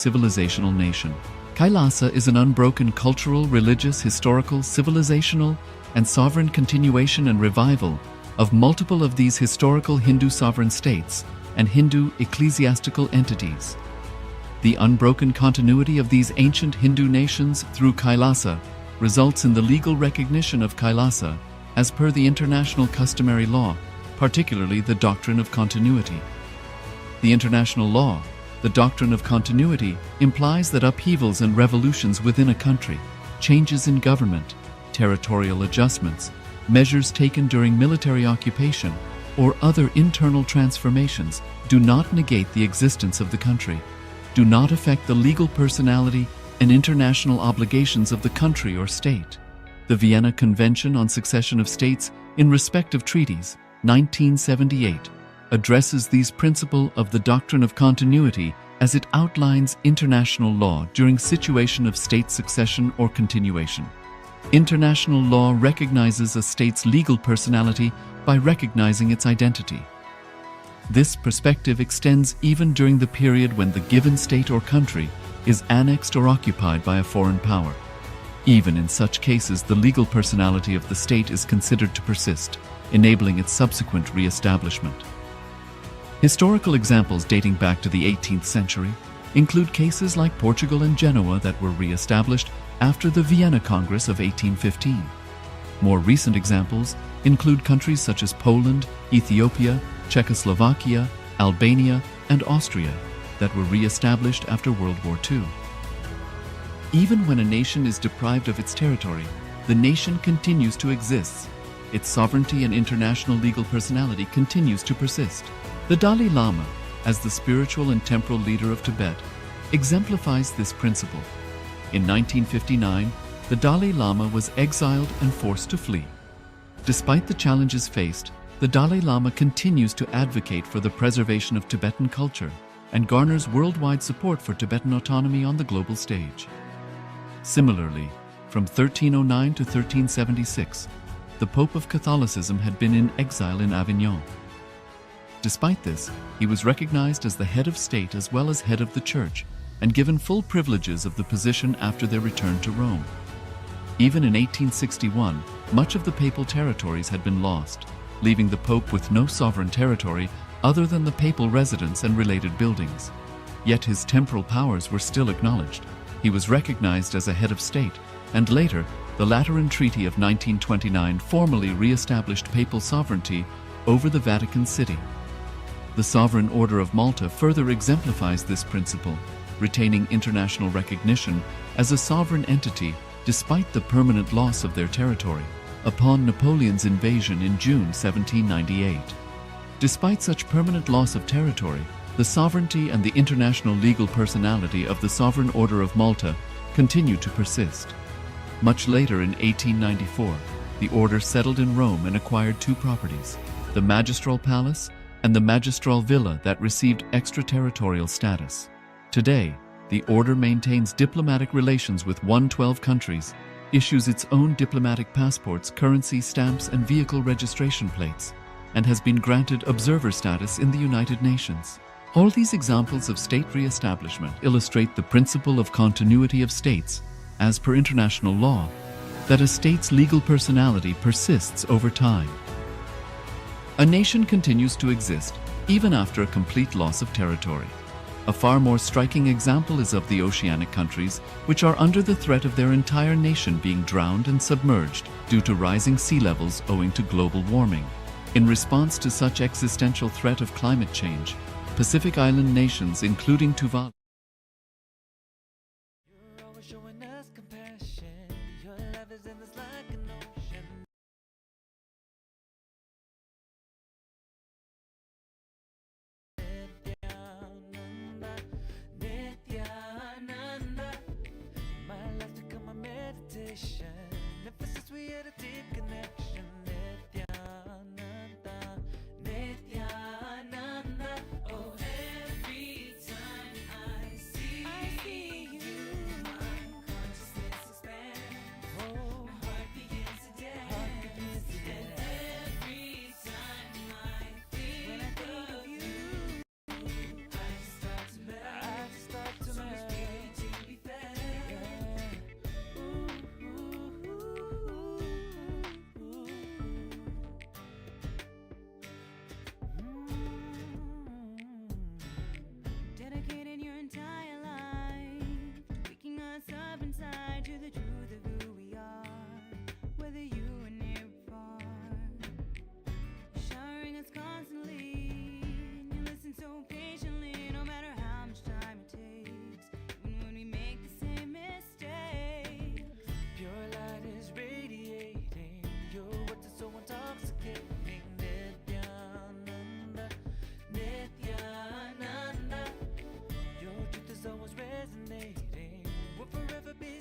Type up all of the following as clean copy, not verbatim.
civilizational nation. Kailasa is an unbroken cultural, religious, historical, civilizational, and sovereign continuation and revival of multiple of these historical Hindu sovereign states and Hindu ecclesiastical entities. The unbroken continuity of these ancient Hindu nations through Kailasa results in the legal recognition of Kailasa as per the international customary law, particularly the doctrine of continuity. The international law, the doctrine of continuity, implies that upheavals and revolutions within a country, changes in government, territorial adjustments, measures taken during military occupation, or other internal transformations do not negate the existence of the country, do not affect the legal personality and international obligations of the country or state. The Vienna Convention on Succession of States in Respect of Treaties, 1978, addresses these principles of the doctrine of continuity as it outlines international law during situation of state succession or continuation. International law recognizes a state's legal personality by recognizing its identity. This perspective extends even during the period when the given state or country is annexed or occupied by a foreign power. Even in such cases, the legal personality of the state is considered to persist, enabling its subsequent re-establishment. Historical examples dating back to the 18th century include cases like Portugal and Genoa that were re-established after the Vienna Congress of 1815. More recent examples include countries such as Poland, Ethiopia, Czechoslovakia, Albania, and Austria that were re-established after World War II. Even when a nation is deprived of its territory, the nation continues to exist. Its sovereignty and international legal personality continues to persist. The Dalai Lama, as the spiritual and temporal leader of Tibet, exemplifies this principle. In 1959, the Dalai Lama was exiled and forced to flee. Despite the challenges faced, the Dalai Lama continues to advocate for the preservation of Tibetan culture and garners worldwide support for Tibetan autonomy on the global stage. Similarly, from 1309 to 1376, the Pope of Catholicism had been in exile in Avignon. Despite this, he was recognized as the head of state as well as head of the church and given full privileges of the position after their return to Rome. Even in 1861, much of the papal territories had been lost, leaving the Pope with no sovereign territory other than the papal residence and related buildings. Yet his temporal powers were still acknowledged. He was recognized as a head of state, and later, the Lateran Treaty of 1929 formally re-established papal sovereignty over the Vatican City. The Sovereign Order of Malta further exemplifies this principle, retaining international recognition as a sovereign entity despite the permanent loss of their territory upon Napoleon's invasion in June 1798. Despite such permanent loss of territory, the sovereignty and the international legal personality of the Sovereign Order of Malta continue to persist. Much later in 1894, the order settled in Rome and acquired two properties, the Magistral Palace and the Magistral Villa that received extraterritorial status. Today, the order maintains diplomatic relations with 112 countries, issues its own diplomatic passports, currency, stamps, and vehicle registration plates, and has been granted observer status in the United Nations. All these examples of state re-establishment illustrate the principle of continuity of states, as per international law, that a state's legal personality persists over time. A nation continues to exist even after a complete loss of territory. A far more striking example is of the oceanic countries, which are under the threat of their entire nation being drowned and submerged due to rising sea levels owing to global warming. In response to such existential threat of climate change, Pacific Island nations, including Tuvalu, Nithyananda, my life become a meditation. Ever since we had a deep connection, Nithyananda, Nithyananda. Oh, every time I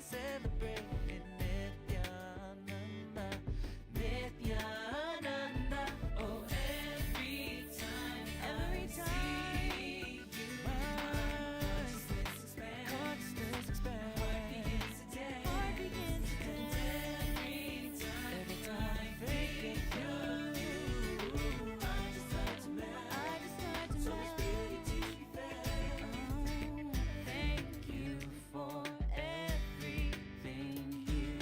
celebrate Nithyananda, Nithyananda. Oh, every time I see you, my consciousness expands, my heart begins to dance, and every time I think of you, I just start to melt. So much beauty to be felt. Thank you for everything you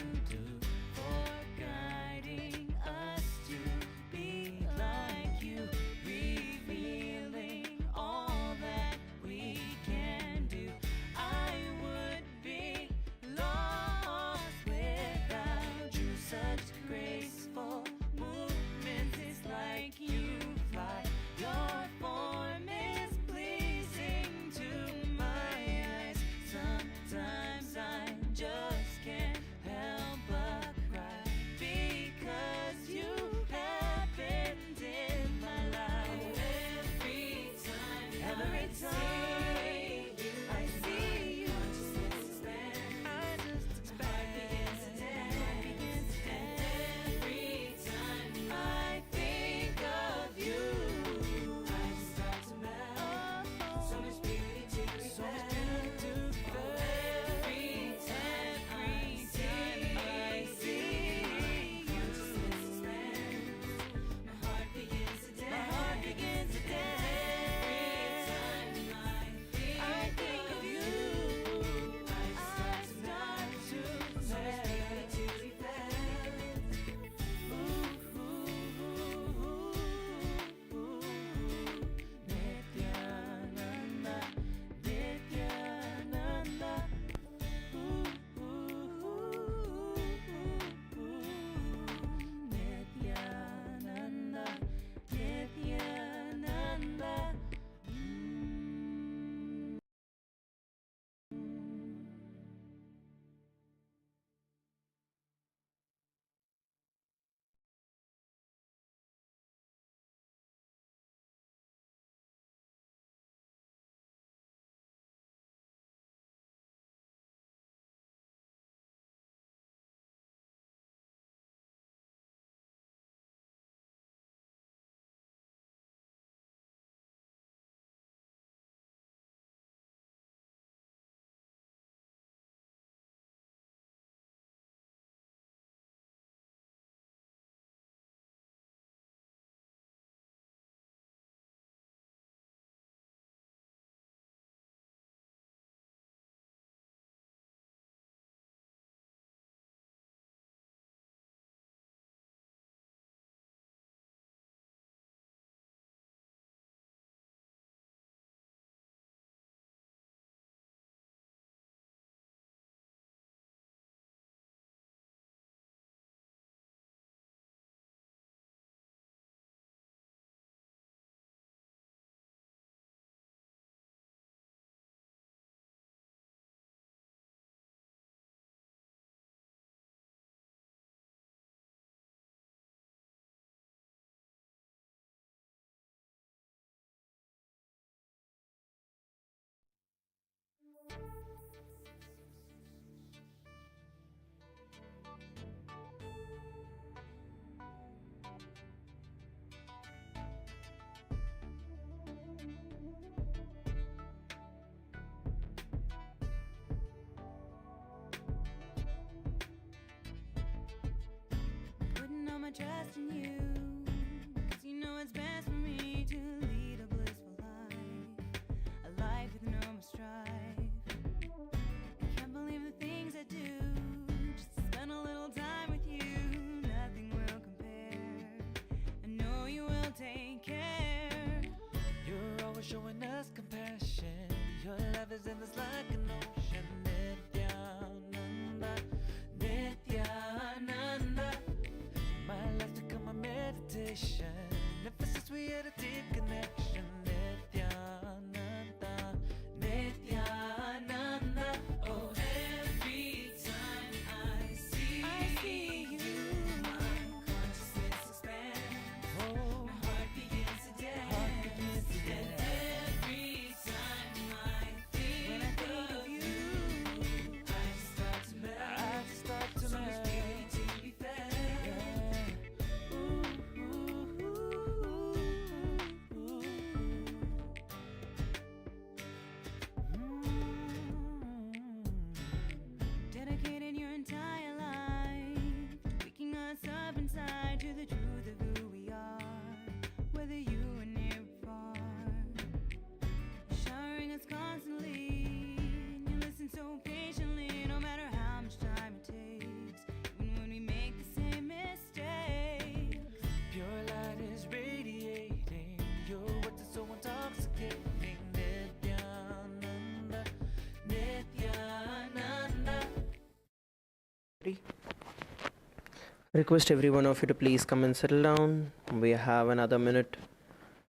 Request every one of you to please come and settle down. We have another minute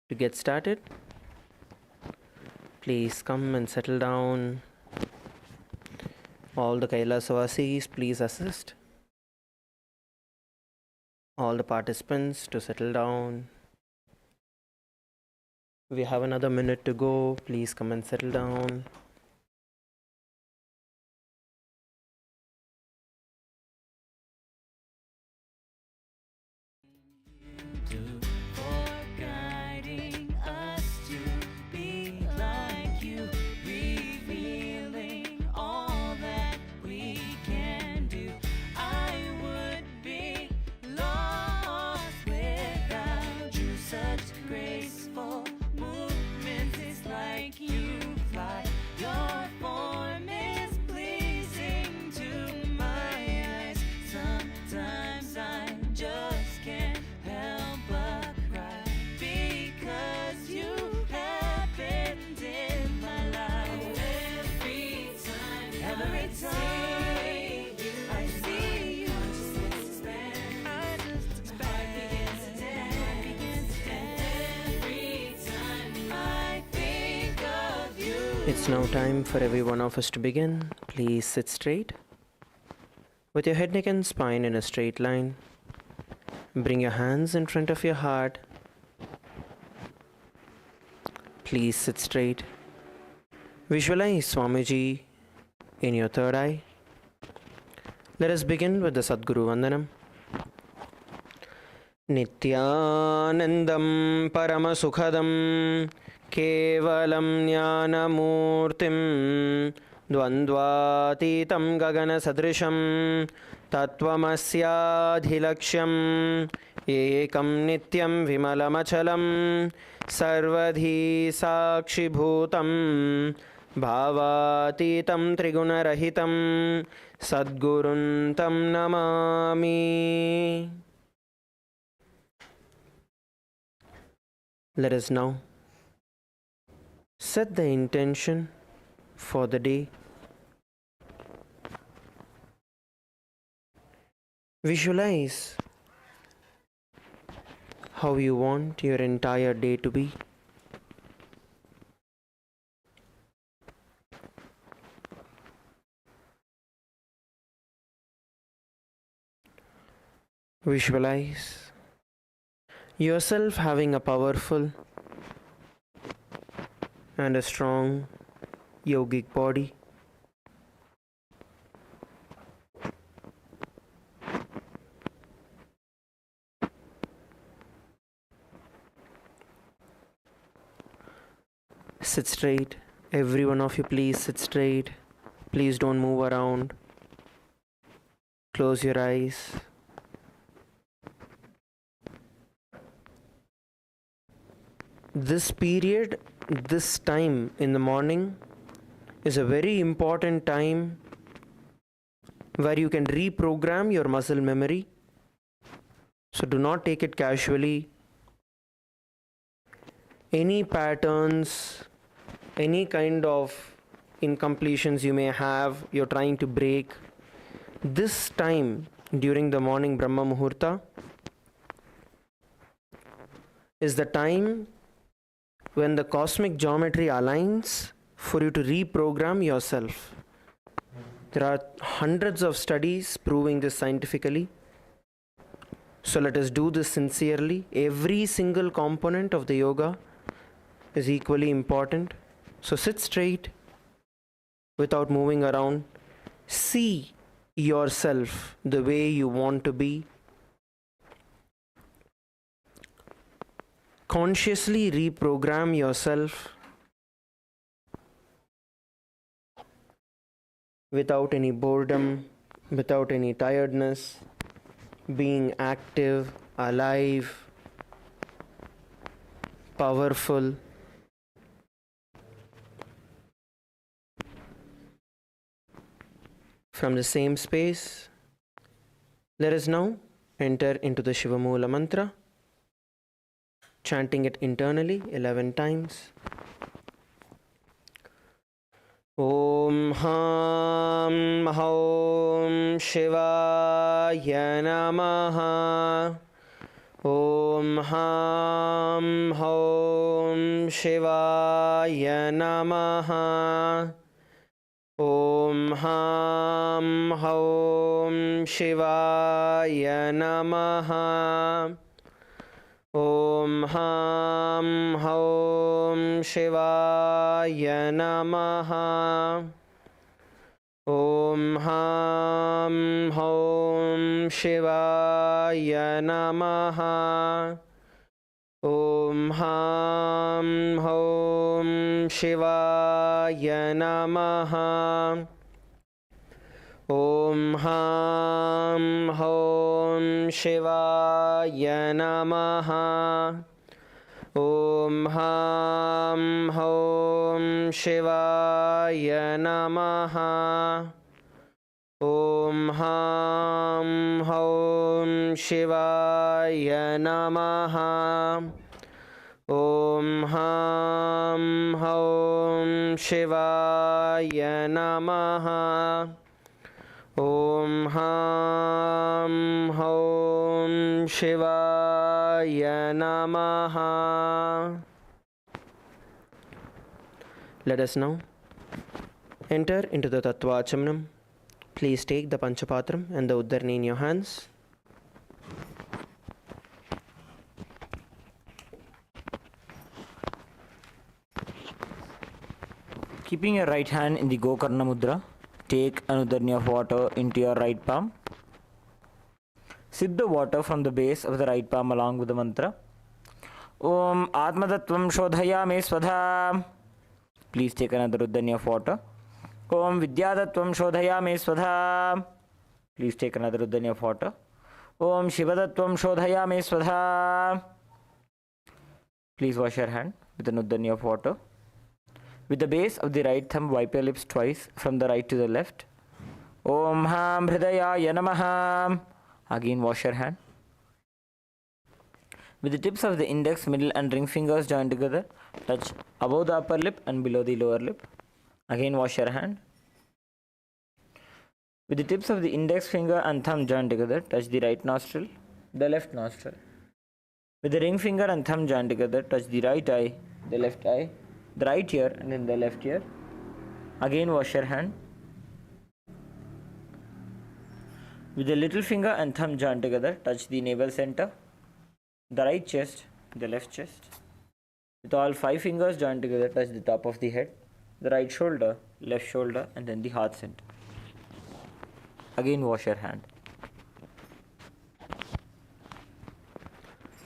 to get started. Please come and settle down. All the Kailasa please assist. All the participants to settle down. We have another minute to go. Please come and settle down. For guiding us to be like you, revealing all that we can do. I would be lost without you. Such graceful movements, it's like you fly. Your form is pleasing to my eyes. Sometimes I just can't help but cry because you happened in my life. Every time I see you, I just expand. My heart begins to dance. Every time I think of you. It's now time for every one of us to begin. Please sit straight. With your head, neck, and spine in a straight line. Bring your hands in front of your heart. Please sit straight. Visualize Swamiji in your third eye. Let us begin with the Sadguru Vandanam. Nithyanandam Paramasukhadam Kevalam Jnanamurtim Dvandvatitam Gagana Sadrisham Tattvamasyaadhilaksham Ekam Nityam Vimalamachalam Sarvadhi Sakshibhutam Bhavatitam Trigunarahitam Sadguruntam Namami. Let us now set the intention for the day. Visualize how you want your entire day to be. Visualize yourself having a powerful and a strong yogic body. Sit straight. Every one of you, please sit straight. Please don't move around. Close your eyes. This period, this time in the morning is a very important time where you can reprogram your muscle memory. So do not take it casually. Any patterns, any kind of incompletions you may have, you're trying to break. This time during the morning Brahma Muhurta is the time when the cosmic geometry aligns for you to reprogram yourself. There are hundreds of studies proving this scientifically. So let us do this sincerely. Every single component of the yoga is equally important. So sit straight without moving around. See yourself the way you want to be. Consciously reprogram yourself without any boredom, without any tiredness, being active, alive, powerful. From the same space, let us now enter into the Shiva Moola mantra, chanting it internally 11 times. Om Ham Haum शिवाय नमः। ॐ हां हौं शिवाय नमः। ॐ हां हौं शिवाय नमः। ॐ हां हौं शिवाय नमः। ॐ हां हौं शिवाय नमः। ॐ हां हौं शिवाय नमः। ॐ हां हौं शिवाय नमः। ॐ हां हौं शिवाय नमः। ॐ हां हौं शिवाय नमः। ॐ हां हौं शिवाय नमः। ॐ हां हौं शिवाय नमः. Let us now enter into the Tattvachamnam. Please take the Panchapatram and the Uddarni in your hands. Keeping your right hand in the Gokarna Mudra, take an Uddarni of water into your right palm. Sip the water from the base of the right palm along with the mantra. Om Atmatattvam Shodhayami Swadha. Please take another Uddarni of water. Om Vidyatattvam Shodhayami Swadha. Please take another Uddarni of water. Om Shivatattvam Shodhayami Swadha. Please wash your hand with an Uddarni of water. With the base of the right thumb, wipe your lips twice from the right to the left. Om Ham Hridayaya Namaha. Again wash your hand. With the tips of the index, middle and ring fingers joined together, touch above the upper lip and below the lower lip. Again wash your hand. With the tips of the index finger and thumb joined together, touch the right nostril, the left nostril. With the ring finger and thumb joined together, touch the right eye, the left eye, the right ear and then the left ear. Again wash your hand. With the little finger and thumb joined together, touch the navel center, the right chest, the left chest. With all 5 fingers joined together, touch the top of the head, the right shoulder, left shoulder and then the heart center. Again wash your hand.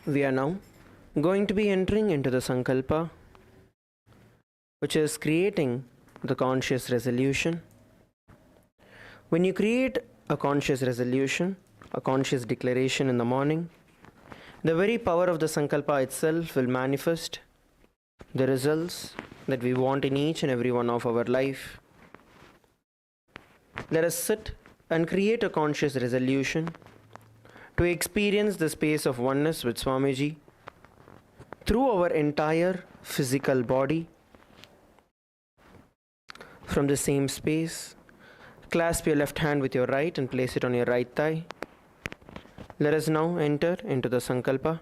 We are now going to be entering into the Sankalpa, which is creating the conscious resolution. When you create a conscious resolution, a conscious declaration in the morning, the very power of the Sankalpa itself will manifest the results that we want in each and every one of our life. Let us sit and create a conscious resolution to experience the space of oneness with Swamiji through our entire physical body. From the same space, clasp your left hand with your right and place it on your right thigh. Let us now enter into the Sankalpa.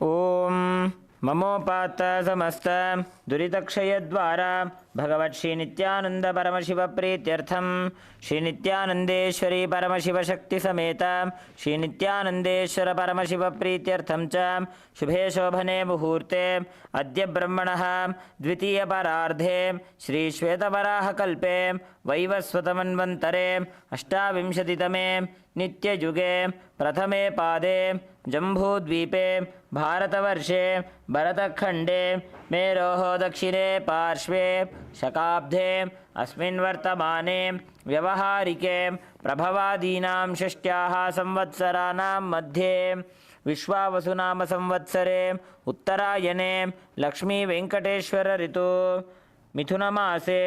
Om ममोपात समस्त दुरितक्षय द्वारा भगवत् श्री नित्यानंद परमशिव प्रीत्यर्थम श्री नित्यानंदेश्वरी परमशिव शक्ति समेत श्री नित्यानंदेश्वर परमशिव प्रीत्यर्थम च शुभे शोभने मुहूर्ते अद्य ब्रह्मणः द्वितीय परार्धे श्री श्वेतवराह कल्पे वैवस्वतमन्वन्तरे अष्टाविंशतितमे नित्ययुगे प्रथमे पादे जम्बूद्वीपे भारतवर्षे भरतखण्डे मेरोः दक्षिणे पार्श्वे शकाब्दे अस्मिन् वर्तमाने व्यवहारिके प्रभवादीनां षष्ट्याः संवत्सराणां मध्ये विश्वावसुनाम संवत्सरे उत्तरायणे लक्ष्मी वेंकटेश्वर ऋतु मिथुनमासे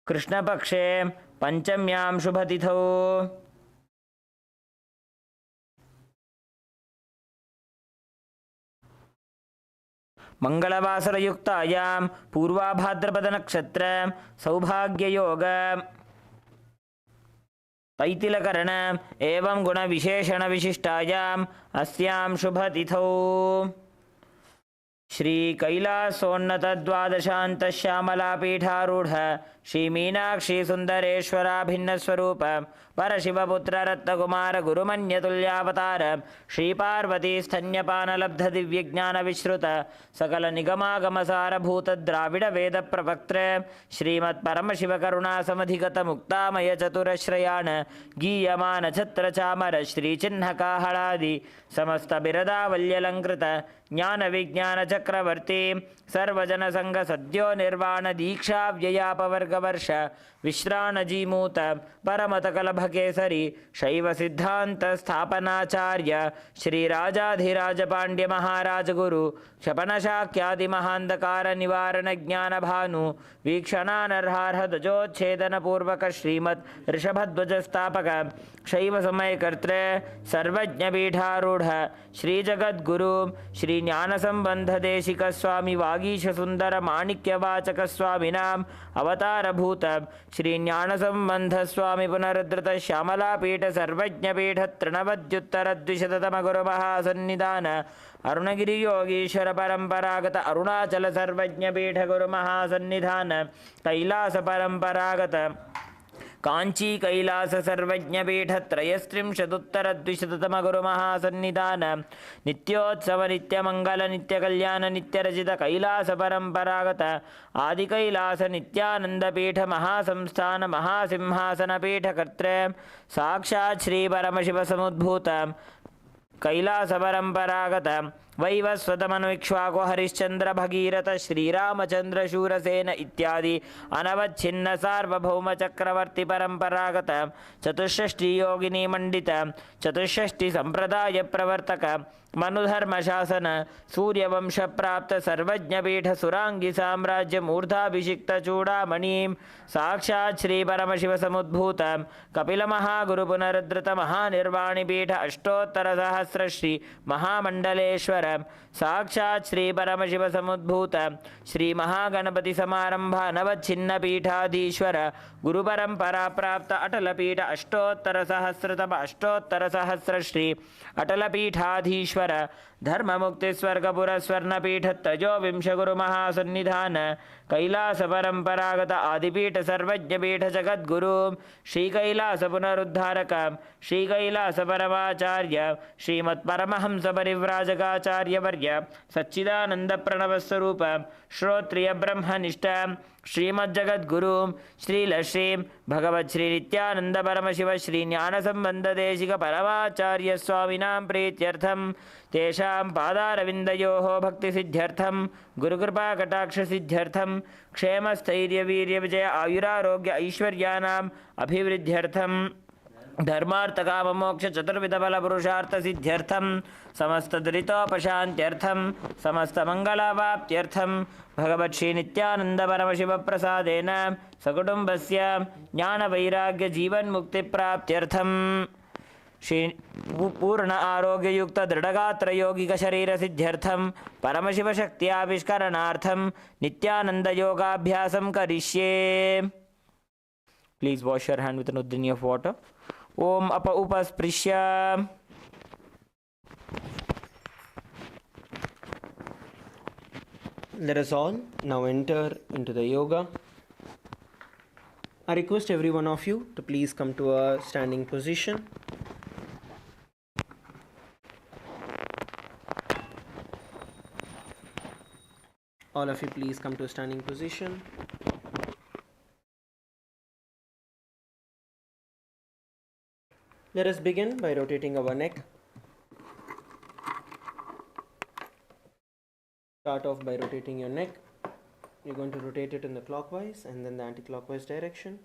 कृष्णपक्षे पंचम्यां शुभतिथौ मङ्गलवासरयुक्तायां पूर्वाभाद्रपदनक्षत्र सौभाग्ययोग तैतिलकरण एवं गुणविशेषणविशिष्टायाम् अस्यां शुभतिथौ श्रीकैलासोन्नतद्वादशान्तश्यामलापीठारूढ श्रीमीनाक्षीसुन्दरेश्वराभिन्नस्वरूप परशिवपुत्ररत्नकुमारगुरुमन्यतुल्यावतार श्रीपार्वतीस्तन्यपानलब्धदिव्यज्ञानविश्रुत सकलनिगमागमसारभूतद्राविडवेदप्रवक्त्र श्रीमत्परमशिवकरुणासमधिगतमुक्तामयचतुरश्रयान् गीयमानछत्रचामर श्रीचिह्नकाहळादि समस्तबिरदावल्यलङ्कृत ज्ञानविज्ञानचक्रवर्ती सर्वजनसङ्घसद्यो निर्वाणदीक्षाव्ययापवर्गवर्ष विश्राणजीमूत परमतकलभकेसरी शैवसिद्धान्तस्थापनाचार्य श्रीराजाधिराजपाण्ड्यमहाराजगुरु क्षपणशाक्यादिमहान्धकारनिवारणज्ञानभानु वीक्षणानर्हार्हध्वजोच्छेदनपूर्वक श्रीमत् ऋषभध्वजस्थापक शैवसमयकर्त्रे सर्वज्ञपीठारूढ श्रीजगद्गुरु श्रीज्ञानसम्बन्धदेशिकस्वामि वागीशसुन्दरमाणिक्यवाचकस्वामिनाम् अवतारभूत श्रीज्ञानसम्बन्धस्वामि पुनरुद्धृत श्यामलापीठ सर्वज्ञपीठत्रणवद्युत्तरद्विशततमगुरुमहासन्निधान अरुणगिरियोगीश्वर परम्परागत अरुणाचल सर्वज्ञपीठ गुरुमहासन्निधान कैलास परम्परागत कांची कैलास सर्वज्ञपीठ त्रयस्त्रिंशदुत्तरद्विशततमगुरुमहासन्निधान नित्योत्सव नित्यमंगल नित्यकल्याण नित्यरचित कैलास परम्परागत आदिकैलास नित्यानंदपीठ महासंस्थान महासिंहासनपीठ कर्त्रे साक्षात् श्री परमशिव समुद्भूत कैलास परम्परागत वैवस्वतमनुक्ष्वाको हरिश्चंद्र भगीरथ श्रीरामचंद्र शूरसेन इत्यादि अनवच्छिन्न सार्वभौम चक्रवर्ती परंपरागत चतुष्षष्टि योगिनी मंडित चतुष्षष्टि संप्रदाय प्रवर्तक मनुधर्म शासन सूर्यवंश प्राप्त सर्वज्ञपीठ सुरांगी साम्राज्य मूर्धाभिषिक्त चूड़ामणिं साक्षात् श्री परमशिव समुद्भूत कपिल महागुरु पुनरुद्धृत महानिर्वाणिपीठ अष्टोत्तर सहस्र श्री महामंडलेश्वर साक्षात् श्री परमशिव समुद्भूत श्री महागणपति समारंभ नवच्छिन्न पीठाधीश्वर गुरु परंपरा प्राप्त अटल पीठ अष्टोत्तर सहस्रतम अष्टोत्तर सहस्र श्री अटल पीठाधीश्वर धर्म मुक्ति स्वर्गपुर स्वर्णपीठ तजोविंश गुरु महासन्निधान कैलास परंपरागत आदिपीठ सर्वज्ञपीठ जगद्गुरु श्री कैलास पुनरुद्धारक श्री कैलास परमाचार्य श्रीमत्परमहंस परिव्राजकाचार्य वर्य सच्चिदानंद प्रणव स्वरूप श्रोत्रिय ब्रह्मनिष्ठ श्रीमज्जगद्गुरु श्रीलश्री भगवत् श्री नित्यानंद परमशिव श्री ज्ञानसंबंधदेशिक परमाचार्य स्वामिनां प्रीत्यर्थं तेषां पादारविन्दयोः भक्तिसिद्ध्यर्थं गुरुकृपा कटाक्षसिद्ध्यर्थं क्षेमस्थैर्यवीर्यविजय आयुरारोग्य ऐश्वर्याणाम् अभिवृद्ध्यर्थं धर्मार्थकाममोक्ष चतुर्विधफलपुरुषार्थसिद्ध्यर्थं समस्तदुरितोपशान्त्यर्थं समस्तमङ्गलावाप्त्यर्थं भगवत् श्री नित्यानंद परमशिव प्रसादेन सकुटुम्बस्य ज्ञानवैराग्य जीवन्मुक्तिप्राप्त्यर्थं श्री पूर्ण आरोग्ययुक्त दृढ़गात्र यौगिक शरीर सिद्ध्यर्थं परमशिव शक्त्याविष्करणार्थं नित्यानंद योगाभ्यासं करिष्ये. Please wash your hand with an uddini of water. Om apa upasprishya. Let us all now enter into the yoga. I request every one of you to please come to a standing position. All of you please come to a standing position. Let us begin by rotating our neck. Start off by rotating your neck. You're going to rotate it in the clockwise and then the anti-clockwise direction.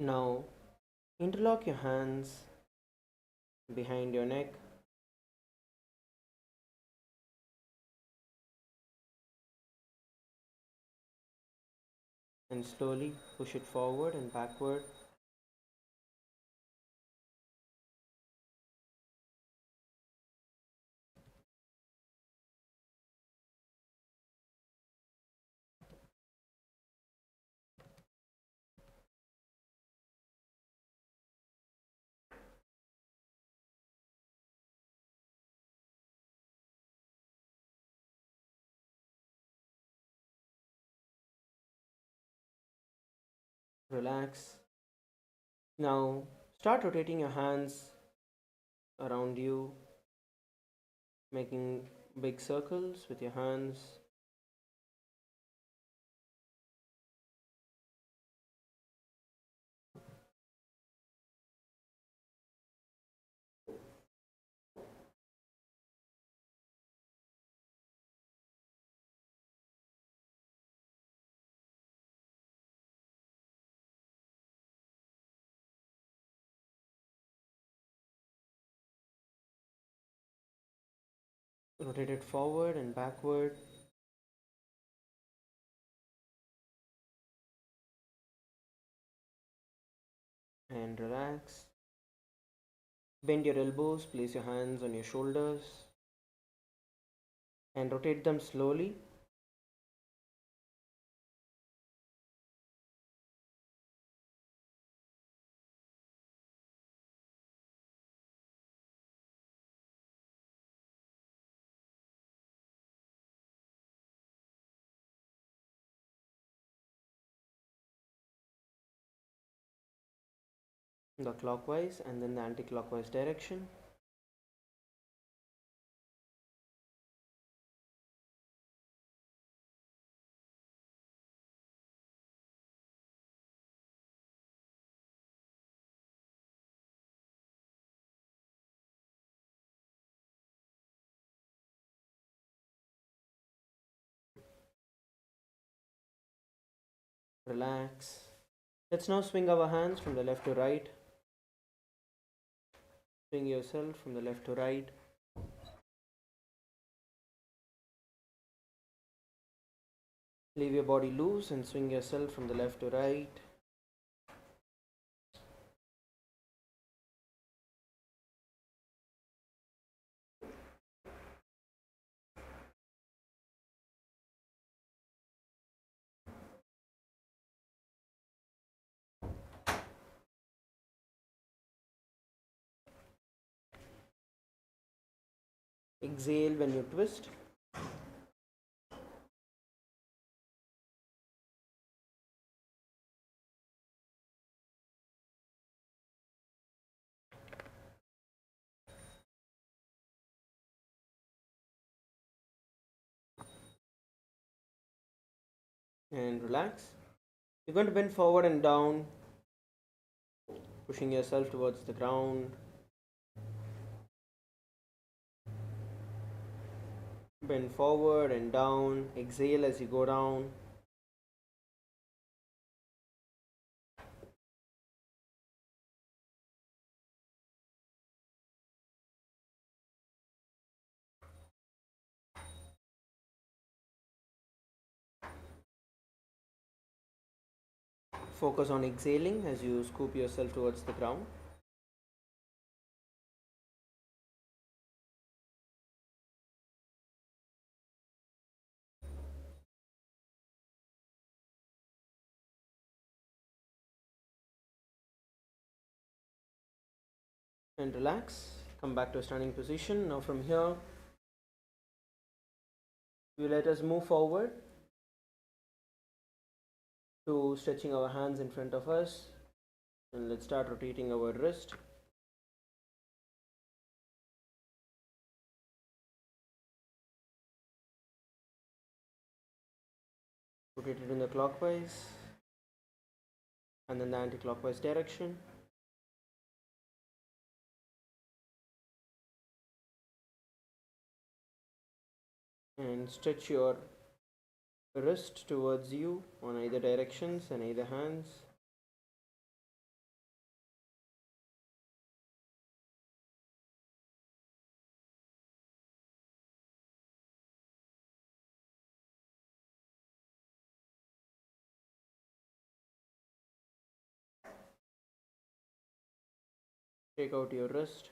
Now, interlock your hands behind your neck. And slowly push it forward and backward. Relax. Now, start rotating your hands around you, making big circles with your hands. Rotate it forward and backward. And relax. Bend your elbows, place your hands on your shoulders, and rotate them slowly. The clockwise and then the anti-clockwise direction. Relax. Let's now swing our hands from the left to right. Swing yourself from the left to right. Leave your body loose and swing yourself from the left to right. Exhale when you twist. And relax. You're going to bend forward and down, pushing yourself towards the ground. Bend forward and down. Exhale as you go down. Focus on exhaling as you scoop yourself towards the ground. And relax. Come back to a standing position. Now from here, you let us move forward to stretching our hands in front of us. And let's start rotating our wrist. Rotate it in the clockwise and then the anti-clockwise direction. And stretch your wrist towards you on either directions and either hands. Take out your wrist.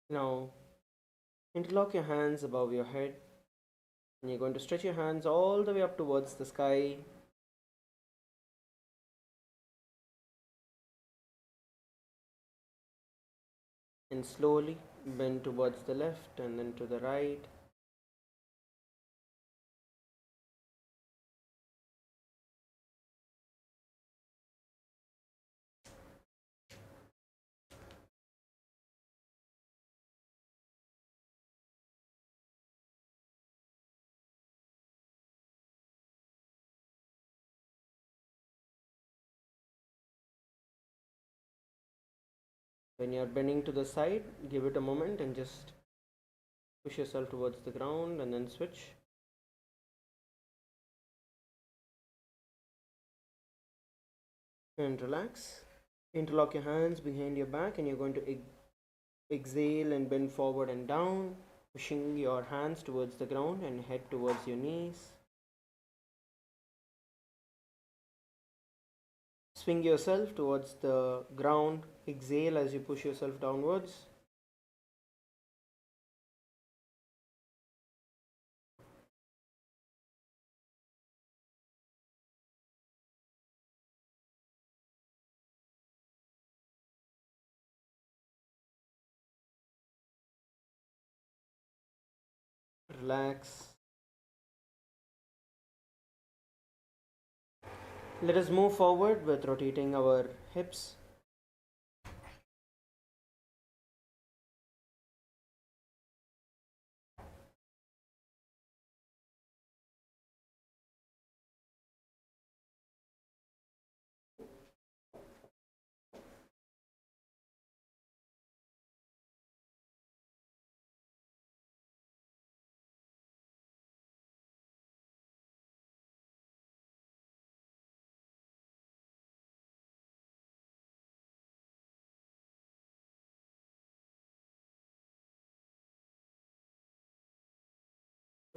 Now, interlock your hands above your head. And you're going to stretch your hands all the way up towards the sky. And slowly bend towards the left and then to the right. When you're bending to the side, give it a moment and just push yourself towards the ground and then switch. And relax. Interlock your hands behind your back and you're going to exhale and bend forward and down, pushing your hands towards the ground and head towards your knees. Swing yourself towards the ground. Exhale as you push yourself downwards. Relax. Let us move forward with rotating our hips.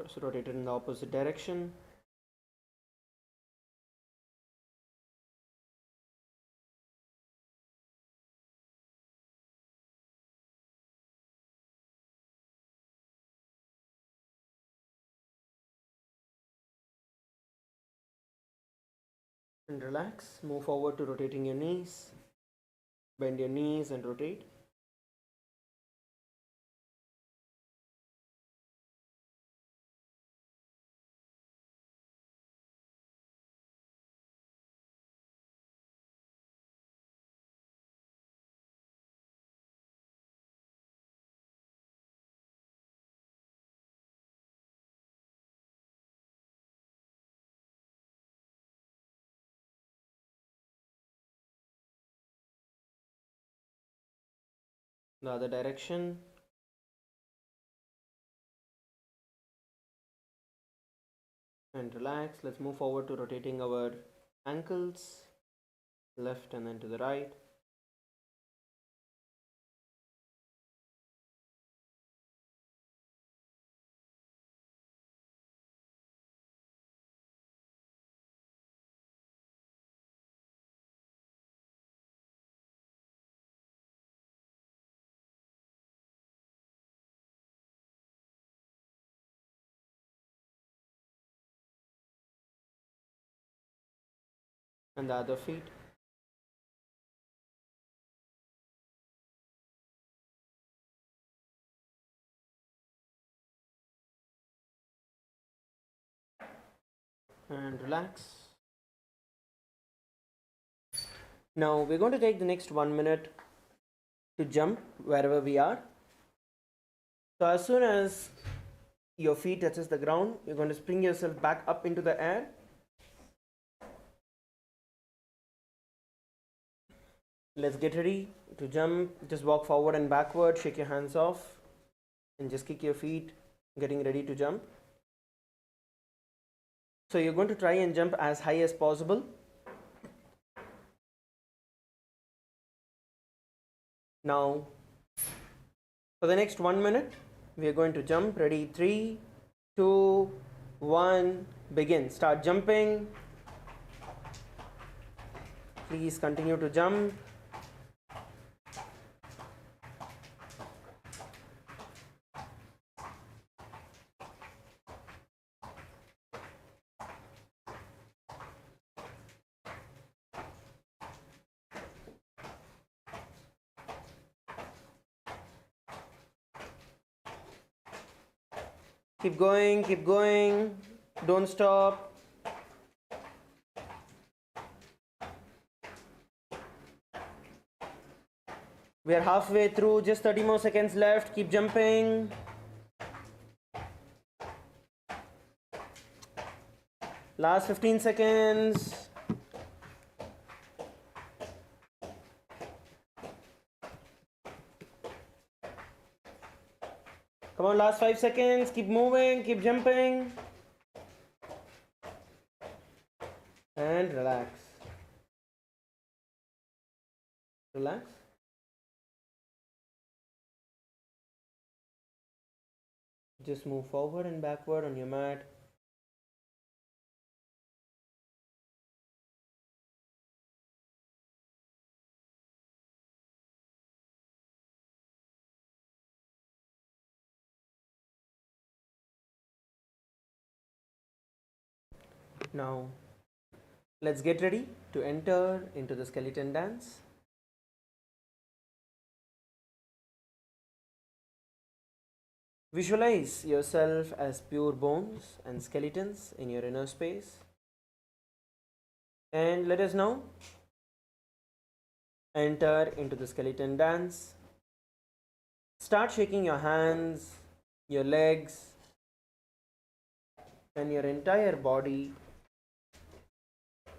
So rotate it in the opposite direction. And relax. Move forward to rotating your knees. Bend your knees and rotate. The other direction. And relax. Let's move forward to rotating our ankles, left and then to the right. And the other feet. And relax. Now we're going to take the next 1 minute to jump wherever we are. So as soon as your feet touches the ground, you're going to spring yourself back up into the air. Let's get ready to jump. Just walk forward and backward, shake your hands off, and just kick your feet, getting ready to jump. So you're going to try and jump as high as possible. Now, for the next 1 minute, we are going to jump. Ready? 3, 2, 1, begin. Start jumping. Please continue to jump. Keep going, don't stop. We are halfway through, just 30 more seconds left. Keep jumping. Last 15 seconds. Come on, last 5 seconds. Keep moving, keep jumping. And relax. Relax. Just move forward and backward on your mat. Now, let's get ready to enter into the skeleton dance. Visualize yourself as pure bones and skeletons in your inner space. And let us now enter into the skeleton dance. Start shaking your hands, your legs, and your entire body.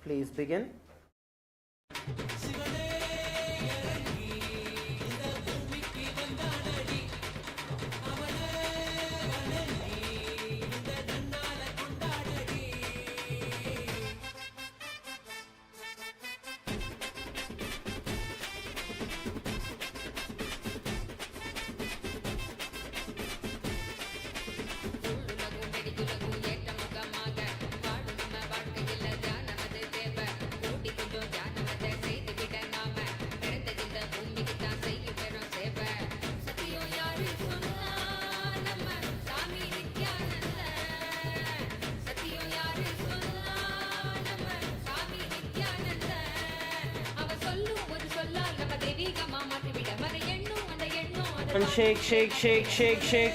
Please begin. And shake, shake, shake, shake, shake.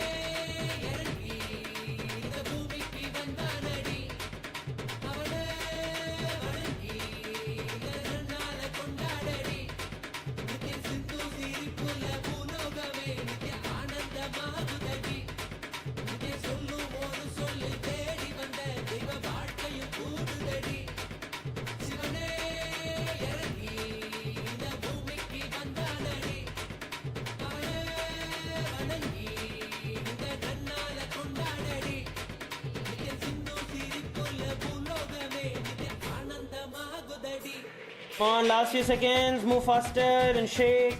Come on, last few seconds, move faster and shake.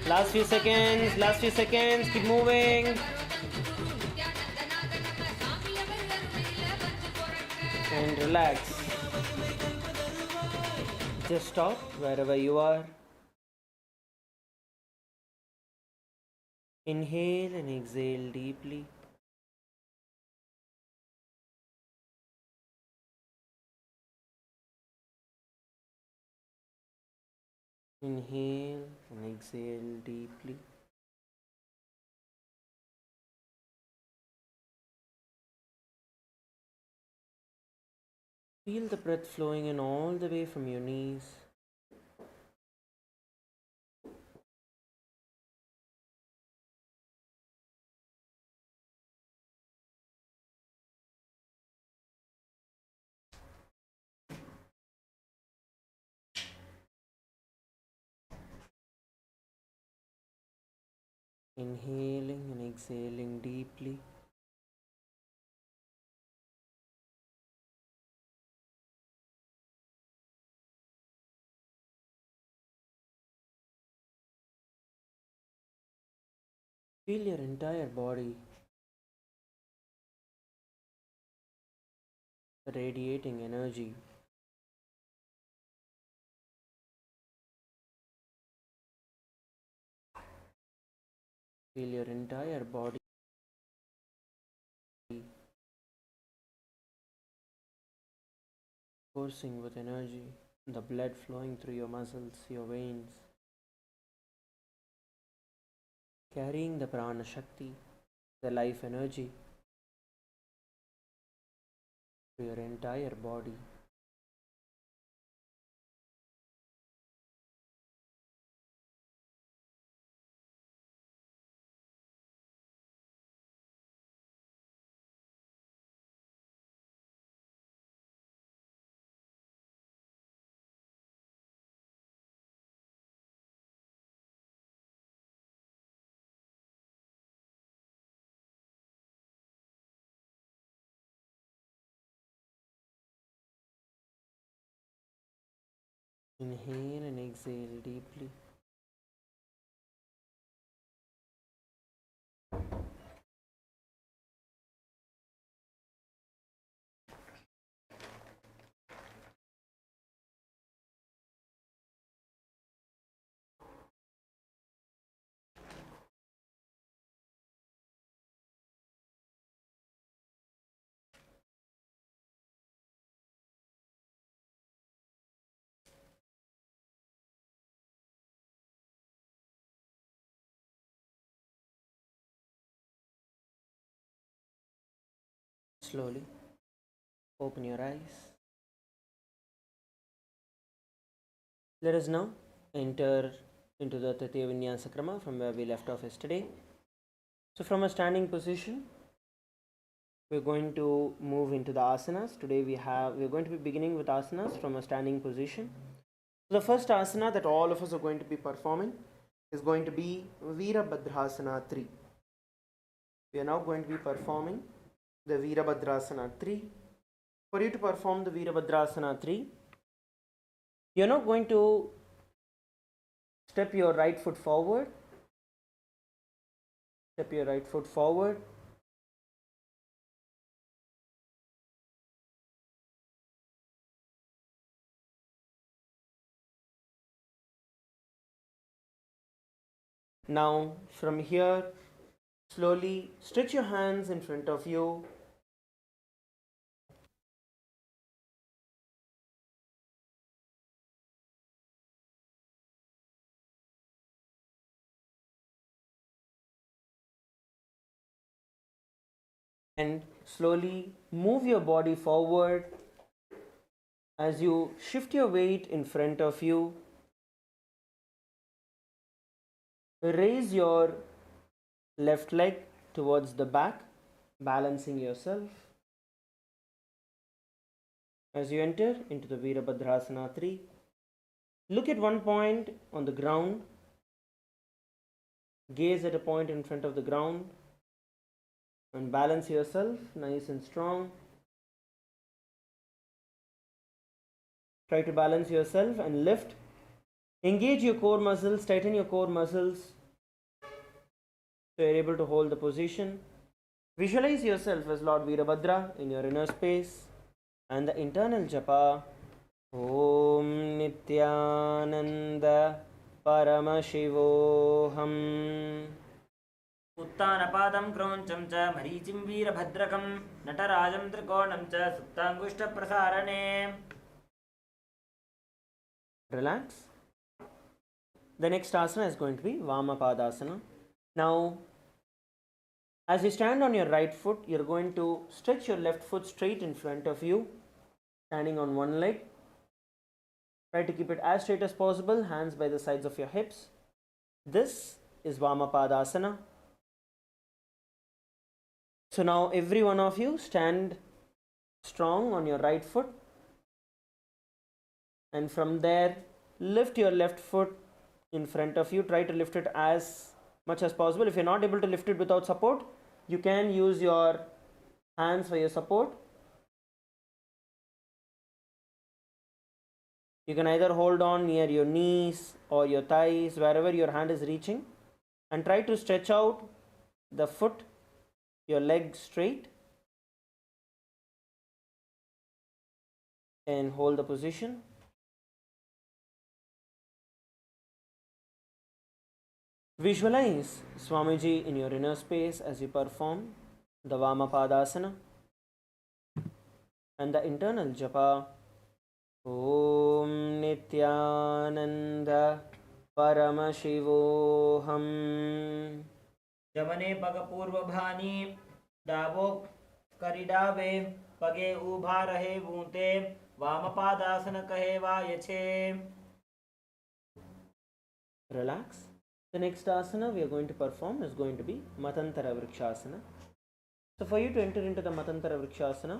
Last few seconds, keep moving. And relax. Just stop wherever you are. Inhale and exhale deeply. Inhale and exhale deeply. Feel the breath flowing in all the way from your knees. Inhaling and exhaling deeply. Feel your entire body radiating energy. Feel your entire body coursing with energy, the blood flowing through your muscles, your veins, carrying the prana shakti, the life energy to your entire body. Inhale and exhale deeply. Slowly open your eyes. Let us now enter into the Sakala Vinyasa Krama from where we left off yesterday. So, from a standing position, we're going to move into the asanas. Today we're going to be beginning with asanas from a standing position. So the first asana that all of us are going to be performing is going to be Virabhadrasana 3. We are now going to be performing the Virabhadrasana 3. For you to perform the Virabhadrasana 3, you're now going to step your right foot forward. Step your right foot forward. Now from here, slowly stretch your hands in front of you. And slowly move your body forward as you shift your weight in front of you. Raise your left leg towards the back, balancing yourself. As you enter into the Virabhadrasana 3, look at one point on the ground, gaze at a point in front of the ground, and balance yourself nice and strong. Try to balance yourself and lift. Engage your core muscles, tighten your core muscles so you're able to hold the position. Visualize yourself as Lord Virabhadra in your inner space and the internal japa Om Nithyananda Paramashivoham. उत्तानपादं क्रौञ्चं च मरीचिं वीरभद्रकं नटराजं त्रिकोणं च सुप्ताङ्गुष्ठप्रसारणे. Relax. The next asana is going to be Vamapadasana. Now, as you stand on your right foot, you're going to stretch your left foot straight in front of you, standing on one leg. Try to keep it as straight as possible, hands by the sides of your hips. This is Vamapadasana. So now every one of you stand strong on your right foot, and from there lift your left foot in front of you. Try to lift it as much as possible. If you're not able to lift it without support, you can use your hands for your support. You can either hold on near your knees or your thighs, wherever your hand is reaching, and try to stretch out the foot, your leg straight, and hold the position. Visualize Swamiji in your inner space as you perform the Vamapadasana and the internal japa. Om Nithyananda Paramashivoham. जमने पग पूर्व भानी डाबो करिडावे पगे उभा रहे बूते वामपादासन कहे वायछे. Relax. The next asana we are going to perform is going to be Matantara Vrikshasana. So for you to enter into the Matantara Vrikshasana,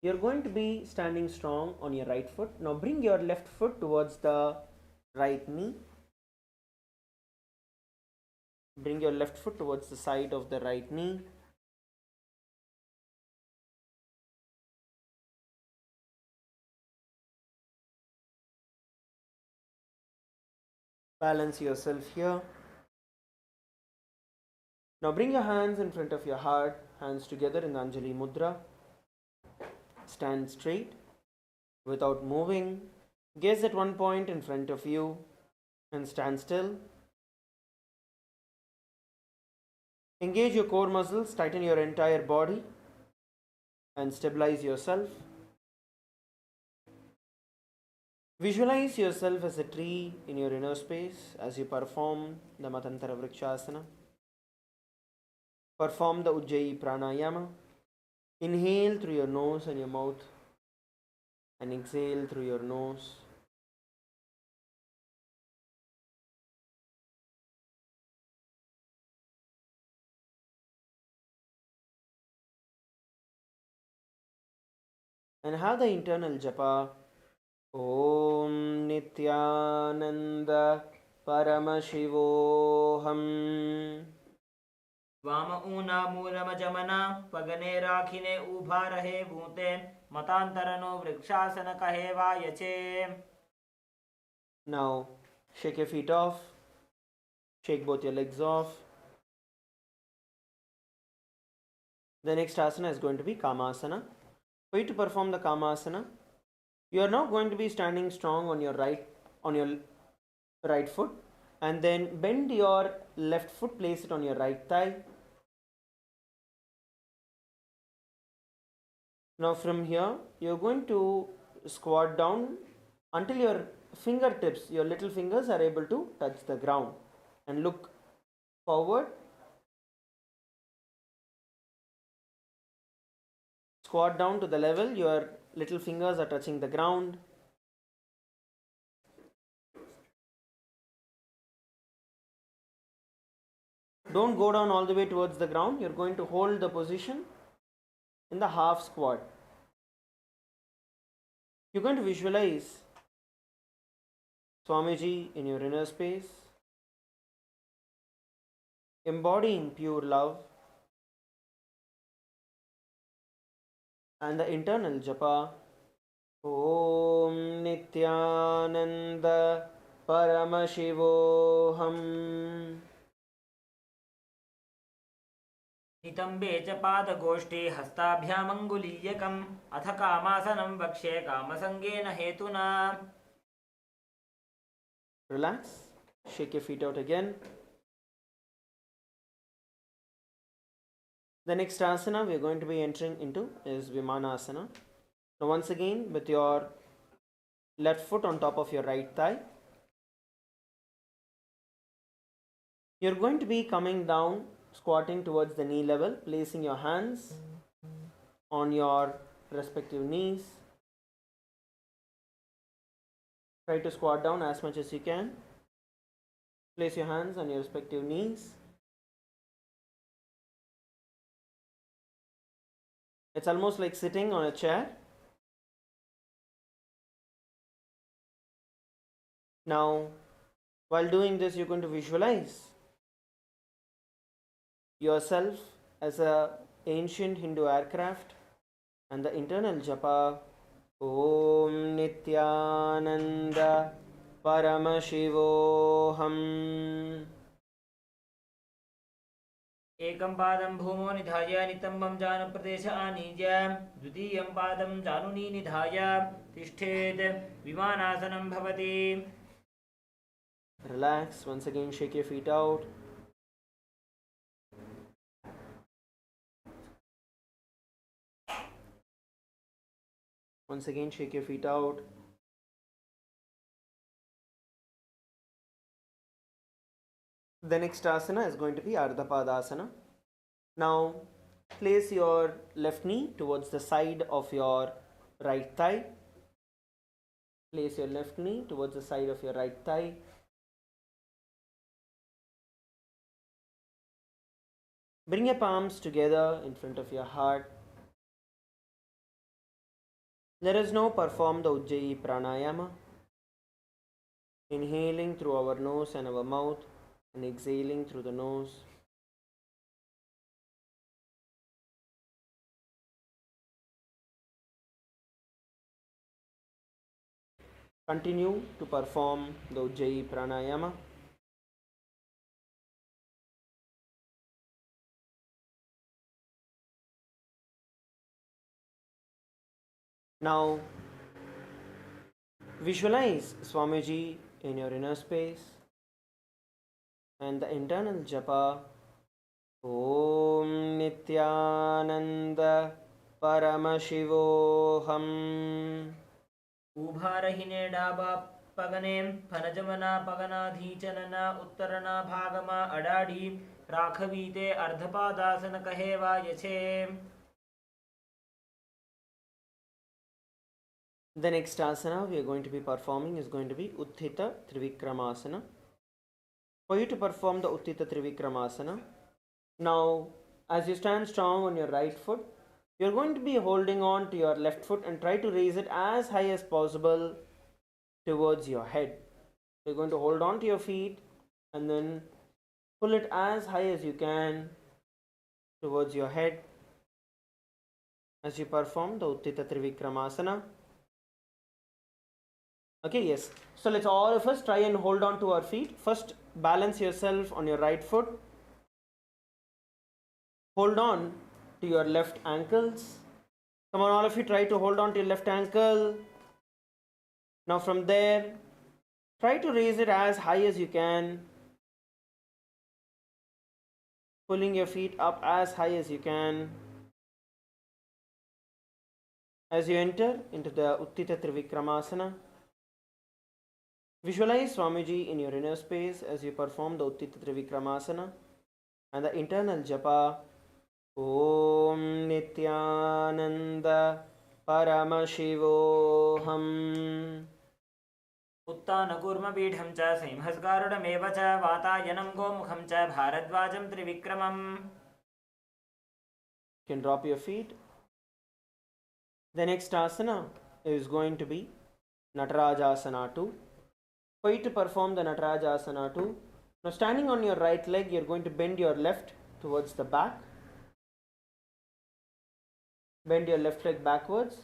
you're going to be standing strong on your right foot. Now bring your left foot towards the right knee. Bring your left foot towards the side of the right knee. Balance yourself here. Now bring your hands in front of your heart, hands together in the Anjali Mudra. Stand straight without moving. Gaze at one point in front of you and stand still. Engage your core muscles, tighten your entire body and stabilize yourself. Visualize yourself as a tree in your inner space as you perform the Matantara Vrikshasana. Perform the Ujjayi Pranayama. Inhale through your nose and your mouth and exhale through your nose. And have the internal japa. Om Nithyananda Paramashivoham. वाम ऊना मूलम जमना पगने राखिने उभा रहे बूते मतांतरनो वृक्षासन कहे वायचे. Now shake your feet off. Shake both your legs off. The next asana is going to be Kamasana. For you to perform the Kamasana, you are now going to be standing strong on your right foot, and then bend your left foot, place it on your right thigh. Now from here you are going to squat down until your fingertips, your little fingers, are able to touch the ground, and look forward. Squat down to the level your little fingers are touching the ground. Don't go down all the way towards the ground. You're going to hold the position in the half squat. You're going to visualize Swamiji in your inner space, embodying pure love, and the internal japa. Om Nithyananda Paramashivoham. नितंबे च पादगोष्ठे हस्ताभ्यामंगुलीयकम् अथ कामासनं वक्ष्ये कामसंगेन हेतुना. Relax. Shake your feet out again. The next asana we are going to be entering into is Vimanasana. Now once again, with your left foot on top of your right thigh, you are going to be coming down, squatting towards the knee level, placing your hands on your respective knees. Try to squat down as much as you can. Place your hands on your respective knees. It's almost like sitting on a chair. Now, while doing this, you're going to visualize yourself as a ancient Hindu aircraft, and the internal japa. Om Nithyananda Paramashivoham. एकं पादं भूमौ निधाय नितम्बं जानप्रदेश आनीय द्वितीयं पादं जानुनी निधाय तिष्ठेत् विमानासनं भवति. Relax. Once again, shake your feet out. Once again, shake your feet out. The next asana is going to be Ardha Padasana. Now, place your left knee towards the side of your right thigh. Place your left knee towards the side of your right thigh. Bring your palms together in front of your heart. Let us now perform the Ujjayi Pranayama. Inhaling through our nose and our mouth and exhaling through the nose. Continue to perform the Ujjayi Pranayama. Now, visualize Swamiji in your inner space and the internal japa Om Nithyananda Paramashivoham. उभारहिने डाबा पगने फनजमना पगनाधीचनना उत्तरना भागमा अडाडी राखवीते अर्धपादासन कहेवा यछे. The next asana we are going to be performing is going to be Utthita Trivikramasana. For you to perform the Utthita Trivikramasana, now as you stand strong on your right foot, you are going to be holding on to your left foot and try to raise it as high as possible towards your head. You are going to hold on to your feet and then pull it as high as you can towards your head as you perform the Utthita Trivikramasana. Okay, yes. So let's all of us try and hold on to our feet. First, balance yourself on your right foot. Hold on to your left ankles. Come on, all of you, try to hold on to your left ankle. Now from there, try to raise it as high as you can. Pulling your feet up as high as you can. As you enter into the Utthita Trivikramasana, visualize Swamiji in your inner space as you perform the Utthita Trivikramasana and the internal japa Om Nithyananda Paramashivoham. उत्तानकूर्मपीठं च सिंहस्गारुडमेव च वातायनं गोमुखं च भारद्वाजं त्रिविक्रमम्. You can drop your feet. The next asana is going to be Natarajasana 2. For you to perform the Natarajasana 2, now standing on your right leg, you're going to bend your left towards the back. Bend your left leg backwards,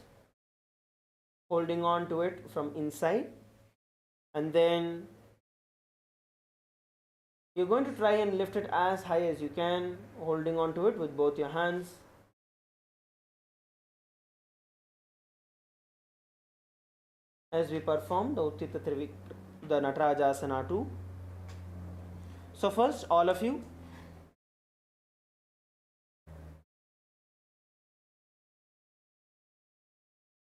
holding on to it from inside. And then you're going to try and lift it as high as you can, holding on to it with both your hands. As we perform the Utthita the Natarajasana 2. So first, all of you,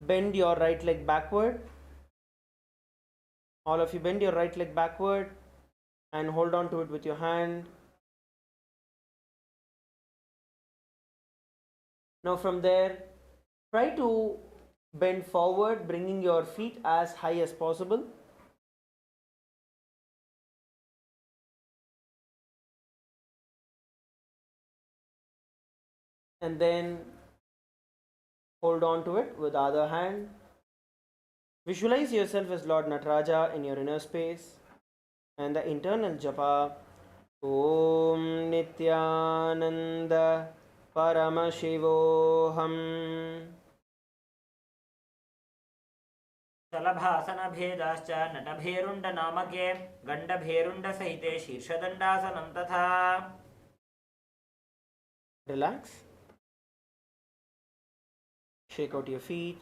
bend your right leg backward. All of you bend your right leg backward and hold on to it with your hand. Now from there, try to bend forward, bringing your feet as high as possible. And then hold on to it with the other hand. Visualize yourself as Lord Nataraja in your inner space and the internal japa Om Nithyananda Paramashivoham. शलभासनभेदाश्च नटभेरुण्डनामके गण्डभेरुण्डसहिते शीर्षदण्डासनं तथा. Relax. Shake out your feet.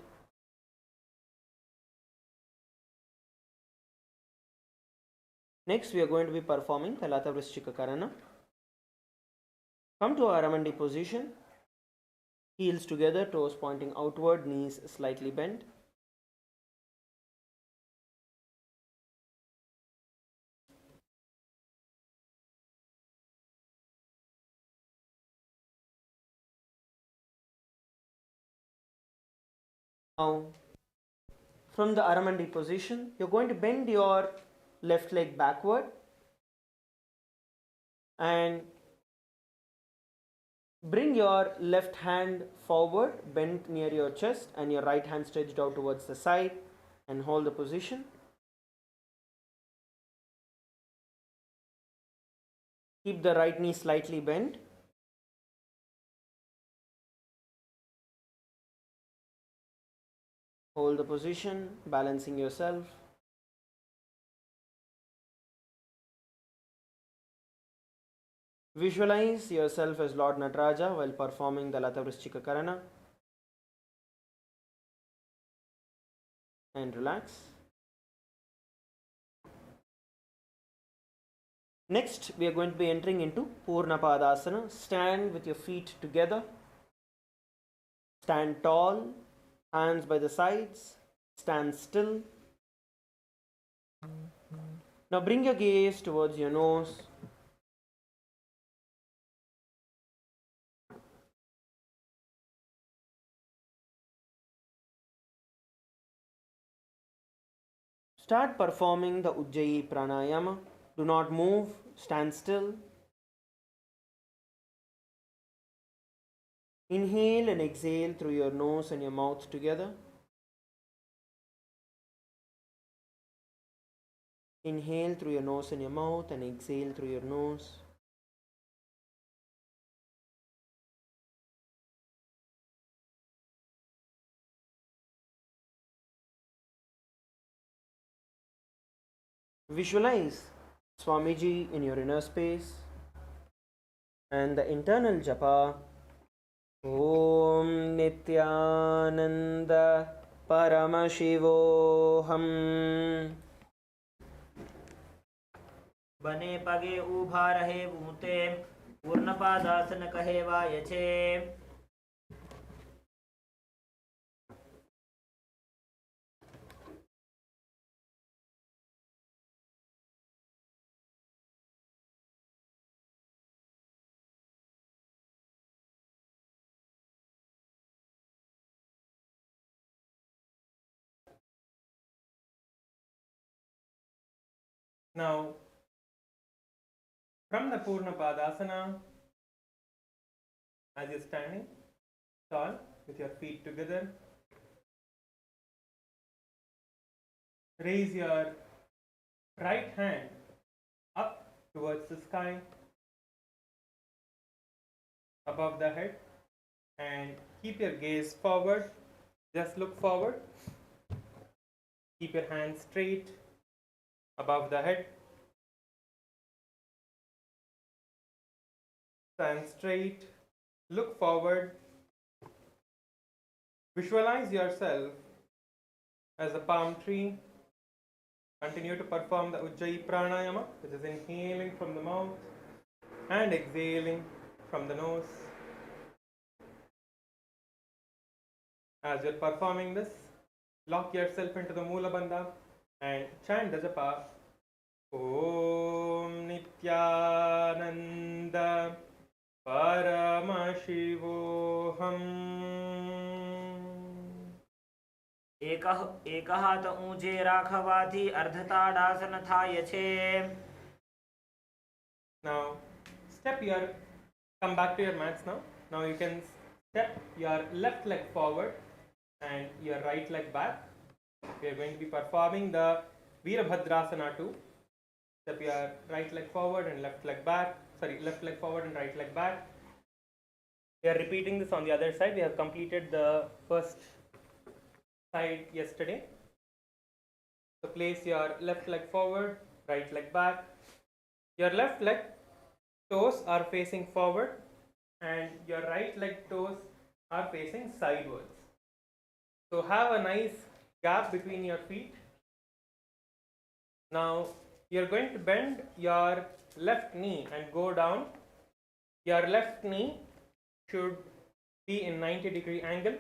Next, we are going to be performing the Lata Vrishchika Karana. Come to our Aramandi position. Heels together, toes pointing outward, knees slightly bent. Now, from the Aramandi position, you're going to bend your left leg backward and bring your left hand forward, bent near your chest, and your right hand stretched out towards the side, and hold the position. Keep the right knee slightly bent. Hold the position, balancing yourself. Visualize yourself as Lord Nataraja while performing the Lata Vrishchika Karana. And relax. Next, we are going to be entering into Purna Padasana. Stand with your feet together. Stand tall, hands by the sides. Stand still. Now bring your gaze towards your nose. Start performing the Ujjayi Pranayama. Do not move, stand still. Inhale and exhale through your nose and your mouth together. Inhale through your nose and your mouth and exhale through your nose. Visualize Swamiji in your inner space and the internal japa. Om Nithyananda Paramashivoham. बने पगे ऊभा रहे ऊते पूर्णपादासन कहे वायछे. Now, from the Purna Padasana, as you're standing tall with your feet together, raise your right hand up towards the sky, above the head, and keep your gaze forward. Just look forward. Keep your hands straight above the head. Stand straight, look forward. Visualize yourself as a palm tree. Continue to perform the Ujjayi Pranayama, which is inhaling from the mouth and exhaling from the nose. As you're performing this, lock yourself into the Moola Bandha and chant the japa. Om Nithyananda Paramashivoham. एक हाथ ऊंचे राखवाथी अर्धताड़ासन थायछे. Now, come back to your mats now. Now you can step your left leg forward and your right leg back. We are going to be performing the Virabhadrasana too. Step your right leg forward and left leg back. Left leg forward and right leg back. We are repeating this on the other side. We have completed the first side yesterday. So place your left leg forward, right leg back. Your left leg toes are facing forward and your right leg toes are facing sidewards. So have a nice gap between your feet. Now you're going to bend your left knee and go down. Your left knee should be in 90-degree angle.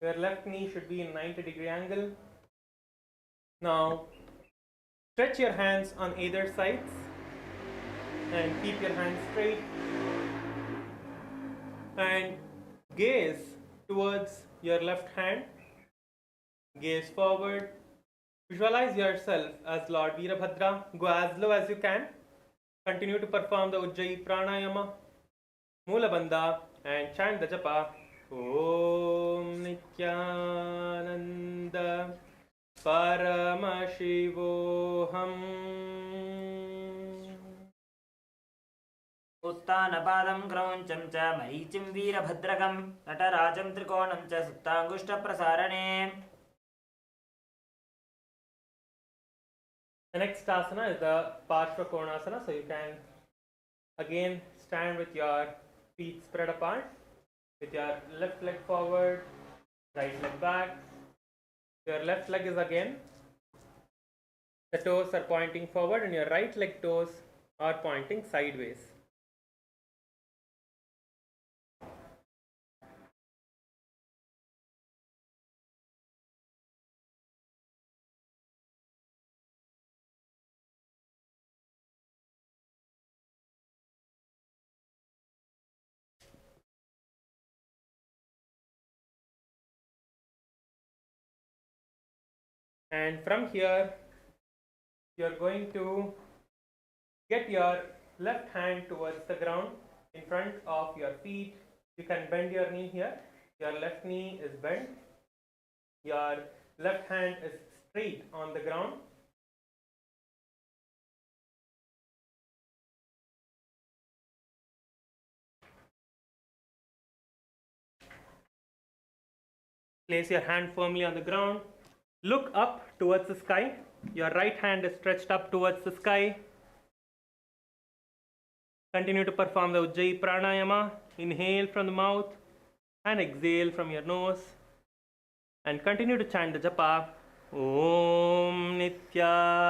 Your left knee should be in 90-degree angle. Now stretch your hands on either sides and keep your hands straight and gaze towards your left hand. Gaze forward. Visualize yourself as Lord Veerabhadra. Go as low as you can. Continue to perform the Ujjayi Pranayama, Moola Bandha, and chant the japa. Om Nithyananda Paramashivoham. उत्तानपादं क्रौञ्चं च मरीचिं वीरभद्रकं नटराजं त्रिकोणं च सुप्ताङ्गुष्ठप्रसारणे. The next asana is the Parshva Konasana. So you can again stand with your feet spread apart, with your left leg forward, right leg back. Your left leg is again, the toes are pointing forward and your right leg toes are pointing sideways. And from here, you're going to get your left hand towards the ground in front of your feet. You can bend your knee here. Your left knee is bent. Your left hand is straight on the ground. Place your hand firmly on the ground. Look up towards the sky. Your right hand is stretched up towards the sky. Continue to perform the Ujjayi Pranayama. Inhale from the mouth and exhale from your nose. And continue to chant the japa. Om Nithyananda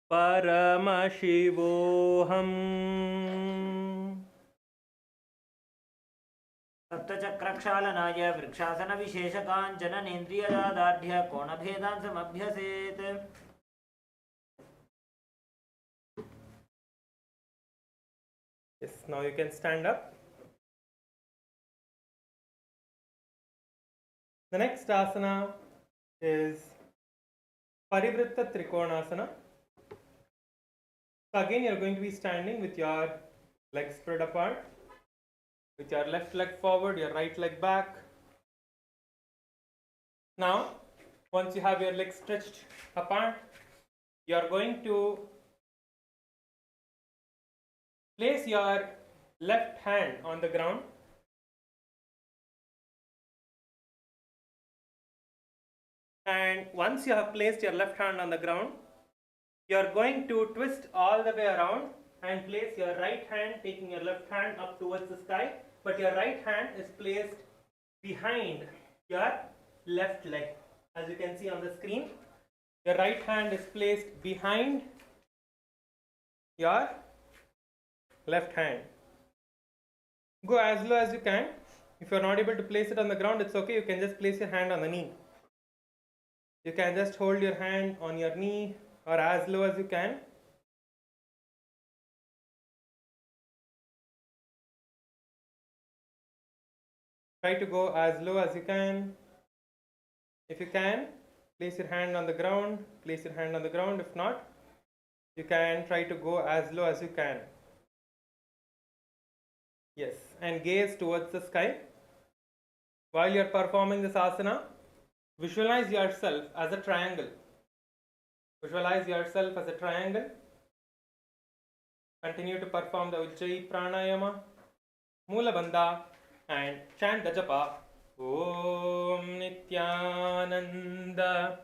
Paramashivoham. सप्तचक्रक्षालनाय वृक्षासनविशेषकाञ्चननेन्द्रियदार्ढ्य कोणभेदान् समभ्यसेत्. Yes, now you can stand up. The next asana is Parivritta Trikonasana. So again, you're going to be standing with your legs spread apart, with your left leg forward, your right leg back. Now, once you have your legs stretched apart, you are going to place your left hand on the ground. And once you have placed your left hand on the ground, you are going to twist all the way around and place your right hand, taking your left hand up towards the sky, but your right hand is placed behind your left leg. As you can see on the screen, your right hand is placed behind your left hand. Go as low as you can. If you are not able to place it on the ground, it's okay. You can just place your hand on the knee. You can just hold your hand on your knee or as low as you can. Try to go as low as you can. If you can, place your hand on the ground. Place your hand on the ground. If not, you can try to go as low as you can. Yes, and gaze towards the sky. While you are performing this asana, visualize yourself as a triangle. Visualize yourself as a triangle. Continue to perform the Ujjayi Pranayama, Moola Bandha, and chant the japa. Om Nithyananda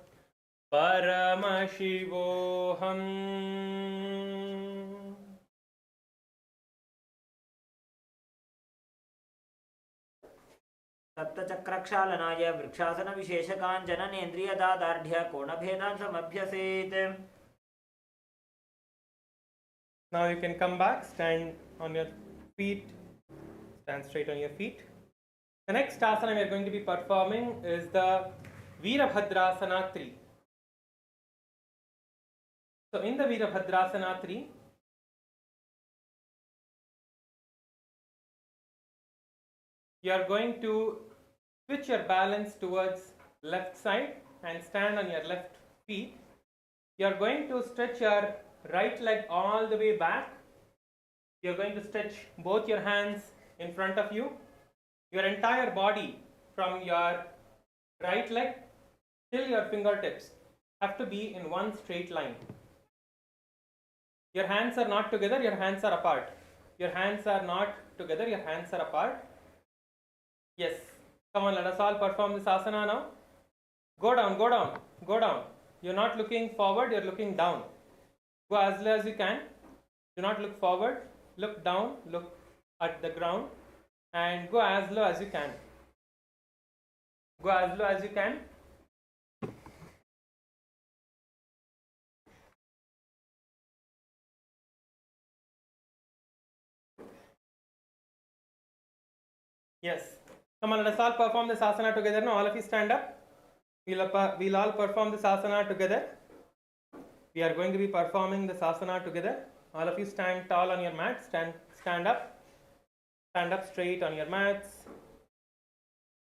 Paramashivoham. सप्तचक्रक्षालनाय वृक्षासनविशेषकाञ्चननेन्द्रियदार्ढ्य कोणभेदान् समभ्यसेत्. Now you can come back, stand on your feet, stand straight on your feet. The next asana we are going to be performing is the Virabhadrasana 3. So in the Virabhadrasana 3, you are going to switch your balance towards left side and stand on your left feet. You are going to stretch your right leg all the way back. You are going to stretch both your hands in front of you. Your entire body from your right leg till your fingertips have to be in one straight line. Your hands are not together, your hands are apart. Your hands are not together, your hands are apart. Yes. Come on, let us all perform this asana now. Go down, go down, go down. You're not looking forward, you're looking down. Go as low as you can. Do not look forward. Look down, look at the ground, and go as low as you can. Go as low as you can. Yes. Come on, let us all perform this asana together now. All of you stand up. We'll all perform this asana together. We are going to be performing this asana together. All of you stand tall on your mat. Stand up. Stand up straight on your mats.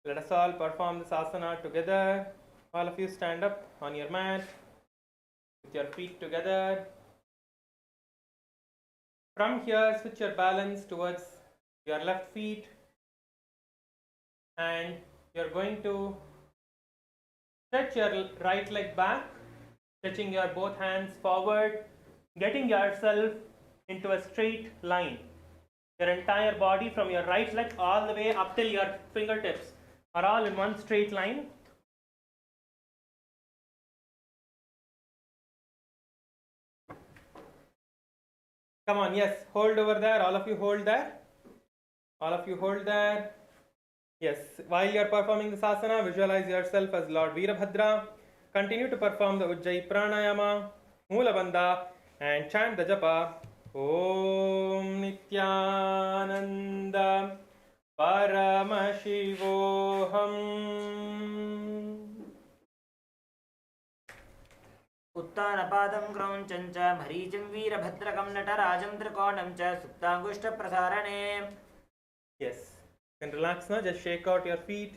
Let us all perform this asana together. All of you stand up on your mat with your feet together. From here, switch your balance towards your left feet, and you're going to stretch your right leg back, stretching your both hands forward, getting yourself into a straight line. Your entire body from your right leg all the way up till your fingertips are all in one straight line. Come on, yes, hold over there. All of you hold there. All of you hold there. Yes, while you are performing this asana, visualize yourself as Lord Virabhadra. Continue to perform the Ujjayi Pranayama, Moola Bandha, and chant the japa. Om Nithyananda Paramashivoham. उत्तानपादं क्रौञ्चं च मरीचिं वीरभद्रकं नटराजं त्रिकोणं च सुप्ताङ्गुष्ठप्रसारणे. Yes, and relax now. Just shake out your feet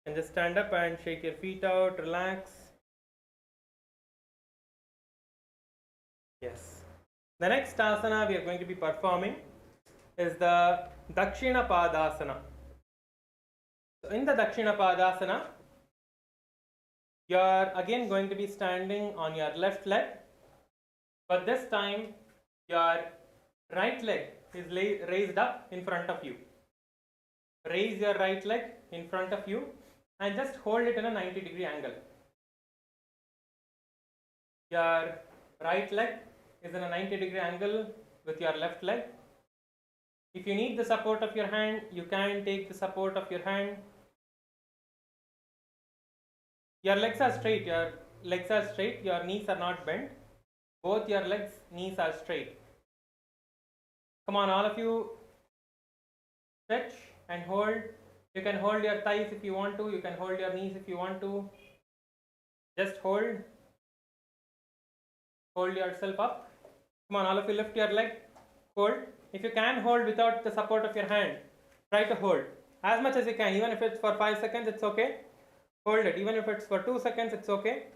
and just stand up and shake your feet out. Relax. Yes. The next asana we are going to be performing is the Dakshina Padasana. So in the Dakshina Padasana, you are again going to be standing on your left leg, but this time your right leg is raised up in front of you. Raise your right leg in front of you and just hold it in a 90-degree angle. Your right leg is in a 90-degree angle with your left leg. If you need the support of your hand, you can take the support of your hand. Your legs are straight, your knees are not bent. Both your knees are straight. Come on, all of you, stretch and hold. You can hold your thighs if you want to, you can hold your knees if you want to. Just hold. Hold yourself up. Come on, all of you, lift your leg, hold. If you can hold without the support of your hand, try to hold as much as you can. Even if it's for 5 seconds, it's okay. Hold it. Even if it's for 2 seconds, it's okay.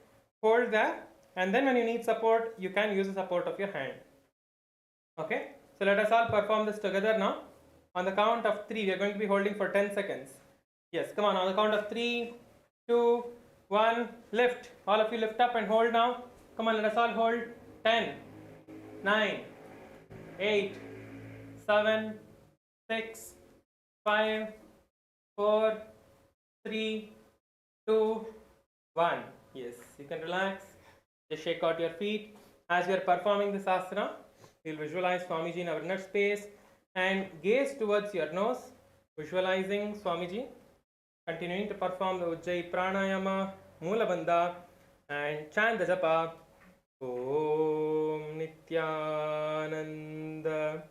Hold there, and then when you need support, you can use the support of your hand. Okay? So let us all perform this together now. On the count of 3, we are going to be holding for 10 seconds. Yes, come on the count of 3, 2, 1, lift. All of you lift up and hold now. Come on, let us all hold. 10, 9, 8, 7, 6, 5, 4, 3, 2, 1. Yes, you can relax. Just shake out your feet. As we are performing this asana, we'll visualize Swamiji in our inner space and gaze towards your nose, visualizing Swamiji, continuing to perform the Ujjayi Pranayama, Mula Bandha, and chant the japa. Om Nithyananda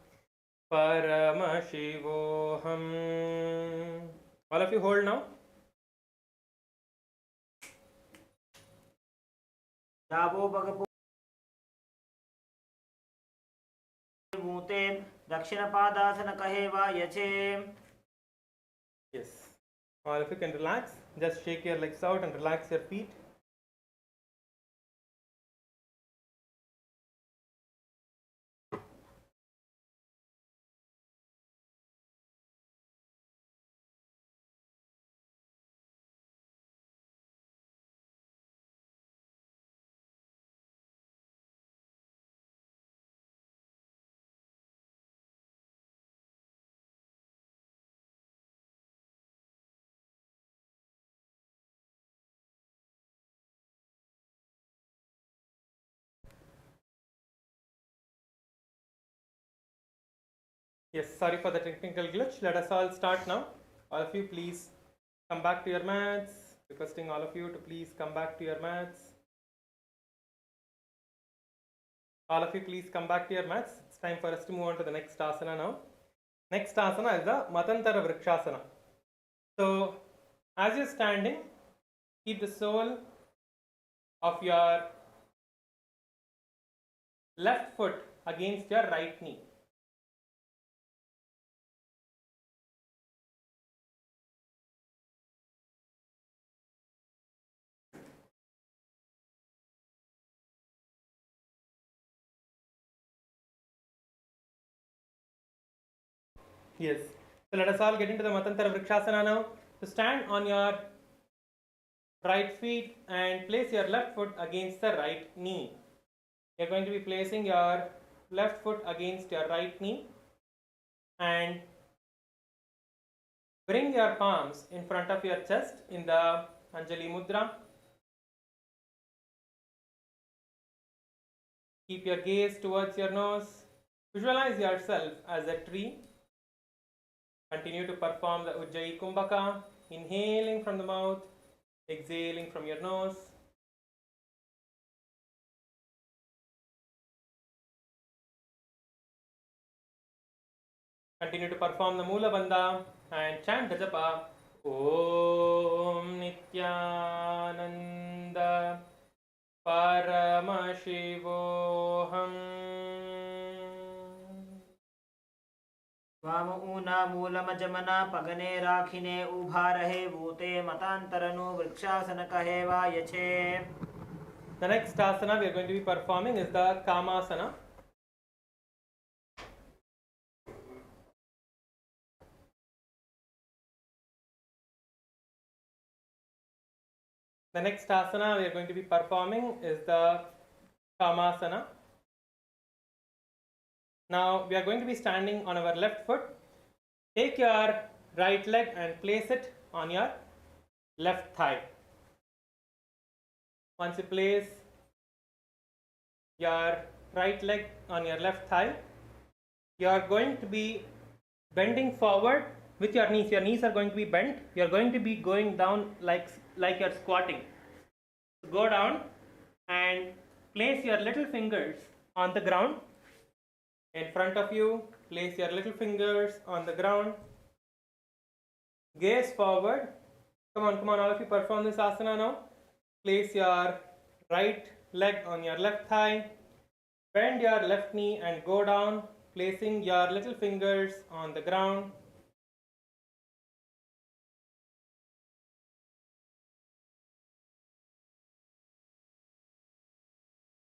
Paramashivoham. All of you hold now. दक्षिणपादासन कहे वा यचे. Yes. All of you can relax. Just shake your legs out and relax your feet. Yes, sorry for the technical glitch. Let us all start now. All of you, please come back to your mats. Requesting all of you to please come back to your mats. All of you, please come back to your mats. It's time for us to move on to the next asana now. Next asana is the Matantara Vrikshasana. So, as you're standing, keep the sole of your left foot against your right knee. Yes. So let us all get into the Matantara Vrikshasana now. So stand on your right feet and place your left foot against the right knee. You're going to be placing your left foot against your right knee and bring your palms in front of your chest in the Anjali Mudra. Keep your gaze towards your nose. Visualize yourself as a tree. Continue to perform the Ujjayi Kumbhaka, inhaling from the mouth, exhaling from your nose. Continue to perform the Mula Bandha and chant the japa. Om Nithyananda Paramashivoham. वाम ऊना मूलमजमना पगने राखिने उभा रहे भूते मतांतरनु वृक्षासन कहे वा यचे. The next asana we are going to be performing is the Kamasana. The next asana we are going to be performing is the Kamasana. Now we are going to be standing on our left foot. Take your right leg and place it on your left thigh. Once you place your right leg on your left thigh, you are going to be bending forward with your knees. Your knees are going to be bent. You are going to be going down like you're squatting. Go down and place your little fingers on the ground. In front of you, place your little fingers on the ground. Gaze forward. Come on, all of you perform this asana now. Place your right leg on your left thigh. Bend your left knee and go down, placing your little fingers on the ground.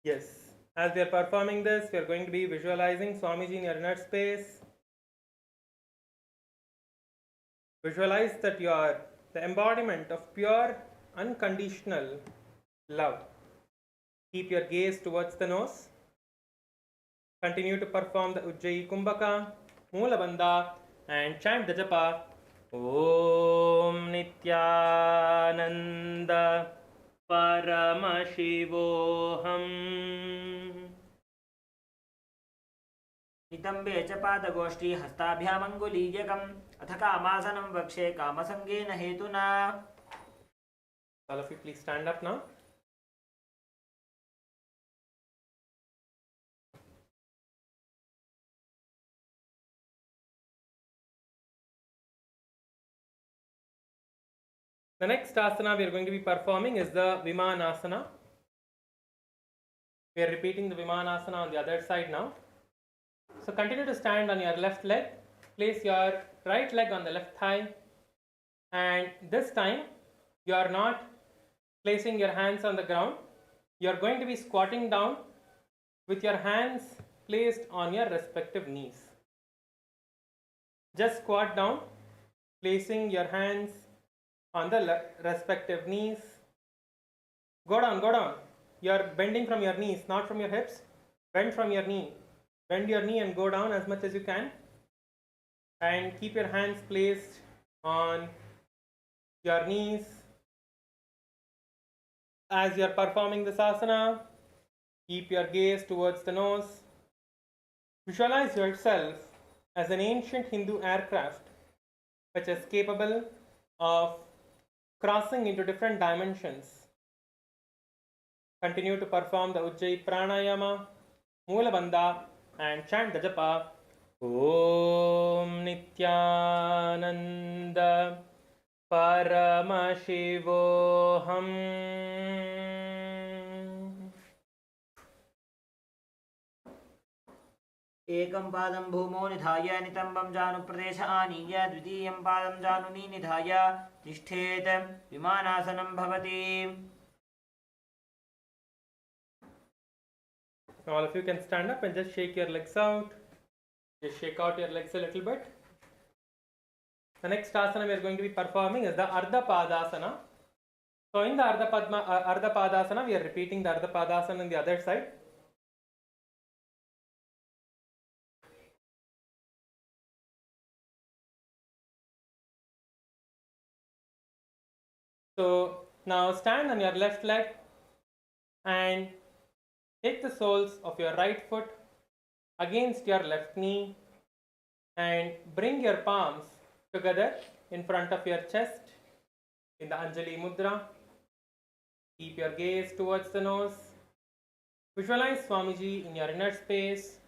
Yes. As we are performing this, we are going to be visualizing Swamiji in your inner space. Visualize that you are the embodiment of pure, unconditional love. Keep your gaze towards the nose. Continue to perform the Ujjayi Kumbhaka, Mula Bandha, and chant the japa. Om Nithyananda Paramashivoham. नितम्बे च पादगोष्ठी हस्ताभ्यामङ्गुलीयकम् अथ कामासनं वक्षे कामसङ्गेन हेतुना. All of you please stand up now. The next asana we are going to be performing is the Vimanasana. We are repeating the Vimanasana on the other side now. So continue to stand on your left leg. Place your right leg on the left thigh. And this time you are not placing your hands on the ground. You are going to be squatting down with your hands placed on your respective knees. Just squat down, placing your hands on the respective knees. Go down, go down. You are bending from your knees, not from your hips. Bend from your knee. Bend your knee and go down as much as you can. And keep your hands placed on your knees. As you are performing this asana, keep your gaze towards the nose. Visualize yourself as an ancient Hindu aircraft which is capable of crossing into different dimensions. Continue to perform the Ujjayi Pranayama, Moola Bandha, and chant the japa. Om Nithyananda Paramashivoham. एकं पादं भूमौ निधाय नितम्बं जानुप्रदेश आनीय द्वितीयं पादं जानुनी निधाय तिष्ठेत् विमानासनं भवति. All of you can stand up and just shake your legs out. Just shake out your legs a little bit. The next asana we are going to be performing is the Ardha Padasana. So in the Ardha Padasana, we are repeating the Ardha Padasana on the other side. So now stand on your left leg and take the soles of your right foot against your left knee and bring your palms together in front of your chest in the Anjali Mudra. Keep your gaze towards the nose. Visualize Swamiji in your inner space.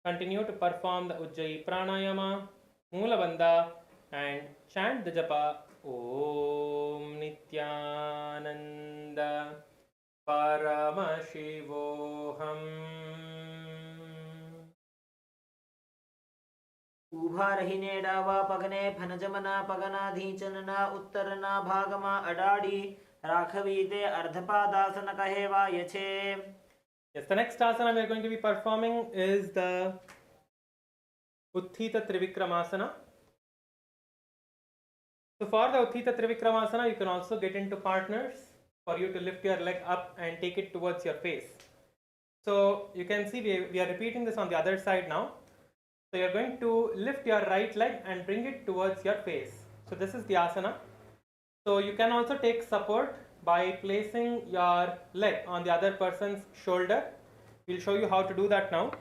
Continue to perform the Ujjayi Pranayama, Moola Bandha, and chant the japa. Om Nithyananda Paramashivoham. उभारहिने डावा पगने फनजमना पगनाधीचनना उत्तरना भागमा अडाड़ी राखवीते अर्धपादासन कहेवा यछे. Yes, the next asana we are going to be performing is the Utthita Trivikramasana. So for the Utthita Trivikramasana, you can also get into partners for you to lift your leg up and take it towards your face. So you can see we are repeating this on the other side now. So you are going to lift your right leg and bring it towards your face. So this is the asana. So you can also take support by placing your leg on the other person's shoulder. We'll show you how to do that now.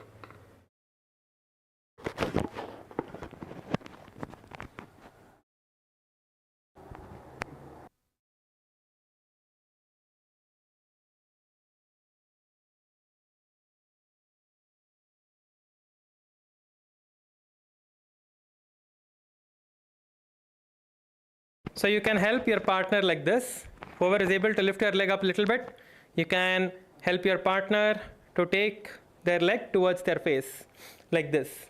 So you can help your partner like this. Whoever is able to lift your leg up a little bit, you can help your partner to take their leg towards their face like this.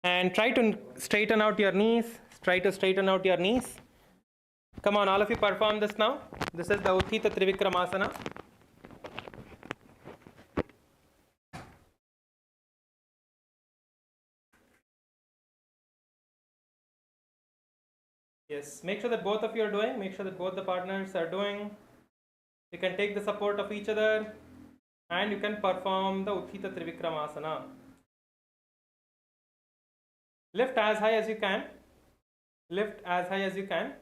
And try to straighten out your knees. Try to straighten out your knees. Come on, all of you perform this now. This is the Utthita Trivikramasana. Yes, make sure that both of you are doing. Make sure that both the partners are doing. You can take the support of each other and you can perform the Utthita Trivikramasana. Lift as high as you can. Lift as high as you can.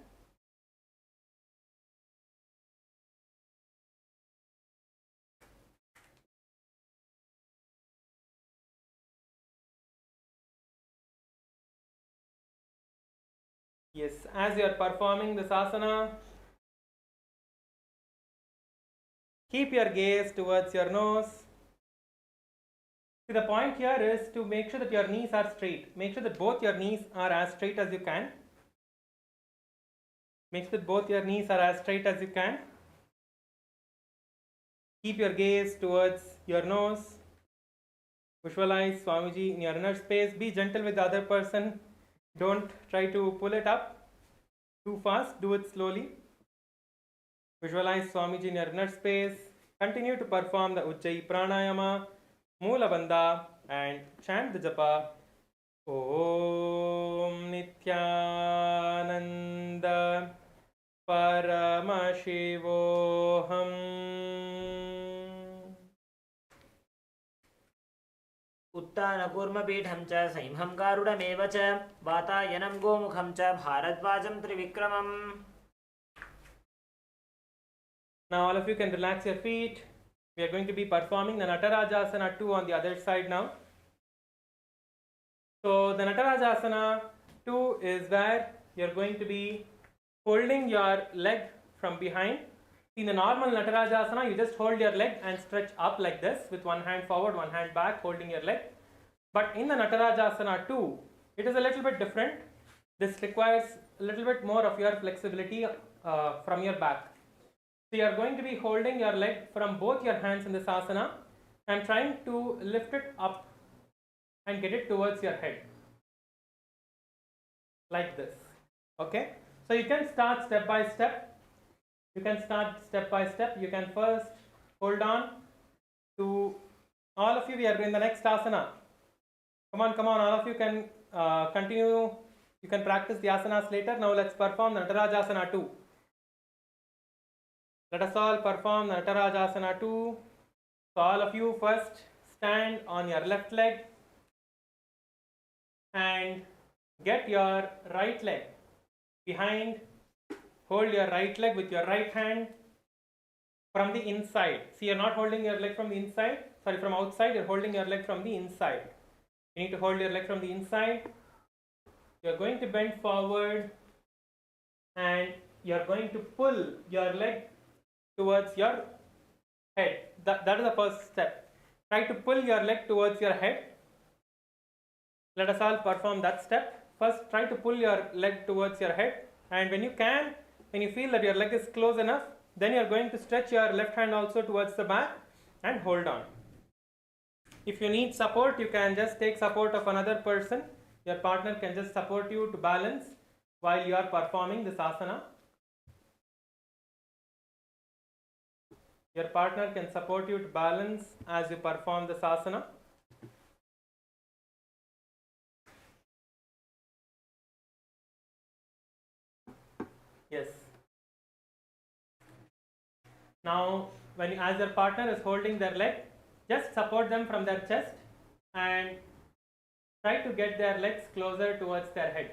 Yes, as you are performing this asana, keep your gaze towards your nose. See, the point here is to make sure that your knees are straight. Make sure that both your knees are as straight as you can. Make sure that both your knees are as straight as you can. Keep your gaze towards your nose. Visualize Swamiji in your inner space. Be gentle with the other person. Don't try to pull it up too fast. Do it slowly. Visualize Swamiji in your inner space. Continue to perform the Ujjayi Pranayama, Moola Bandha, and chant the japa. Om Nithyananda Paramashivoham. उत्तानकूर्मपीठं च सैंहं गारुडमेव च वातायनं गोमुखं च भारद्वाजं त्रिविक्रमम्. Now all of you can relax your feet. We are going to be performing the Natarajasana 2 on the other side now. So the Natarajasana 2 is where you are going to be holding your leg from behind. In the normal Natarajasana, you just hold your leg and stretch up like this with one hand forward, one hand back, holding your leg. But in the Natarajasana 2, it is a little bit different. This requires a little bit more of your flexibility from your back. So you are going to be holding your leg from both your hands in this asana and trying to lift it up and get it towards your head. Like this. Okay? So you can start step by step. You can start step by step. You can first hold on to, all of you, we are doing the next asana. Come on, all of you can continue. You can practice the asanas later. Now let's perform the Natarajasana 2. Let us all perform the Natarajasana 2. So all of you first stand on your left leg and get your right leg behind. Hold your right leg with your right hand from the inside. See, you're not holding your leg from the inside, from outside, you're holding your leg from the inside. You need to hold your leg from the inside. You're going to bend forward and you're going to pull your leg towards your head. That is the first step. Try to pull your leg towards your head. Let us all perform that step. First, try to pull your leg towards your head, and when you can, when you feel that your leg is close enough, then you are going to stretch your left hand also towards the back and hold on. If you need support, you can just take support of another person. Your partner can just support you to balance while you are performing this asana. Your partner can support you to balance as you perform this asana. Yes. Now, as your partner is holding their leg, just support them from their chest and try to get their legs closer towards their head.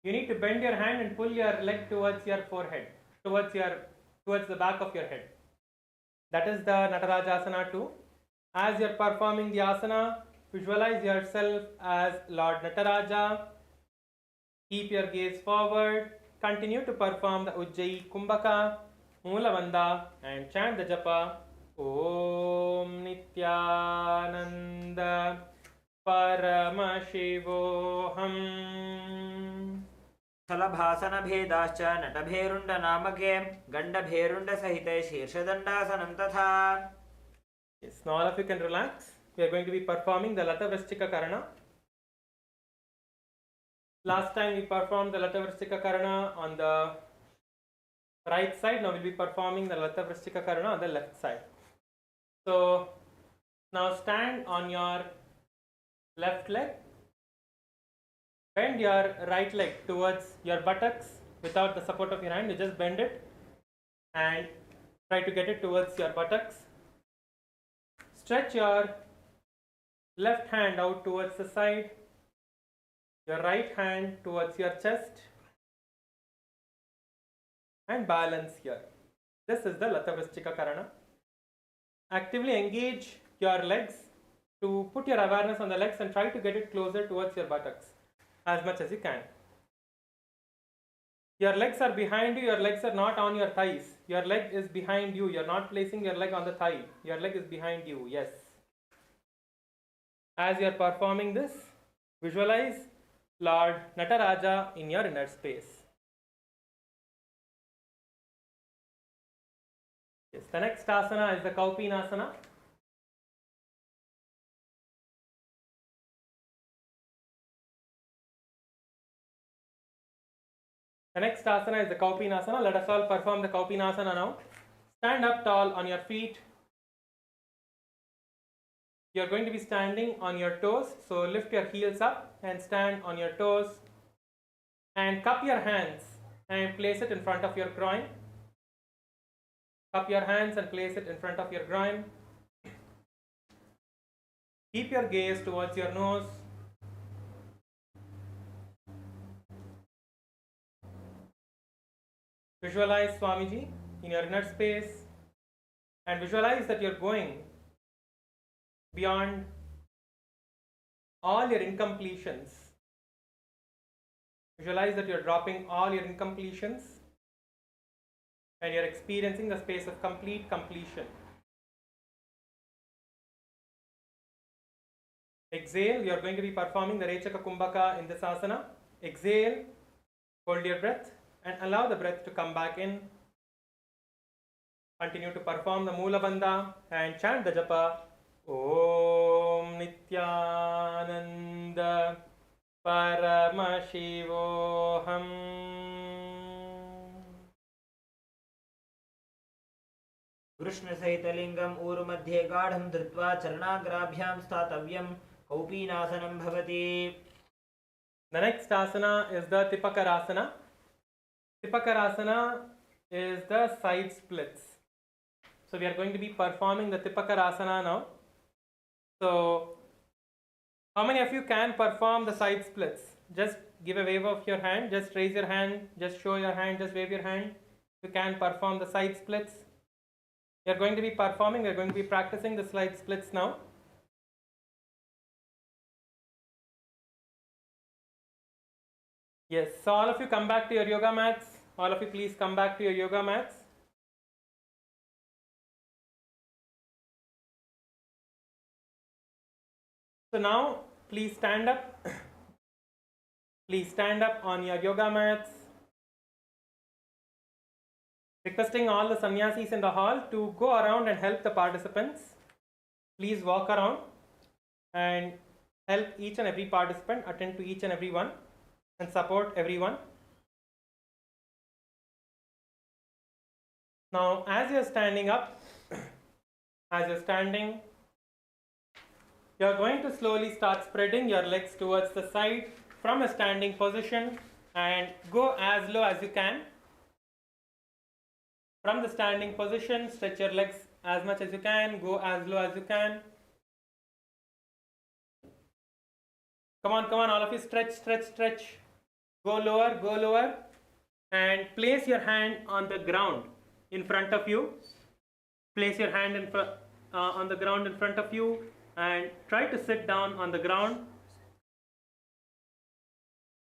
You need to bend your hand and pull your leg towards your forehead, towards the back of your head. That is the Natarajasana 2. As you are performing the asana, visualize yourself as Lord Nataraja. Keep your gaze forward. Continue to perform the Ujjayi Kumbhaka, Moola Bandha, and chant the japa. Om Nithyananda Paramashivoham. स्थलभासनभेदाश्च नटभेरुण्डनामके गण्डभेरुण्डसहिते शीर्षदण्डासनं तथा. Yes, now all of you can relax. We are going to be performing the Lata Vrishchika Karana. Last time we performed the Lata Vrishchika Karana on the right side. Now we'll be performing the Lata Vrishchika Karana on the left side. So now stand on your left leg. Bend your right leg towards your buttocks without the support of your hand. You just bend it and try to get it towards your buttocks. Stretch your left hand out towards the side, your right hand towards your chest, and balance here. This is the Lata Vrishchika Karana. Actively engage your legs, to put your awareness on the legs and try to get it closer towards your buttocks as much as you can. Your legs are behind you, your legs are not on your thighs. Your leg is behind you. You're not placing your leg on the thigh. Your leg is behind you, yes. As you're performing this, visualize Lord Nataraja in your inner space. Yes, the next asana is the Kaupinasana. The next asana is the Kaupinasana. Let us all perform the Kaupinasana now. Stand up tall on your feet. You are going to be standing on your toes. So lift your heels up and stand on your toes. And cup your hands and place it in front of your groin. Cup your hands and place it in front of your groin. Keep your gaze towards your nose. Visualize Swamiji in your inner space and visualize that you're going beyond all your incompletions. Visualize that you're dropping all your incompletions and you're experiencing the space of complete completion. Exhale, you're going to be performing the Rechaka Kumbhaka in this asana. Exhale, hold your breath and allow the breath to come back in. Continue to perform the Mula Bandha and chant the japa. Om Nithyananda Paramashivoham. कृष्णसहितलिङ्गम् ऊरुमध्ये गाढं धृत्वा चरणाग्राभ्यां स्थातव्यं कौपीनासनं भवति. The next asana is the Tipakarasana. Tipakarasana is the side splits. So we are going to be performing the Tipakarasana now. So how many of you can perform the side splits? Just give a wave of your hand. Just raise your hand. Just show your hand. Just wave your hand. You can perform the side splits. We are going to be performing. We are going to be practicing the side splits now. Yes, so all of you come back to your yoga mats. All of you please come back to your yoga mats. So now please stand up. Please stand up on your yoga mats. Requesting all the sannyasis in the hall to go around and help the participants. Please walk around and help each and every participant, attend to each and every one and support everyone. Now as you're standing up, as you're standing, you're going to slowly start spreading your legs towards the side from a standing position and go as low as you can. From the standing position, stretch your legs as much as you can, go as low as you can. Come on, all of you, stretch, stretch, stretch. Go lower, and place your hand on the ground in front of you. Place your hand on the ground in front of you and try to sit down on the ground.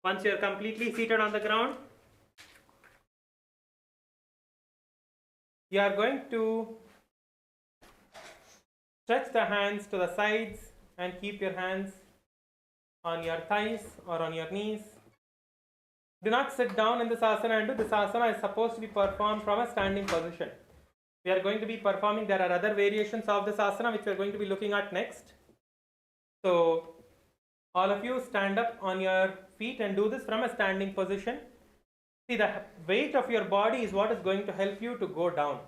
Once you are completely seated on the ground, you are going to stretch the hands to the sides and keep your hands on your thighs or on your knees. Do not sit down in this asana and do this asana is supposed to be performed from a standing position. We are going to be performing, there are other variations of this asana which we are going to be looking at next. So all of you stand up on your feet and do this from a standing position. See, the weight of your body is what is going to help you to go down,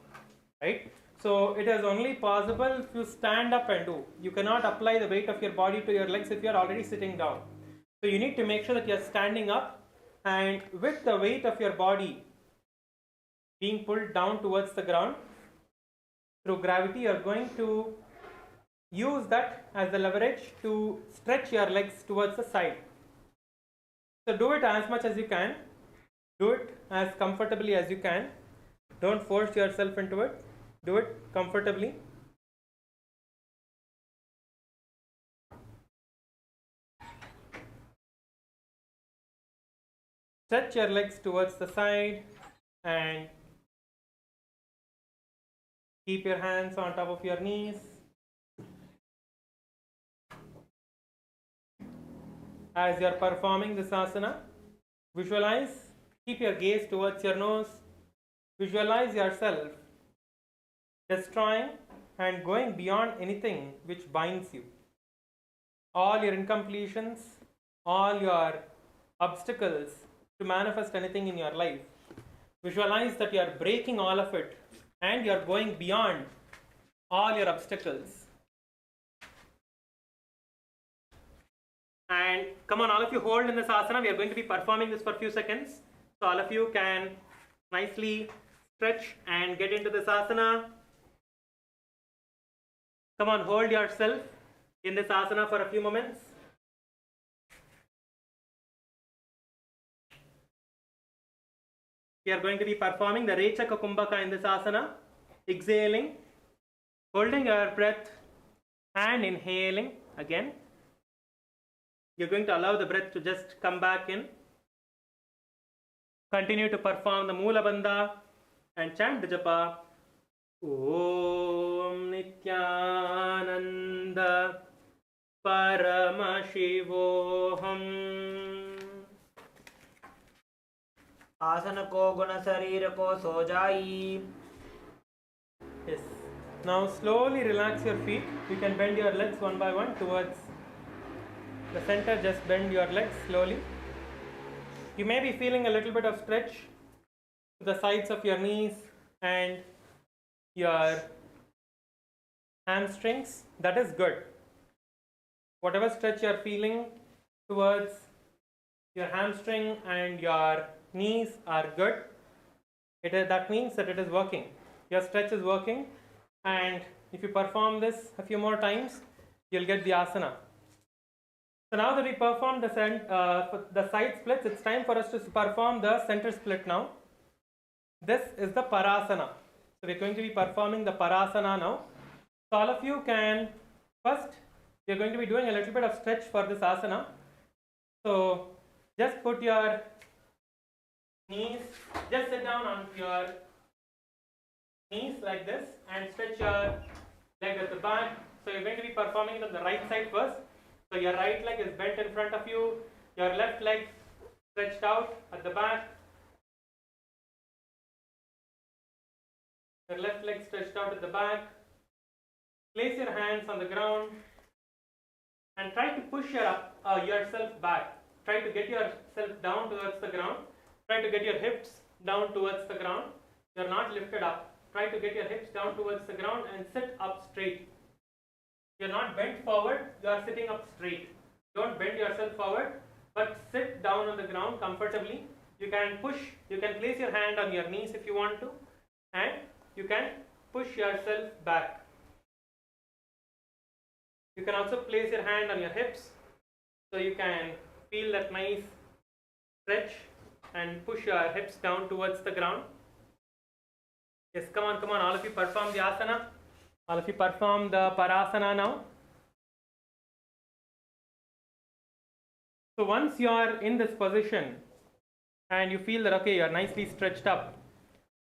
right? So it is only possible if you stand up and do. You cannot apply the weight of your body to your legs if you are already sitting down. So you need to make sure that you are standing up, and with the weight of your body being pulled down towards the ground through gravity, you are going to use that as the leverage to stretch your legs towards the side. So do it as much as you can. Do it as comfortably as you can. Don't force yourself into it. Do it comfortably. stretch your legs towards the side and keep your hands on top of your knees. As you are performing this asana, visualize, keep your gaze towards your nose, visualize yourself destroying and going beyond anything which binds you. All your incompletions, all your obstacles to manifest anything in your life. Visualize that you are breaking all of it and you are going beyond all your obstacles. And come on, all of you hold in this asana. We are going to be performing this for a few seconds. So all of you can nicely stretch and get into this asana. Come on, hold yourself in this asana for a few moments. We are going to be performing the Rechaka Kumbhaka in this asana. Exhaling, holding your breath and inhaling again. You're going to allow the breath to just come back in. Continue to perform the Moola Bandha and chant the japa. Om Nithyananda Paramashivoham. आसन को गुण शरीर को सो जाई. Yes. Now slowly relax your feet. You can bend your legs one by one towards the center. Just bend your legs slowly. You may be feeling a little bit of stretch to the sides of your knees and your hamstrings. That is good. Whatever stretch you are feeling towards your hamstring and your knees are good. That means that it is working. Your stretch is working, and if you perform this a few more times, you'll get the asana. So now that we performed the side splits, it's time for us to perform the center split now. This is the Parasana. So we're going to be performing the Parasana now. So all of you can, first, we're going to be doing a little bit of stretch for this asana. So just put your knees, just sit down on your knees like this and stretch your leg at the back. So you're going to be performing it on the right side first. So your right leg is bent in front of you, your left leg stretched out at the back. Your left leg stretched out at the back. Place your hands on the ground and try to push yourself back. Try to get yourself down towards the ground. Try to get your hips down towards the ground. You are not lifted up. Try to get your hips down towards the ground and sit up straight. You are not bent forward, you are sitting up straight. Don't bend yourself forward, but sit down on the ground comfortably. You can place your hand on your knees if you want to, and you can push yourself back. You can also place your hand on your hips, so you can feel that nice stretch and push your hips down towards the ground. Yes, come on, all of you perform the asana. All of you perform the Parasana now. So once you are in this position and you feel that okay, you are nicely stretched up,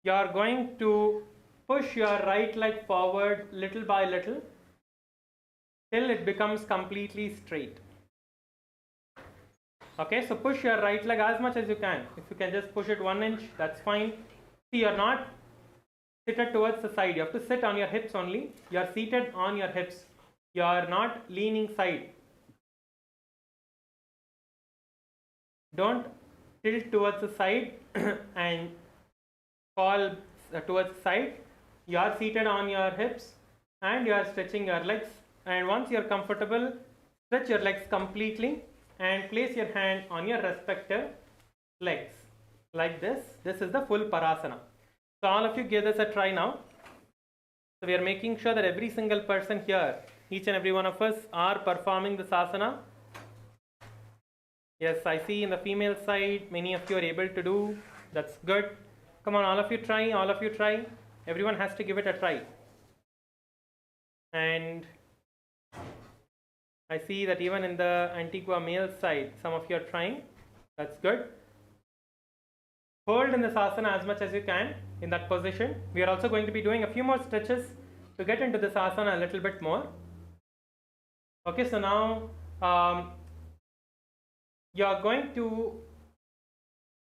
you are going to push your right leg forward little by little till it becomes completely straight. Okay, so push your right leg as much as you can. If you can just push it 1 inch, that's fine. See, you are not seated towards the side. You have to sit on your hips only. You are seated on your hips. You are not leaning side. Don't tilt towards the side and fall towards the side. You are seated on your hips and you are stretching your legs. And once you are comfortable, stretch your legs completely and place your hand on your respective legs like this. This is the full Parasana. So all of you give this a try now. So we are making sure that every single person here, each and every one of us, are performing this asana. Yes, I see in the female side, many of you are able to do. That's good. Come on, all of you try, Everyone has to give it a try. And I see that even in the Antigua male side, some of you are trying. That's good. hold in this asana as much as you can in that position. We are also going to be doing a few more stretches to get into this asana a little bit more. Okay, so now you are going to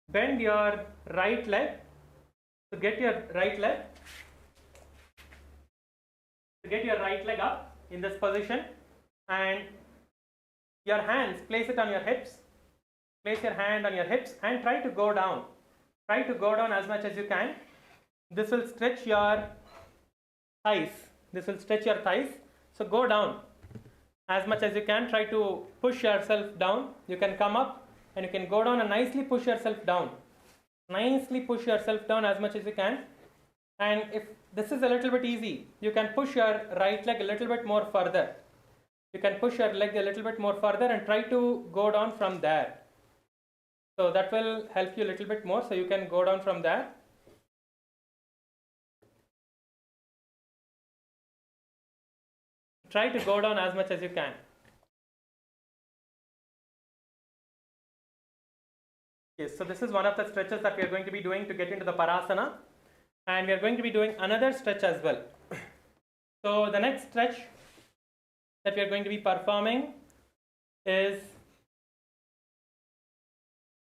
bend your right leg. So get your right leg up in this position, and your hands, place it on your hips. Place your hand on your hips and try to go down. Try to go down as much as you can. This will stretch your thighs. So go down as much as you can. Try to push yourself down. You can come up and you can go down and nicely push yourself down. Nicely push yourself down as much as you can. And if this is a little bit easy, you can push your right leg a little bit more further. And try to go down from there. So that will help you a little bit more. So you can go down from there. Try to go down as much as you can. Yes, so this is one of the stretches that we are going to be doing to get into the Parasana. And we are going to be doing another stretch as well. So the next stretch that we are going to be performing is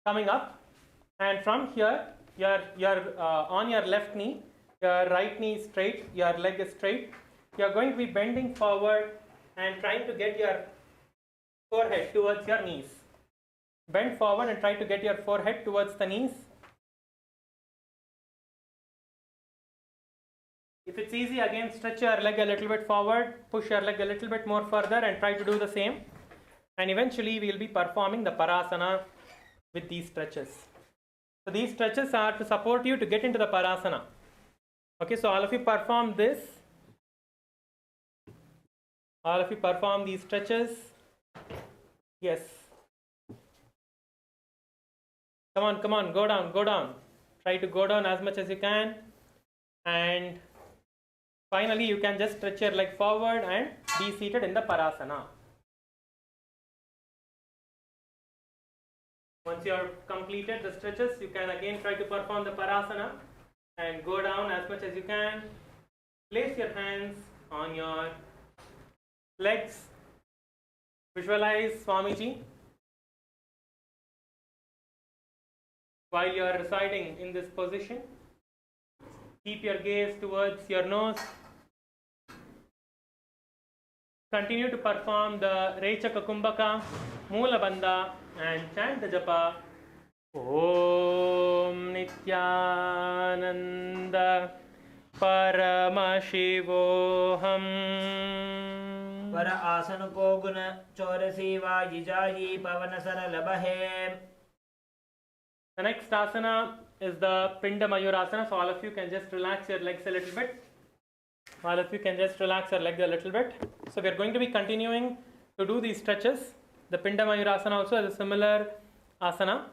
coming up, and from here you're on your left knee, your right knee is straight, your leg is straight. You are going to be bending forward and trying to get your forehead towards your knees. Bend forward and try to get your forehead towards the knees. If it's easy, again stretch your leg a little bit forward, push your leg a little bit more further and try to do the same. And eventually we will be performing the Parasana with these stretches. So these stretches are to support you to get into the Parasana. Okay, so all of you perform this. All of you perform these stretches. Yes. Come on, go down. Try to go down as much as you can. And finally, you can just stretch your leg forward and be seated in the Parasana. Once you have completed the stretches, you can again try to perform the Parasana and go down as much as you can. Place your hands on your legs. Visualize Swamiji while you are residing in this position. Keep your gaze towards your nose. Continue to perform the Rechaka Kumbhaka, Moola Bandha, and chant the japa. Om Nithyananda Paramashivoham. पर आसन को गुण चौरसी वा यिजायि पवन sir लबहे. The next asana is the Pinda Mayurasana. So all of you can just relax your legs a little bit. So we are going to be continuing to do these stretches. The Pinda Mayurasana also is a similar asana.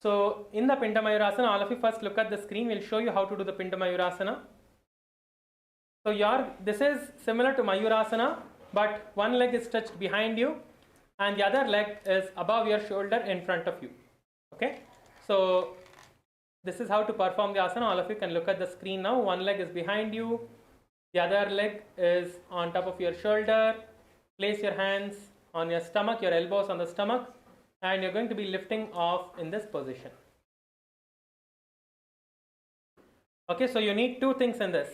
So in the Pinda Mayurasana, all of you first look at the screen. We'll show you how to do the Pinda Mayurasana. So this is similar to Mayurasana, but one leg is stretched behind you and the other leg is above your shoulder in front of you. Okay. So this is how to perform the asana. All of you can look at the screen now. One leg is behind you. The other leg is on top of your shoulder. Place your hands on your stomach, your elbows on the stomach, and you're going to be lifting off in this position. Okay, so you need two things in this.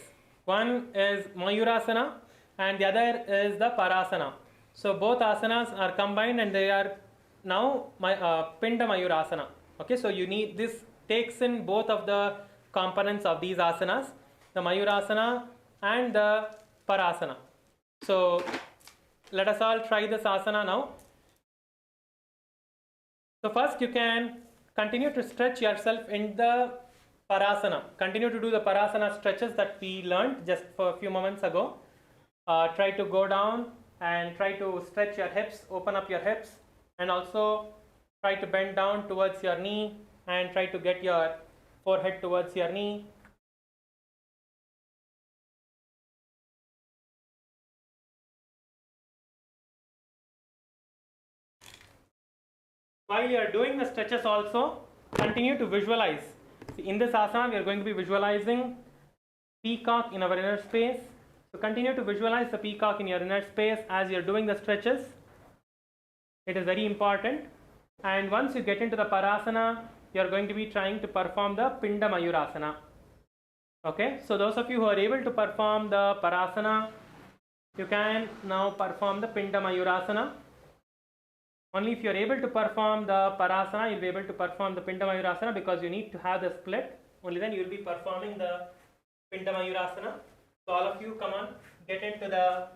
One is Mayurasana and the other is the Parasana. So both asanas are combined and they are now Pinda Mayurasana. Okay, so this takes in both of the components of these asanas, the Mayurasana and the Parasana. So let us all try this asana now. So first you can continue to stretch yourself in the Parasana. Continue to do the Parasana stretches that we learned just for a few moments ago. Try to go down and try to stretch your hips, open up your hips, and also try to bend down towards your knee and try to get your forehead towards your knee. While you are doing the stretches also, continue to visualize See, in this asana, we are going to be visualizing peacock in our inner space. So continue to visualize the peacock in your inner space as you're doing the stretches. It is very important. And once you get into the Parasana, you're going to be trying to perform the Pinda Mayurasana. Okay, so those of you who are able to perform the Parasana, you can now perform the Pinda Mayurasana. Only if you are able to perform the Parasana, you'll be able to perform the Pinda Mayurasana, because you need to have the split. Only then you will be performing the Pinda Mayurasana. So all of you, come on, get into the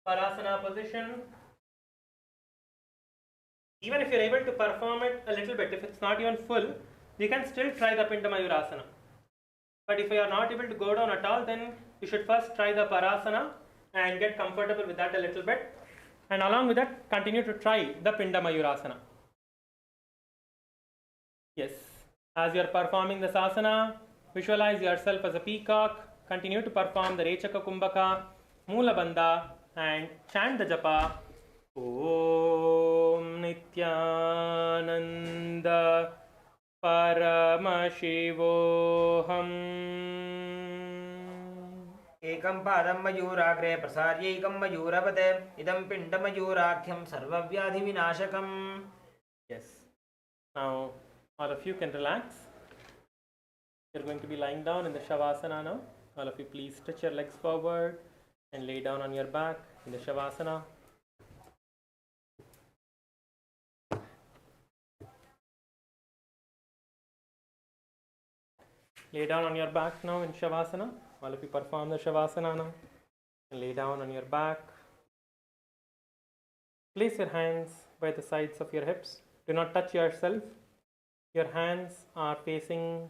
Parasana position. Even if you're able to perform it a little bit, if it's not even full, you can still try the Pinda Mayurasana. But if you are not able to go down at all, then you should first try the Parasana and get comfortable with that a little bit. And along with that, continue to try the Pinda Mayurasana. Yes, as you are performing this asana, visualize yourself as a peacock. Continue to perform the Rechaka Kumbhaka, Moola Bandha, and chant the japa. Om Nithyananda Paramashivoham. एकं पादं मयूराग्रे प्रसार्यैकं मयूरपदे इदं पिण्डमयूराख्यं सर्वव्याधिविनाशकम्. Yes. Now all of you can relax. You're going to be lying down in the Shavasana now. All of you please stretch your legs forward and lay down on your back in the Shavasana. Lay down on your back now in Shavasana. All of you perform the Shavasana now. And lay down on your back. Place your hands by the sides of your hips. Do not touch yourself. Your hands are facing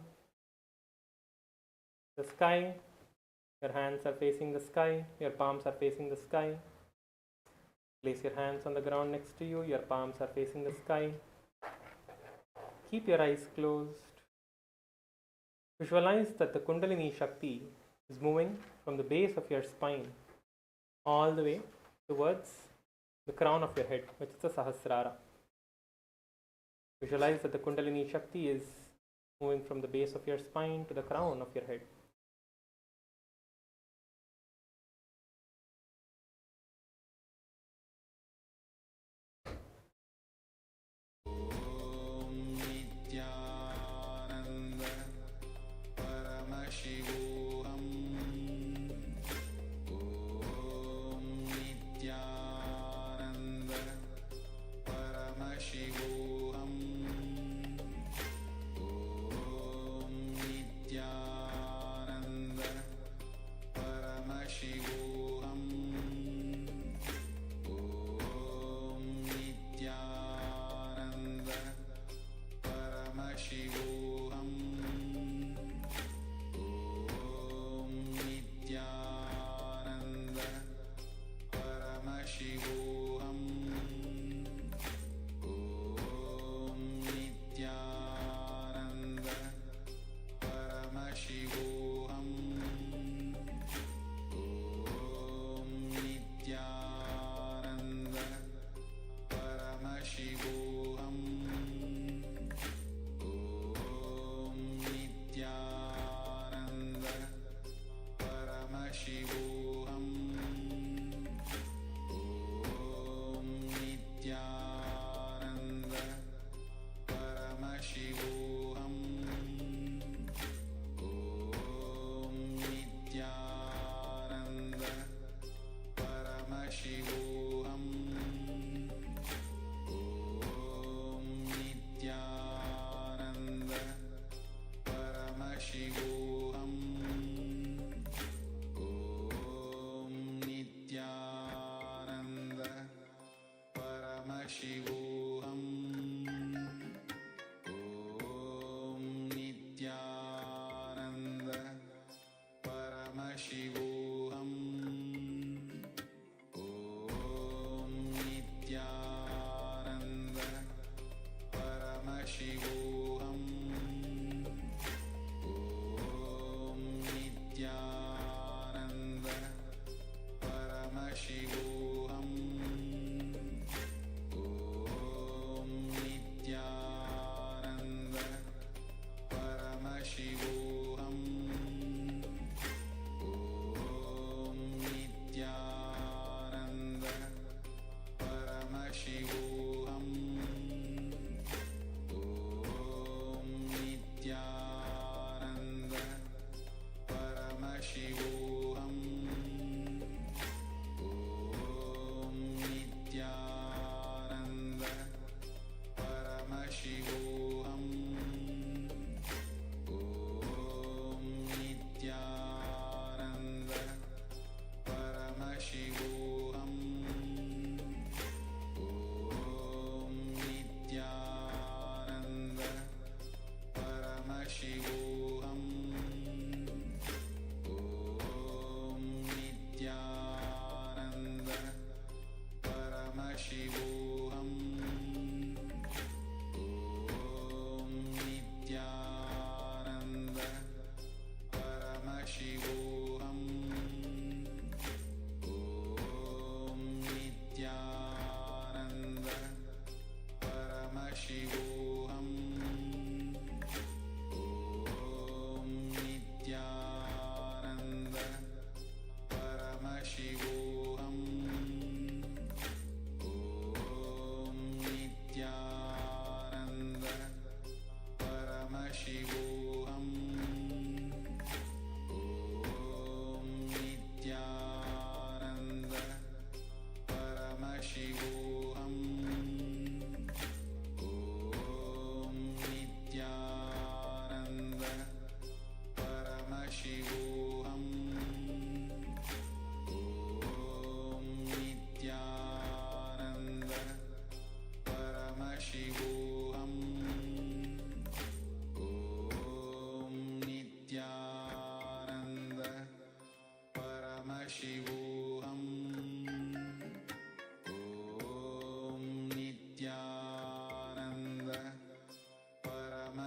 the sky. Your hands are facing the sky. Your palms are facing the sky. Place your hands on the ground next to you. Your palms are facing the sky. Keep your eyes closed. Visualize that the Kundalini Shakti is moving from the base of your spine all the way towards the crown of your head, which is the Sahasrara. Visualize that the Kundalini Shakti is moving from the base of your spine to the crown of your head.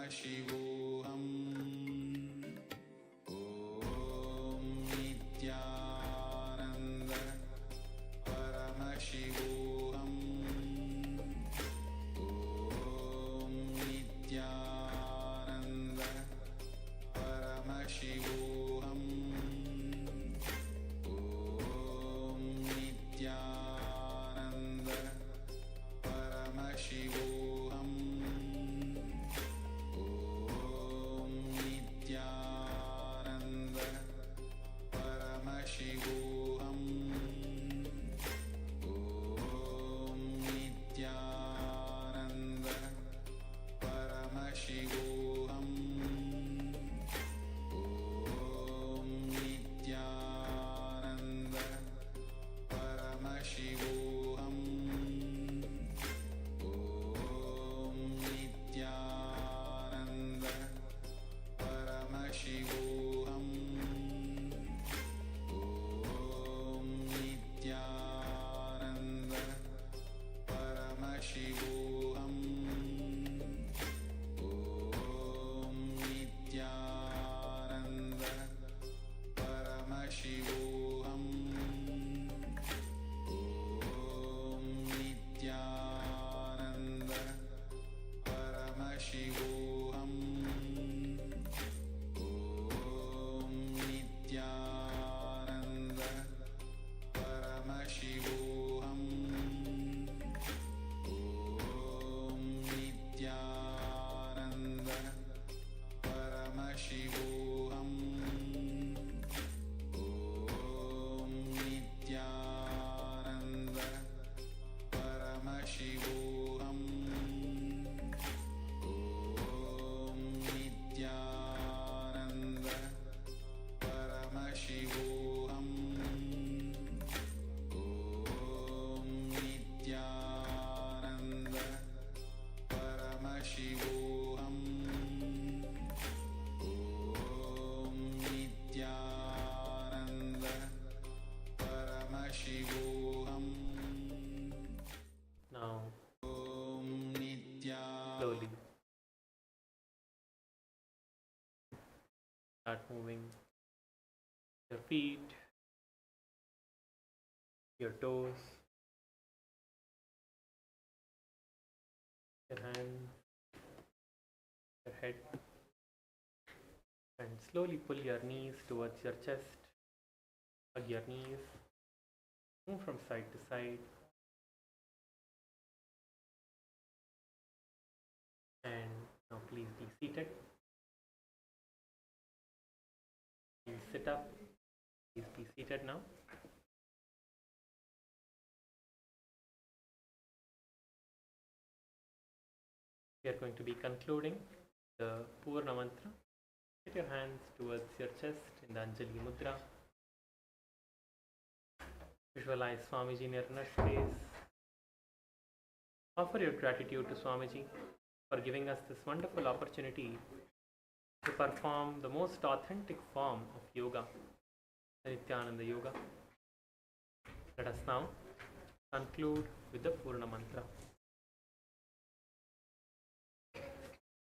Paramashivoham. Om Nithyananda Paramashivoham. Om Nithyananda Paramashivoham. Om Nithyananda Paramashivoham. Om Nithyananda Paramashivoham. Om Nithyananda Paramashivoham. Om Nithyananda Paramashivoham. Om Nithyananda Paramashivoham. Om Nithyananda Paramashivoham. Om Nithyananda Paramashivoham. Om Nithyananda Paramashivoham. Om Nithyananda Paramashivoham. Om Nithyananda Paramashivoham. Om Nithyananda Paramashivoham. Om Nithyananda Paramashivoham. Om Nithyananda Paramashivoham. Om Nithyananda Paramashivoham. Now, Om Nithyananda slowly start moving your feet, your toes, your hands, your head, and slowly pull your knees towards your chest. Hug your knees, move from side to side, and now please be seated. Please sit up. Please be seated now. We are going to be concluding the Purna Mantra. Get your hands towards your chest in the Anjali Mudra. Visualize Swamiji in your inner space. Offer your gratitude to Swamiji for giving us this wonderful opportunity to perform the most authentic form of yoga, the Nithyananda Yoga. Let us now conclude with the Purna Mantra.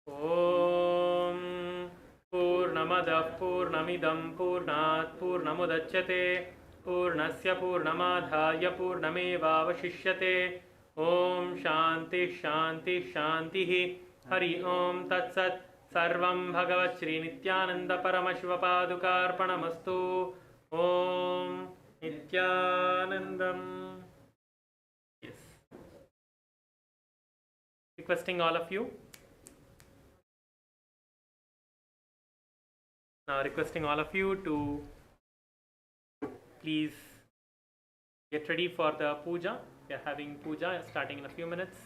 Om Purnamadah Purnamidam Purnat Purnamudachyate Purnasya Purnamadhaya Purnamevavashishyate. Om Shanti Shanti Shanti. Hari Om Tat Sat. Sarvam Bhagavat Shri Nithyananda Paramashiva Padukarpanamastu. Om Nithyanandam. Yes. Requesting all of you. Now requesting all of you to please get ready for the puja. We are having puja starting in a few minutes.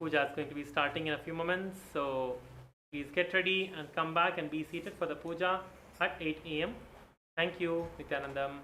Puja is going to be starting in a few moments, so please get ready and come back and be seated for the puja at 8 a.m. Thank you, Nithyanandam.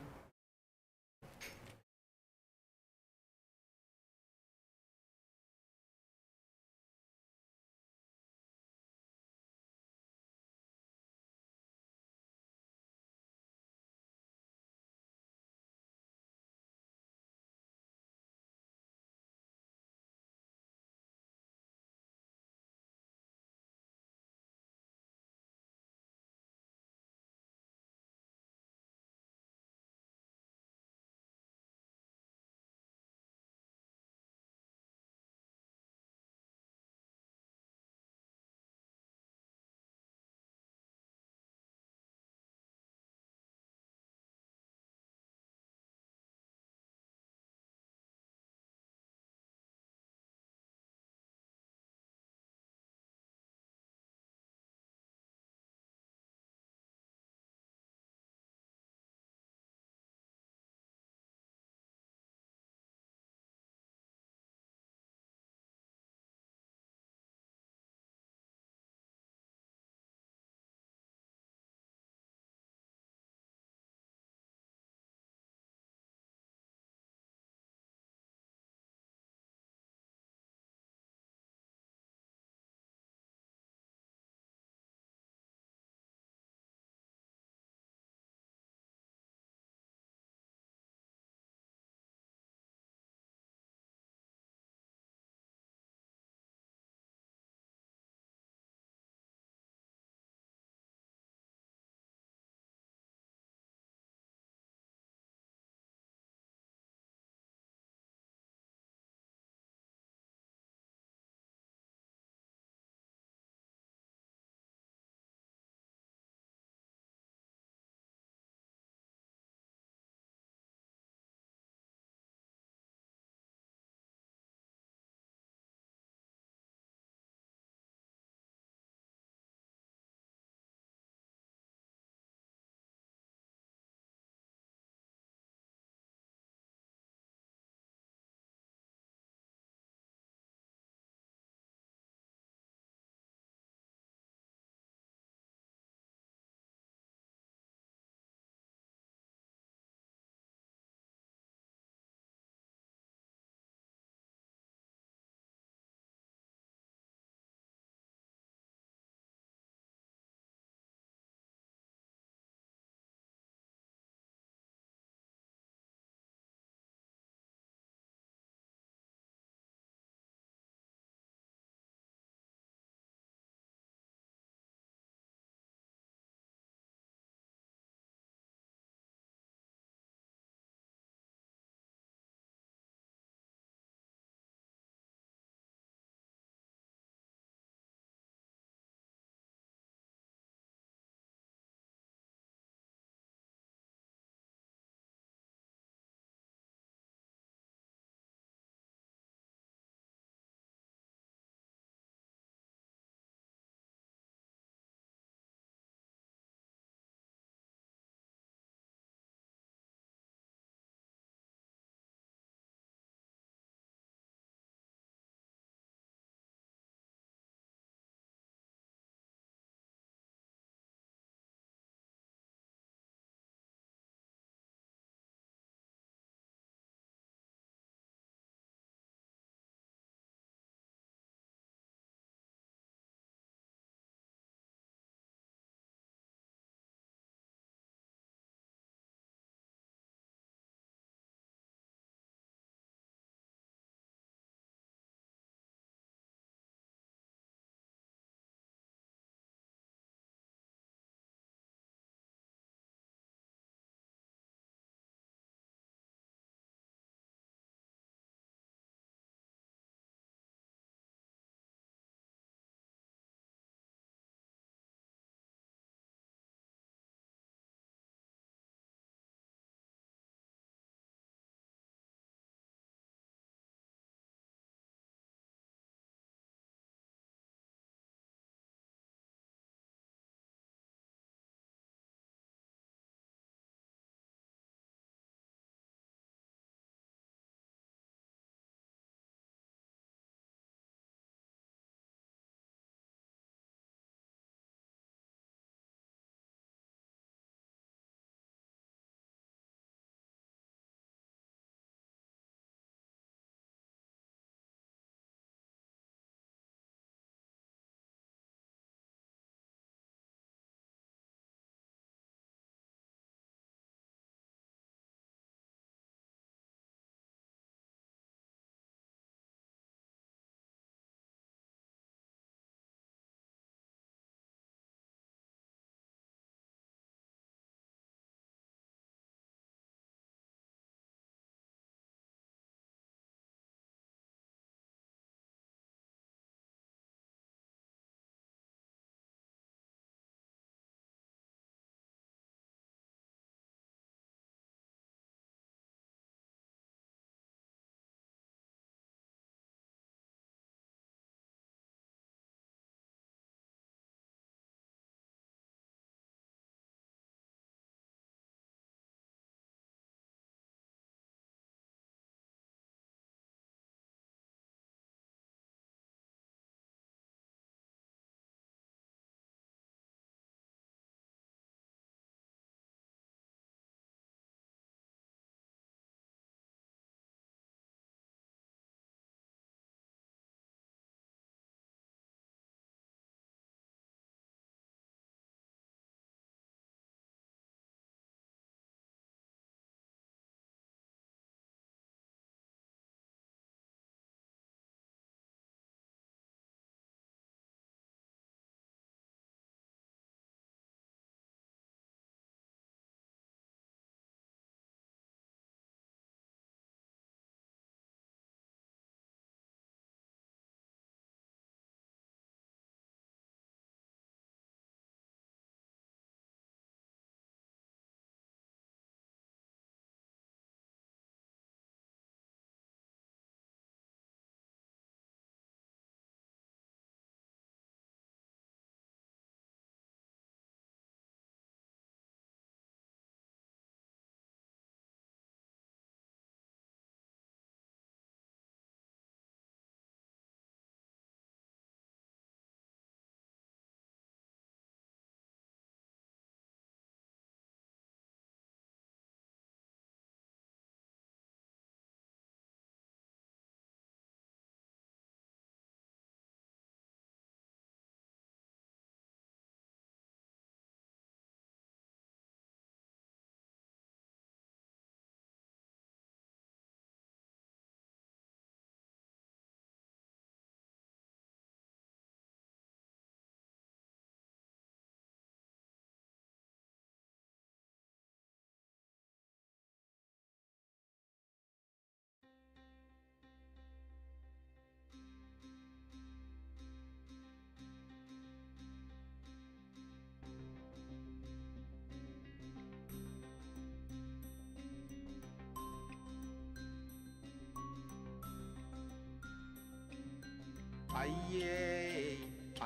ஐயே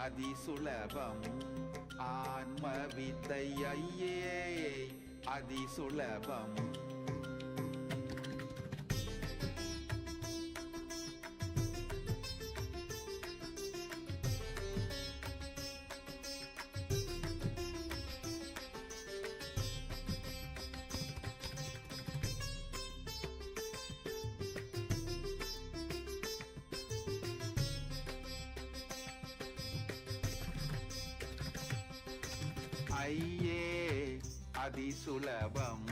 அதிசுலபம் ஆன்ம வித்தை ஐயே அதிசுலபம் ஐயே அதிசுலபம்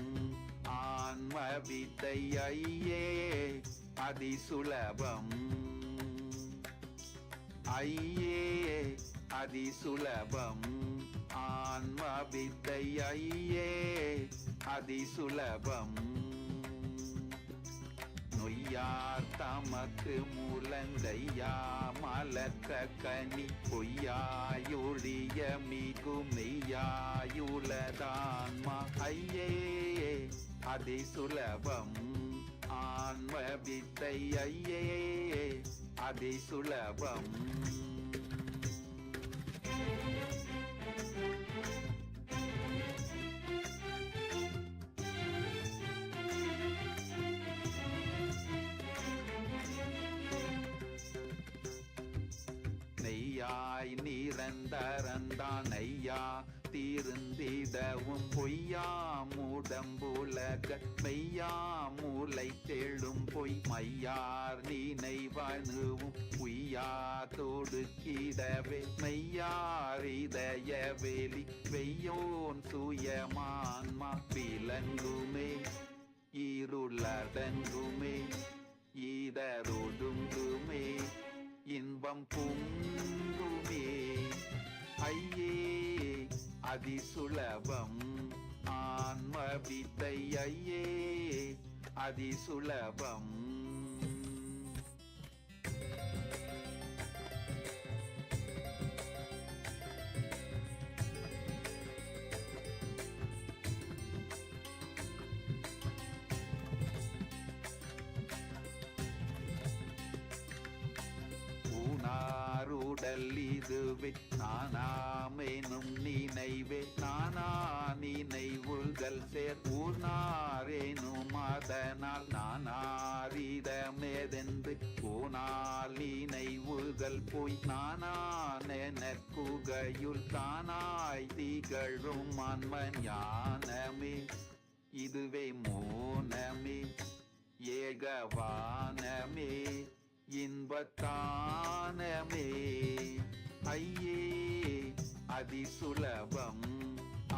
ஆன்ம வித்தை ஐயே அதிசுலபம் ஐயே அதிசுலபம் ஆன்ம வித்தை ஐயே அதிசுலபம் நொய்யார் தமக்கு முழங்கையா மலக்க கனி பொய்யாயொழிய மிகும் மெய்யாயுளதான்மா ஐயே அதிசுலபம் ஆன்ம வித்தை ஐயே அதிசுலபம் நெய்யாய் நிரந்தரந்தான் ஐயா தீர்ந்திடவும் பொய்யாமுடம்புலக மெய்யாமூலை தெழும் பொய் மையார் நினைவணுவும் உய்யா தொடுக்கிடவே மெய்யாரிதய வெளி வெய்யோன் சுயமான்மா விலங்குமே இருளடங்குமே ஈதரொடுங்குமே இன்பம் பொங்குமே ஐயே அதிசுலபம் ஆன்ம வித்தை ஐயே அதிசுலபம் நாருடல் இதுவே நானாமெனும் நினைவே நானா நினைவுகள் சேர் ஊர்னாரேனும் அதனால் நானாரிடமேதென்று போனால் நினைவுகள் போய் நானான குகையுள் தானாய் திகழும் ஆன்மன் ஞானமே இதுவே மோனமே ஏகவானமே இன்பத்தானமே ஐயே அதிசுலபம்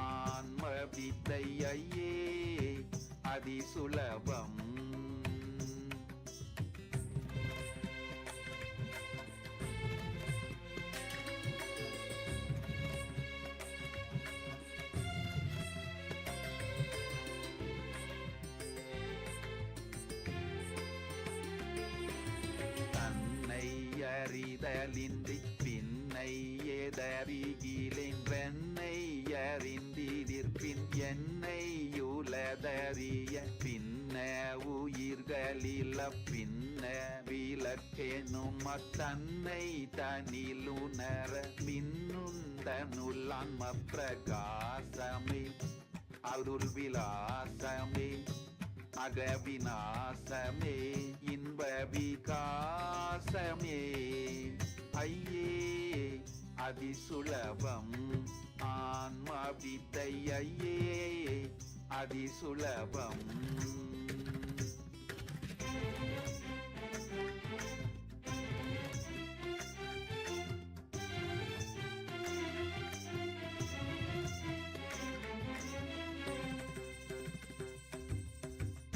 ஆன்ம வித்தை ஐயே அதிசுலபம் அறிதலின்றி பின்னை எதறிகிலென்றென்னை அறிந்திருப்பின் என்னை உலதறிய பின்ன உயிர்களில் பின்ன விளக்கெனும் தன்னை தனிலுணர மின்னுந்தனுள்ளான்ம பிரகாசமே அருள் விலாசமே அகவிநாசமே இன்ப விகாசமே ஐயே அதிசுலபம் ஆன்ம வித்தை ஐயே அதிசுலபம்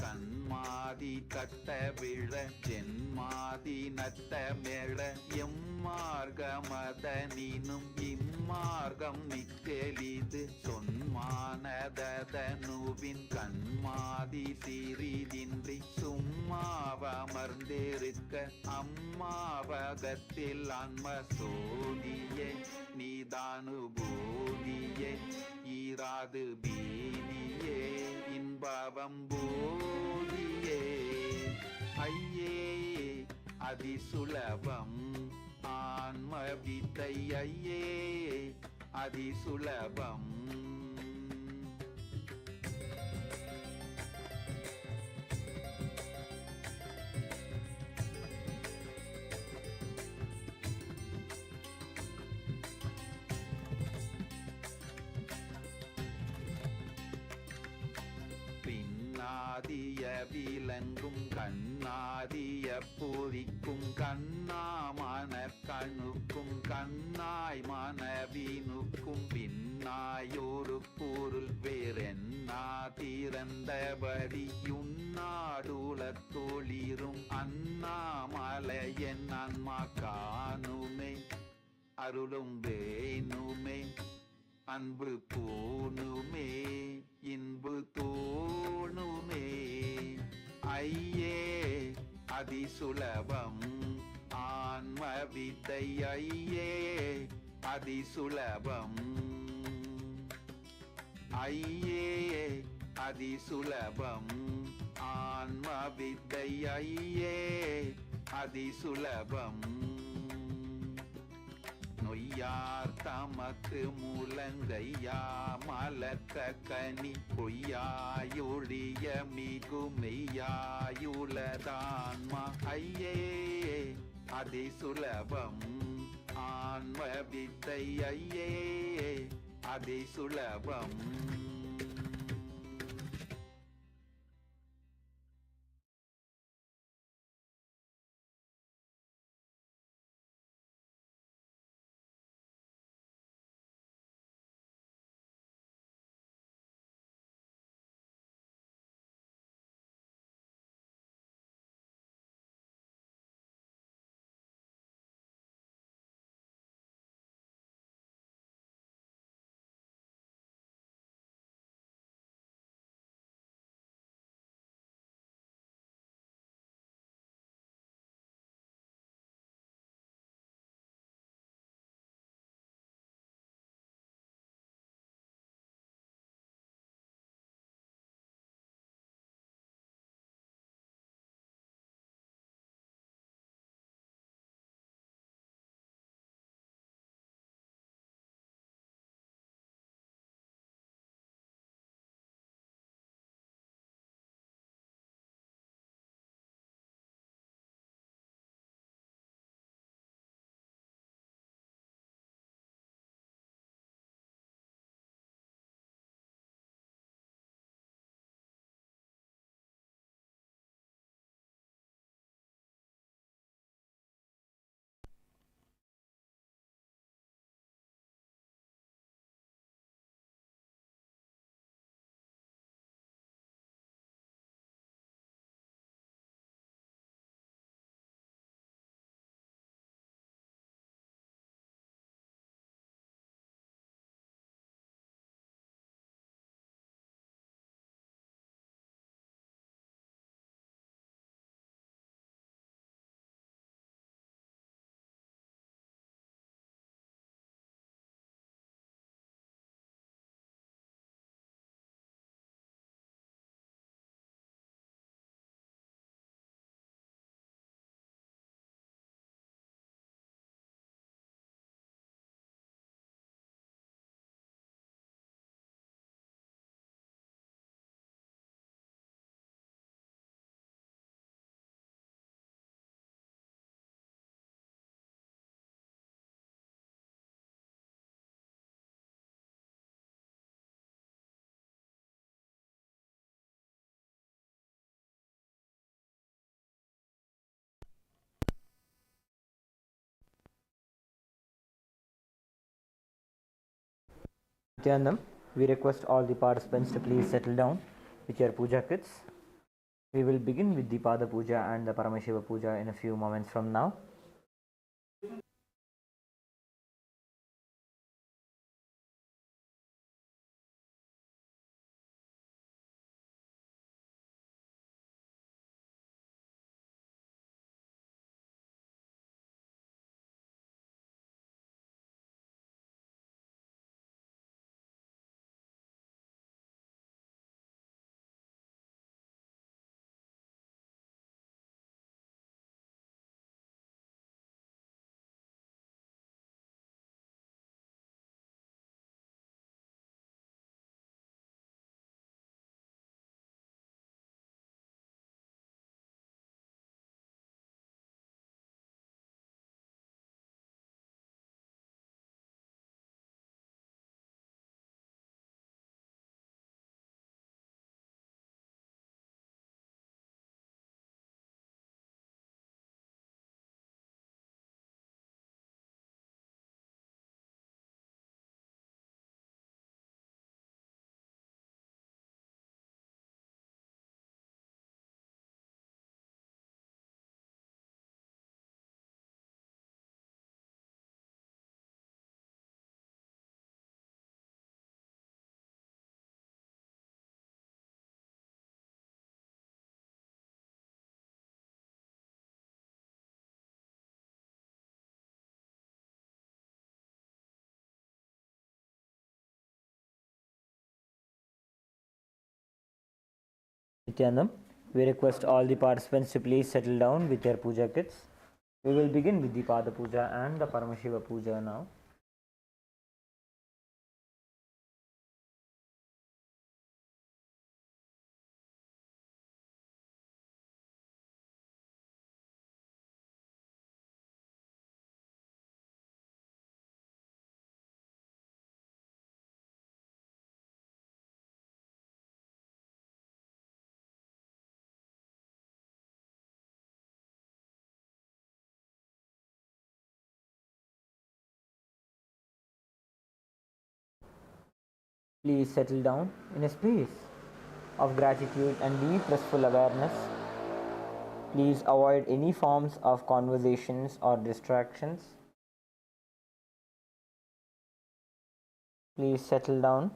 கண்மாதி கட்ட விழ ஜென்மாதி நட்ட மேள எம்மார்கமதனினும் இம்மார்க்கம் மிக்கெளிது சொன்மானதனுவின் கண்மாதி சிறிதின்றி சும்மாவமர்ந்திருக்க அம்மாவகத்தில் ஆன்ம சோதியே நீதானுபூதியே ஈராது பீதியே இன்பவம் போதியே ஐயே அதிசுலபம் ஆன்மவித்தையே அதிசுலபம். பின்னாதிய விலங்கும் கண்ணாதிய பொறிக்கும் கண்ணாமன கணுக்கும் கண்ணாய் மனவினுக்கும் பின்னாயொரு பொருள் வேறென்னா திறந்தபடி யுன்னாடுலத் தொளிரும் அண்ணாமலையன் அன்மா காணுமே அருளும் வேணுமே அன்பு பூணுமே இன்பு தோணுமே ஐயே அதிசுலபம் ஆன்மவித்தை ஐயே அதிசுலபம் ஐயே அதிசுலபம் ஆன்மவித்தை ஐயே அதிசுலபம் நொய்யார் தமக்கு முழங்கையா மலக்க கனி பொய்யாயொழிய மிகுமெய்யாயுளதான்மா ஐயே அதிசுலபம் ஆன்மவித்தை ஐயே அதிசுலபம். Nithyanandam, we request all the participants to please settle down with your puja kits. We will begin with the Pada Puja and the Paramashiva Puja in a few moments from now. Nithyananda, we request all the participants to please settle down with their puja kits. We will begin with the Pada Puja and the Paramashiva Puja now. Please settle down in a space of gratitude and deep restful awareness. Please avoid any forms of conversations or distractions. Please settle down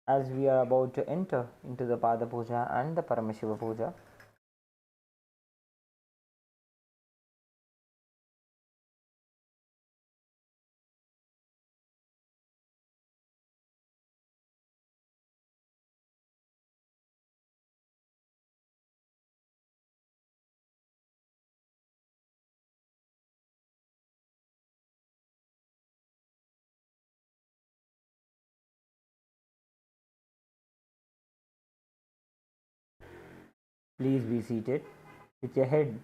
as we are about to enter into the Pada Puja and the Paramashiva Puja. Please be seated with your head,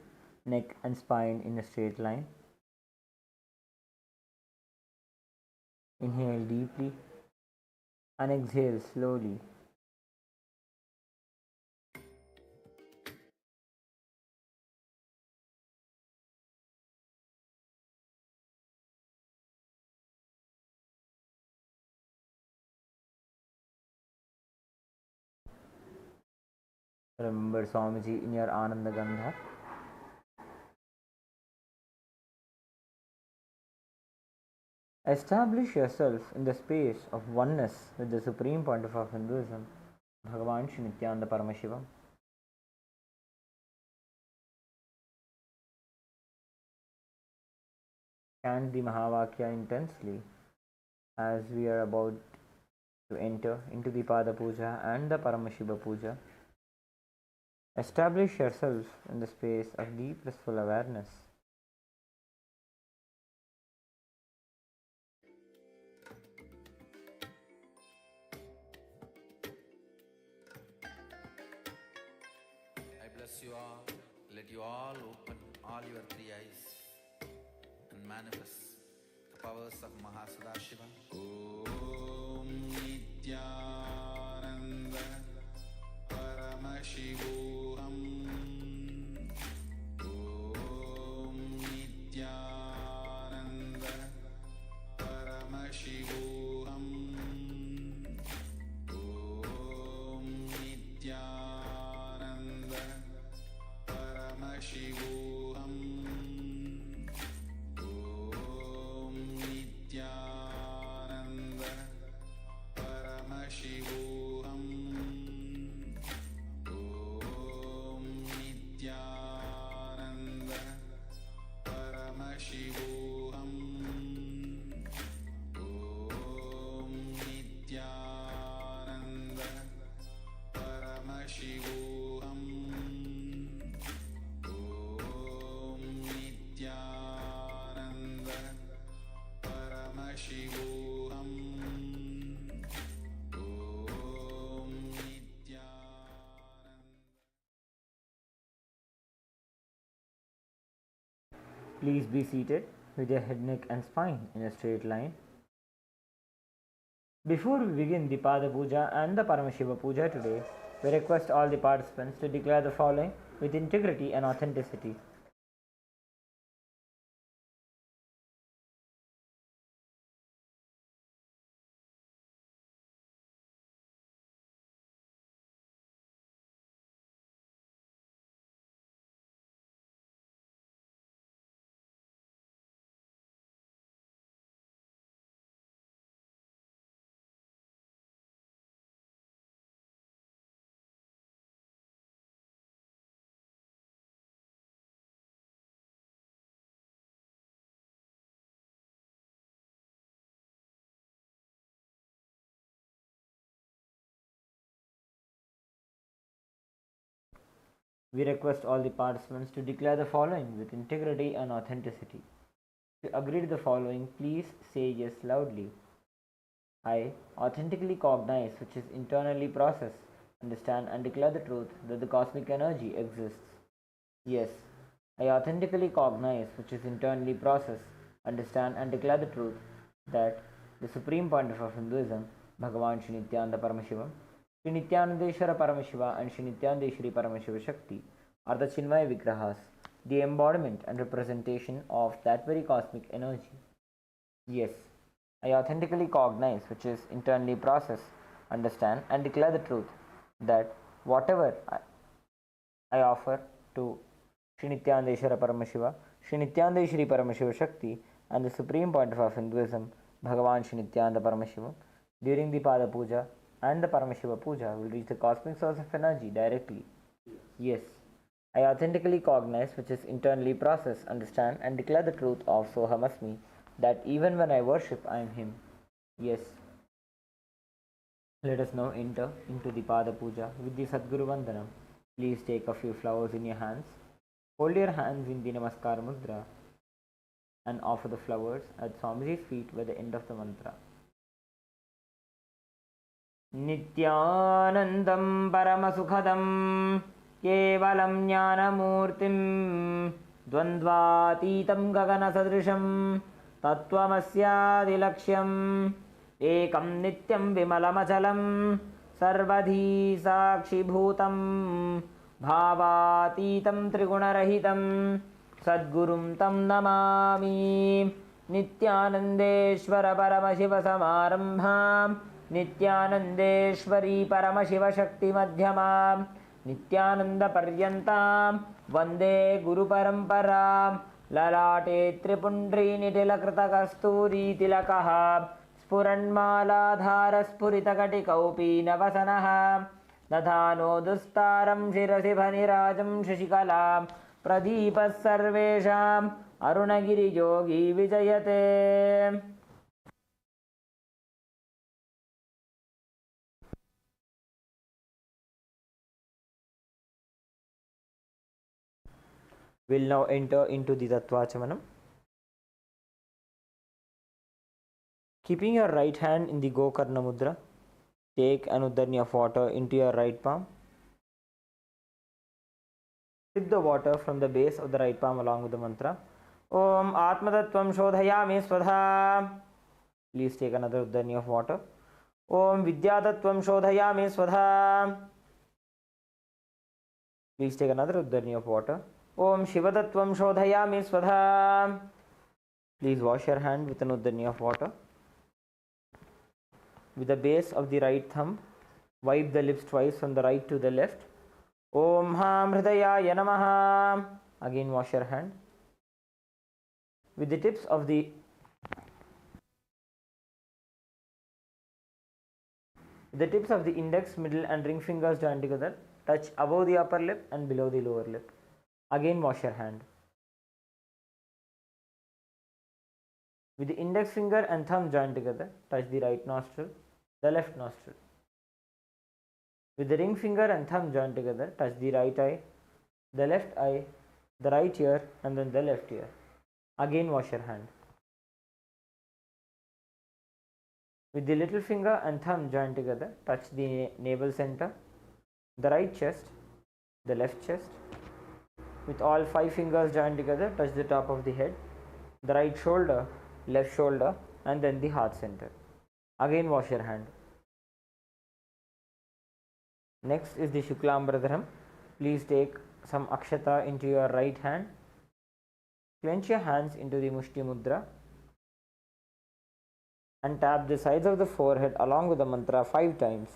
neck, and spine in a straight line. Inhale deeply and exhale slowly. Remember Swamiji in your Ananda Gandha. Establish yourself in the space of oneness with the supreme pontiff of Hinduism, Bhagavan Shri Nithyananda Paramashiva. Chant the Mahavakya intensely as we are about to enter into the Pada Puja and the Paramashiva Puja. Establish yourself in the space of deep blissful awareness. I bless you all. Let you all open all your three eyes and manifest the powers of Mahasadashiva. Om Nithyananda Paramashivoham. Om Nithyananda Paramashivoham. Om Nithyananda Paramashivoham. Om Nithyananda Paramashivoham. Om Nithyananda Paramashivoham. Om Nithyananda Paramashivoham. Om Nithyananda Paramashivoham. Om Nithyananda. Please be seated with your head, neck, and spine in a straight line. Before we begin the Pada Puja and the Paramashiva Puja today, we request all the participants to declare the following with integrity and authenticity. We request all the participants to declare the following with integrity and authenticity. If you agree to the following, please say yes loudly. I authentically cognize, which is internally process, understand and declare the truth that the cosmic energy exists. Yes, I authentically cognize, which is internally process, understand and declare the truth that the supreme pontiff of Hinduism, Bhagavan Shri Nithyananda Paramashiva, Shri Nithyanandeshwara Paramashiva and Shri Nityanandeshwari Paramashiva Shakti are the Chinmaya Vigrahas, the embodiment and representation of that very cosmic energy. Yes, I authentically cognize, which is internally process, understand and declare the truth that whatever I offer to Shri Nityanandeshwara Paramashiva, Shri Nityanandeshwari Paramashiva Shakti and the supreme pontiff of Hinduism, Bhagavan Shri Nityananda Paramashiva, during the Pada Puja and the Paramashiva Puja will reach the cosmic source of energy directly. Yes, I authentically cognize, which is internally process, understand and declare the truth of Sohamasmi, that even when I worship, I am Him. Yes. Let us now enter into the Pada Puja with the Sadguru Vandanam. Please take a few flowers in your hands. Hold your hands in the Namaskar Mudra and offer the flowers at Swamiji's feet by the end of the mantra. Nithyanandam Paramasukhadam Kevalam Jnanamurtim Dvandvatitam Gaganasadrisham Tattvamasyadilaksham Ekam Nityam Vimalamachalam Sarvadhi Sakshibhutam Bhavatitam Trigunarahitam Sadgurum Tam Namami Nithyanandeshwara Paramashiva Samarambham Nithyanandeshwari Paramashiva Shakti Madhyamam Nithyananda Paryantam Vande Guru Paramparam Lalate Tripundri Nitilakrita Kasturi Tilakaha Spuranmaladhara Spuritakati Navasanaha Nathano Dustaram Shirasi Bhanirajam Shashikalam Pradipas Sarvesham Arunagiri Yogi Vijayate. We'll now enter into the Tattvachamanam. Keeping your right hand in the Gokarna Mudra, take an uddarni of water into your right palm. Sip the water from the base of the right palm along with the mantra. Om Atmatattvam Shodhayami Swadha. Please take another uddarni of water. Om Vidyatattvam Shodhayami Swadha. Please take another uddarni of water. Om Shivatattvam Shodhayami Swadha. Please wash your hand with an uddarni of water. With the base of the right thumb, wipe the lips twice from the right to the left. Om Ham Hridayaya Namaha. Again wash your hand. With the tips of the index, middle and ring fingers joined together, touch above the upper lip and below the lower lip. Again wash your hand. With the index finger and thumb joined together, touch the right nostril, the left nostril. With the ring finger and thumb joined together, touch the right eye, the left eye, the right ear and then the left ear. Again wash your hand. With the little finger and thumb joined together, touch the navel center, the right chest, the left chest. With all 5 fingers joined together, touch the top of the head, the right shoulder, left shoulder and then the heart center. Again wash your hand. Next is the Shuklambaradharam. Please take some akshata into your right hand. Clench your hands into the Mushti Mudra and tap the sides of the forehead along with the mantra 5 times.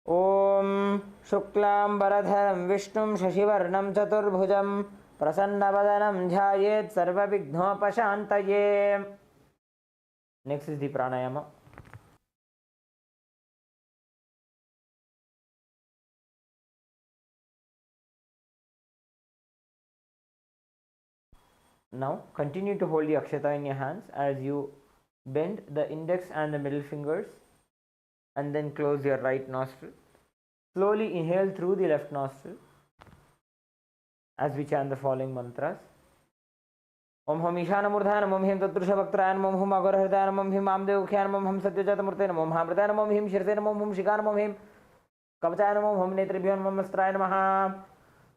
Om Shuklambaradharam Vishnum Shashivarnam Chaturbhujam Prasannavadanam Dhyayet Sarvabighnopashantaye. Next is the pranayama. Now continue to hold the akshata in your hands as you bend the index and the middle fingers and then close your right nostril. Slowly inhale through the left nostril as we chant the following mantras. Om Hum Ishanamurdha Namam Him Tatrushavaktraya Namam Hum Agorahridaya Namam Him Amdevukhyaya Namam Hum Satyajatamurte Namam Hamridaya Namam Him Shirse Namam Hum Shikaya Namam Him Kavachaya Namam Hum Netribhyo Namam Astraya Namaha.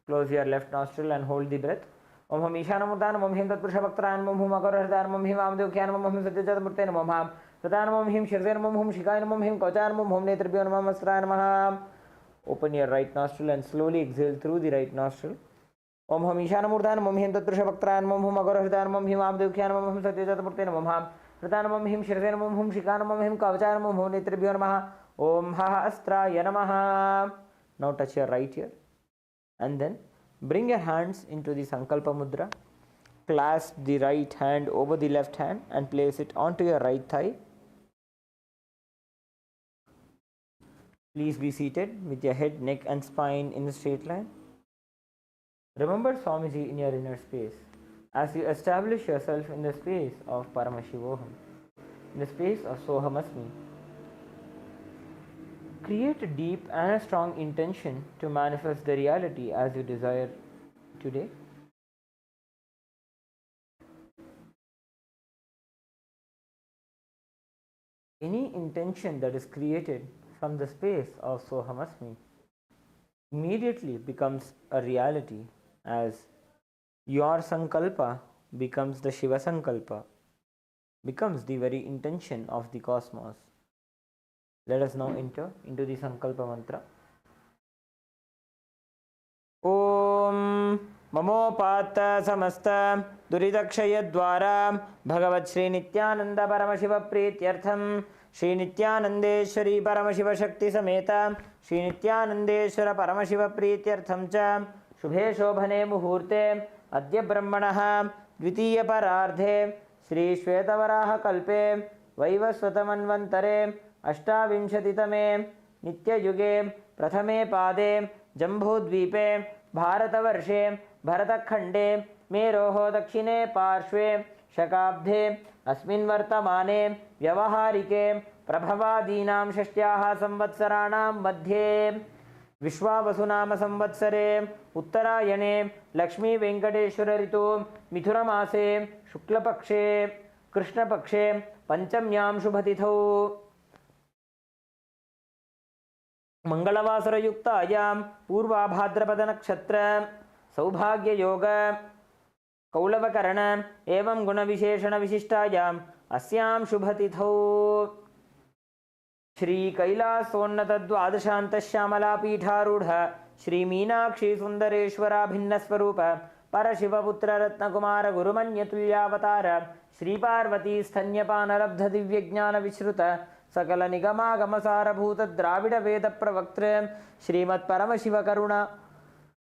Close your left nostril and hold the breath. Om Hum Ishanamurdha Namam Him Tatrushavaktraya Namam Hum Agorahridaya Namam Him Amdevukhyaya Namam Hum Satyajatamurte Namam Ham Satya Namam Him Shirse Namam Hum Shikaya Namam Him Kavachaya Namam Hum Netribhyo Namam Astraya Namaha. Open your right nostril and slowly exhale through the right nostril. Om Hum Ishanamurdha Namam Him Tatrushavaktraya Namam Hum Agorahridaya Namam Him Amdevukhyaya Namam Hum Satyajatamurte Namam Ham Satya Namam Him Shirse Namam Hum Shikaya Namam Him Kavachaya Namam Hum Netribhyo Namaha. Om Astraya Namaha. Now touch your right ear and then bring your hands into the Sankalpa Mudra. Clasp the right hand over the left hand and place it onto your right thigh. Please be seated with your head, neck and spine in a straight line. Remember Swamiji in your inner space as you establish yourself in the space of Paramashivoham, in the space of Sohamasmi. Create a deep and a strong intention to manifest the reality as you desire today. Any intention that is created from the space of Sohamasmi immediately becomes a reality as your Sankalpa becomes the Shiva Sankalpa, becomes the very intention of the cosmos. Let us now enter into the Sankalpa mantra. Om Mamopata Samasta Duridakshaya Dwara Bhagavat Shri Nithyananda Paramashiva Prityartham Shri Nithyanandeshwari Paramashiva Shakti Sameta Shri Nithyanandeshwara Paramashiva Prityartham Cha Shubhe Shobhane Muhurte Adya Brahmanaha Dvitiya Parardhe Shri Shvetavaraha Kalpe Vaivasvatamanvantare Ashtavimshatitame Nitya Yuge Prathame Pade Jambudvipe Bharatavarše Bharatakhande Meroho Dakshine Parshve Shakabdhe Asmin Vartamane Vyavaharike Prabhavadinam Shashtyaha Samvatsaranam Madhye Vishwavasunama Samvatsare Uttarayane Lakshmi Venkateshwara Ritu Mithuramase Shuklapakshe Krishnapakshe Panchamyam Shubhatithau Mangalavasarayuktaayam Purvabhadrapada Nakshatra Saubhagya Yoga Kaulavakarana Evam Guna Visheshana Vishishtayam Asyam Shubhatithau Shri Kailasa Dwadashanta Shyamala Pitharudha Shri Meenakshi Sundareshwara Bhinnaswarupa Parashiva Putra Ratna Kumara Gurumanya Tulyavatara Shri Parvati Sthanyapanarabdha Divyajnana Vishruta Sakala Nigama Gamasara Bhuta Dravida Veda Pravaktra Srimad Paramashiva Karuna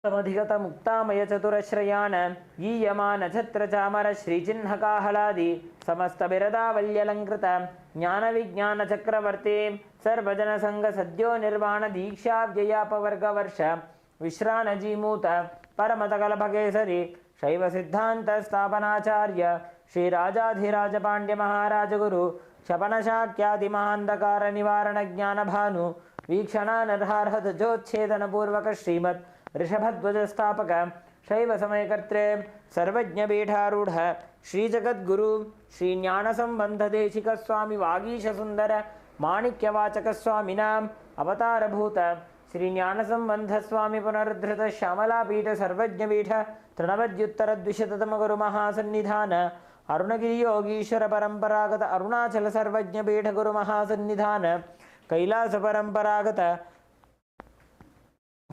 Samadhigata Muktamaya Chaturashrayana Yiyamana Chatra Chamara Shri Chinhaka Haladi Samasta Birada Valyalankrita Jnana Vijnana Chakravarti Sarvajana Sangha Sadyo Nirvana Diksha Vyayapa Varga Varsha Vishrana Jimuta Paramatagala Bhagesari Shaiva Siddhanta Sthapanacharya Shri Rajadhiraja Pandya Maharaja Guru Shapanashakyadi Mahandakara Nivarana Jnana Bhanu Vikshana Narharhat Jotchedana Purvaka Srimad Rishabhadvaja Sthapaka Shaiva Samayakartre Sarvajna Betharudha Shri Jagat Guru Shri Jnana Sambandha Deshika Swami Vagisha Sundara Manikya Vachaka Swaminam Avatara Bhuta Shri Jnana Sambandha Swami Punardhrita Shamala Pita Sarvajna Betha Trinavadyuttara Dvishatatama Guru Mahasannidhana Arunagiri Yogishwara Paramparagata Arunachala Sarvajna Betha Guru Mahasannidhana Kailasa Paramparagata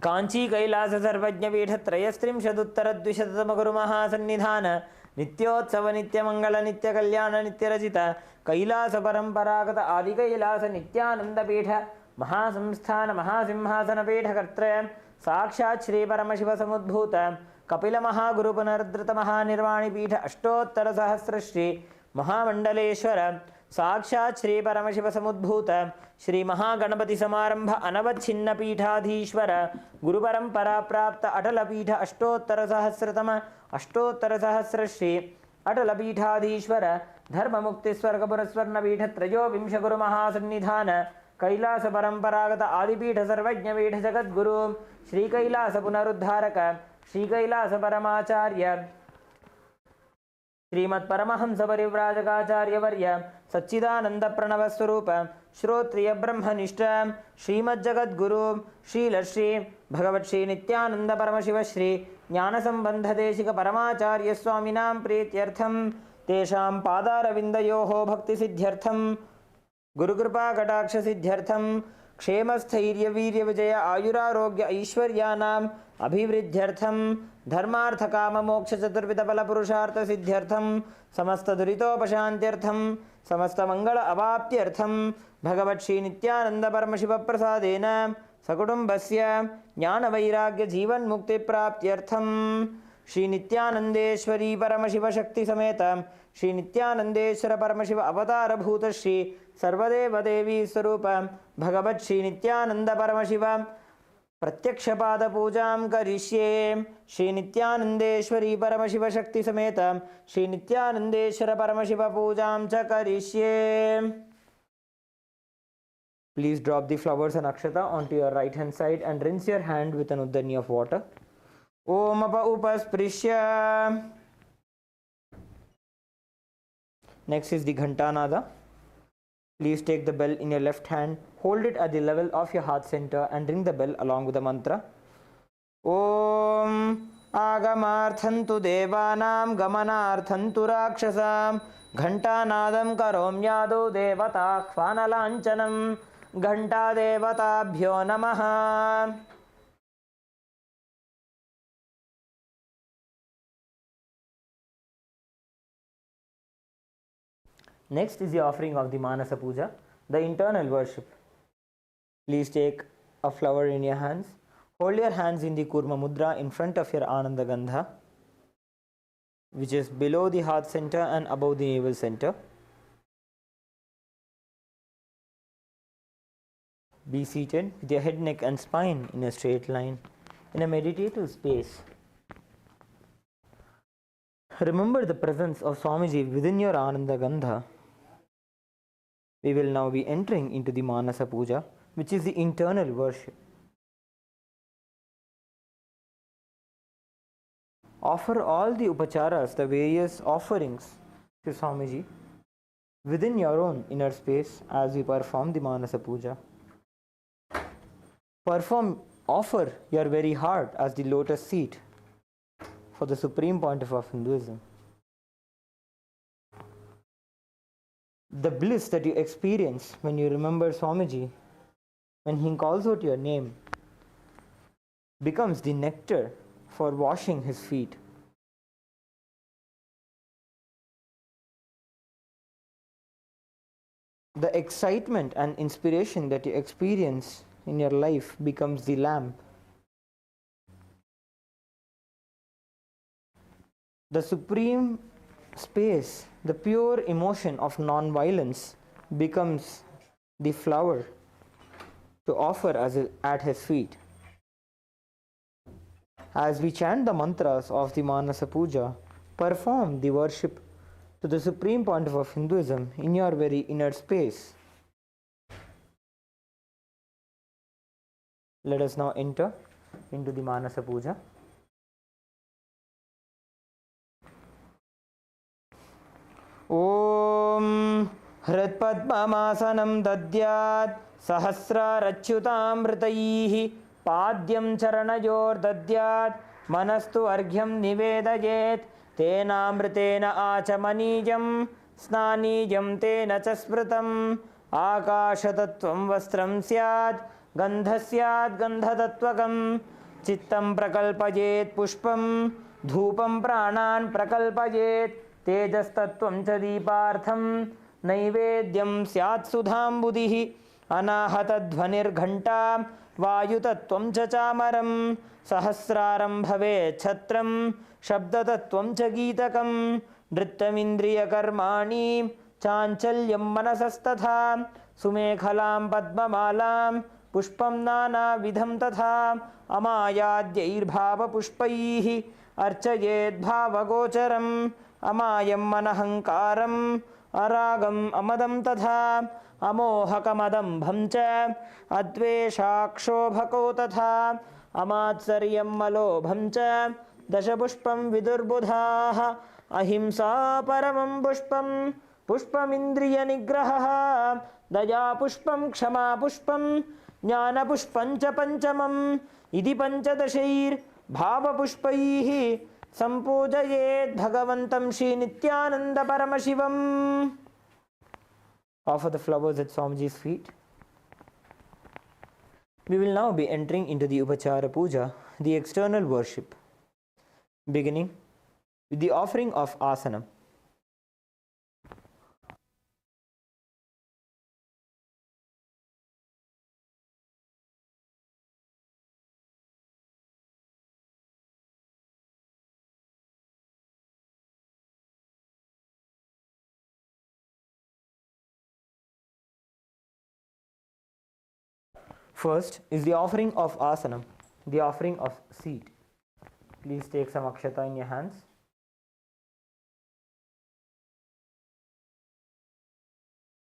Kanchi Kailasa Sarvajna Betha Trayastrim Shaduttara Dvishatatama Guru Mahasannidhana Nityotsava Nitya Mangala Nitya Kalyana Nitya Rajita Kailasa Paramparagata Adi Kailasa Nityananda Betha Mahasamsthana Mahasimhasana Betha Kartraya Sakshat Shri Paramashiva Samudbhuta Kapila Mahaguru Punardrita Mahanirvani Pitha Ashtottara Sahasra Shri Mahamandaleshwara Sakshat Shri Paramashiva Samudbhuta Shri Mahaganapati Samarambha Anavachinna Pithadhishwara Guru Parampara Prapta Atala Pitha Ashtottara Sahasratama Ashtottara Sahasra Shri Atala Pithadhishwara Dharma Mukti Swarga Puraswarna Pitha Trayo Vimsha Guru Mahasannidhana Kailasa Paramparagata Adipitha Sarvajna Pitha Jagat Guru Shri Kailasa Punaruddharaka Shri Kailash परमाचार्य श्रीमत् Paramhans परिव्राजकाचार्य वर्य सच्चिदानंद प्रणव स्वरूप श्रोत्रिय ब्रह्मनिष्ठ श्रीमज्जगद्गुरु श्रीलश्री भगवत श्री नित्यानंद परमशिव श्री ज्ञान संबंध देशिक परमाचार्य स्वामिनां प्रीत्यर्थम तेषां पादारविन्दयोः भक्ति सिद्ध्यर्थम गुरुकृपा कटाक्ष सिद्ध्यर्थम क्षेम स्थैर्य वीर्य विजय आयुरारोग्य ऐश्वर्यानाम् अभिवृद्ध्यर्थम धर्मार्थ काम मोक्ष चतुर्विध फल पुरुषार्थ सिद्ध्यर्थम समस्त दुरितोपशान्त्यर्थम समस्त मंगल अवाप्त्यर्थम भगवत श्री नित्यानंद परमशिव प्रसादेन सकुटुम्बस्य ज्ञान वैराग्य जीवन मुक्ति प्राप्त्यर्थम श्री नित्यानंदेश्वरी परमशिव शक्ति समेत श्री नित्यानंदेश्वर परमशिव अवतार भूत श्री सर्वदेव देवी स्वरूप भगवत श्री नित्यानंद परमशिव प्रत्यक्ष पाद पूजां करिष्ये श्री नित्यानंदेश्वरी परमशिव शक्ति समेत श्री नित्यानंदेश्वर परमशिव पूजां च करिष्ये. Please drop the flowers and akshata onto your right hand side and rinse your hand with an uddani of water. Om apa upasprishya. Next is the ghantanada. Please take the bell in your left hand, hold it at the level of your heart center and ring the bell along with the mantra. Om agamarthantu devanam gamanarthantu rakshasam ghantanadam karomyado devata khvanalanchanam घंटा देवताभ्यो नमः. Next is the offering of the Manasa Puja, the internal worship. Please take a flower in your hands. Hold your hands in the Kurma Mudra in front of your Ananda Gandha, which is below the heart center and above the navel center. Be seated with your head, neck and spine in a straight line in a meditative space. Remember the presence of Swamiji within your Ananda Gandha. We will now be entering into the Manasa Puja, which is the internal worship. Offer all the upacharas, the various offerings to Swamiji within your own inner space as we perform the Manasa Puja. Offer your very heart as the lotus seat for the supreme pontiff of Hinduism. The bliss that you experience when you remember Swamiji, when he calls out your name, becomes the nectar for washing his feet. The excitement and inspiration that you experience in your life becomes the lamp. The supreme space, the pure emotion of non-violence becomes the flower to offer at his feet. As we chant the mantras of the Manasa Puja, perform the worship to the supreme pontiff of Hinduism in your very inner space. Let us now enter into the Manasa Puja. Om Hritpadmasanam Dadyat Sahasrarachyutamritaihi Padyam Charanayor Dadyat Manastu Arghyam Nivedayet Tenamritena Achamanijam Snanijam Tena Chasmritam Akashatattvam Vastram Syad गंधस्याद् गंधतत्वकं चित्तं प्रकल्पयेत् पुष्पं धूपं प्राणान् प्रकल्पयेत् तेजस्तत्त्वं च दीपार्थं नैवेद्यं स्यात् सुधाम्बुधिः अनाहतध्वनिर्घण्टा वायुतत्त्वं च चामरं सहस्रारं भवेत् छत्रं शब्दतत्त्वं च गीतकं नृत्यमिन्द्रियकर्माणि चाञ्चल्यं मनसस्तथा सुमेखलां पद्ममालां पुष्पं नानाविधं तथा अमायाद्यैर्भावपुष्पैः अर्चयेद्भावगोचरम् अमायं मनहङ्कारम् अरागम् अमदं तथा अमोहकमदम्भं च अद्वेषाक्षोभको तथा अमात्सर्यं मलोभं च दशपुष्पं विदुर्बुधाः अहिंसा परमं पुष्पं पुष्पमिन्द्रियनिग्रहः दया पुष्पं क्षमा पुष्पं ज्ञानपुष्पं च पञ्चमम् इति पञ्चदशैर्भावपुष्पैः सम्पूजयेत् भगवन्तं श्रीनित्यानन्दपरमशिवम्. Offer the flowers at Swamiji's feet. We will now be entering into the Upachara Puja, the external worship, beginning with the offering of Asana. First is the offering of Asana, the offering of seat. Please take some akshata in your hands.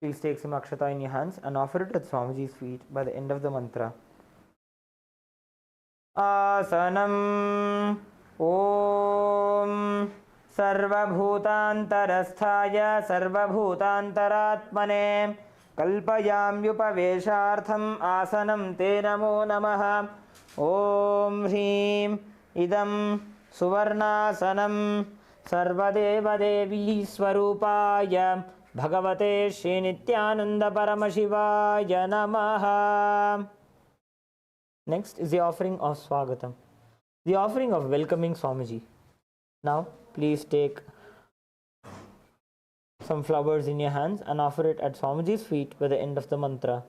Please take some akshata in your hands and offer it at Swamiji's feet by the end of the mantra. Asanam Om Sarvabhutantarasthaya Sarvabhutantaratmane Kalpayamyupaveshartham Asanam Te Namo Namaha. Om Hrim Idam Suvarnasanam Sarvadeva Devi Swarupaya Bhagavate Shri Nithyananda Paramashivaya Namaha. Next is the offering of Swagatam, the offering of welcoming Swamiji. Now please take some flowers in your hands and offer it at Swamiji's feet by the end of the mantra.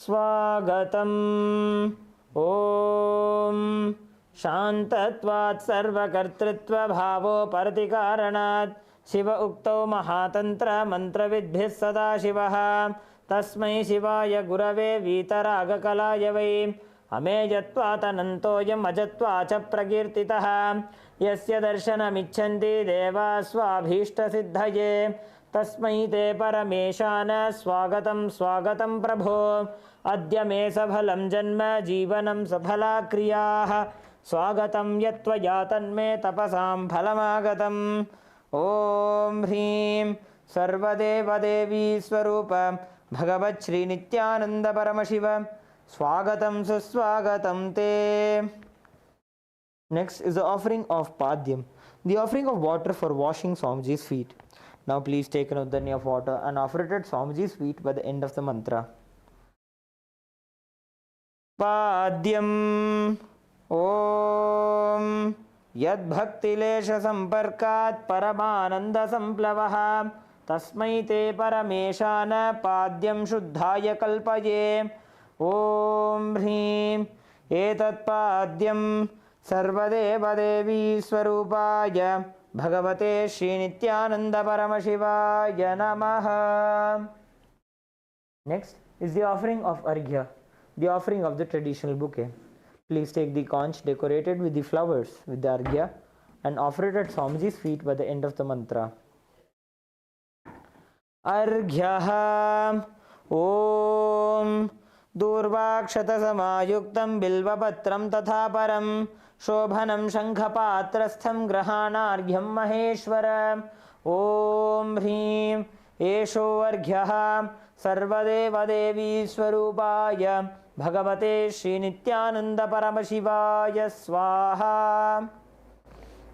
Swagatam Om Shantatvat Sarvakartritva Bhavo Partikaranat Shiva Uktau Mahatantra Mantravidbhis Sada Shivaha Tasmai Shivaya Gurave Vitaraga Vai Amejatvat Anantoyam Ajatvacha Pragirtitaha Yasya Darshanamichanti Deva Swabhishta Siddhaye Tasmai Te Parameshana Swagatam Swagatam Prabho Adya Me Sabhalam Janma Jivanam Sabhala Kriyaha Swagatam Yatvaya Tanme Tapasam Phalamagatam. Om Hrim Sarvadeva Devi Swarupa Bhagavat Shri Nithyananda Paramashiva Swagatam Suswagatam Te. Next is the offering of Padyam, the offering of water for washing Swamiji's feet. Now please take an udhani of water and offer it at Swamiji's feet by the end of the mantra. Padyam Om Yad Bhakti Lesha Samparkat Paramananda Samplavaha Tasmai Te Parameshana Padyam Shuddhaya Kalpaye. Om Hrim Etat Padyam Sarvadeva Devi Swarupaya Bhagavate Shri Nithyananda Paramashivaya Namaha. Next is the offering of Arghya, the offering of the traditional bouquet. Please take the conch decorated with the flowers with the Arghya and offer it at Swamiji's feet by the end of the mantra. Arghya Om Durvakshata Samayuktam Bilvapatram Tatha Param Shobhanam Shankhapatrastham Grahanarghyam Maheshwara. Om Hrim Esho Arghya Sarvadeva Devi Swarupaya Bhagavate Shri Nithyananda Paramashivaya Swaha.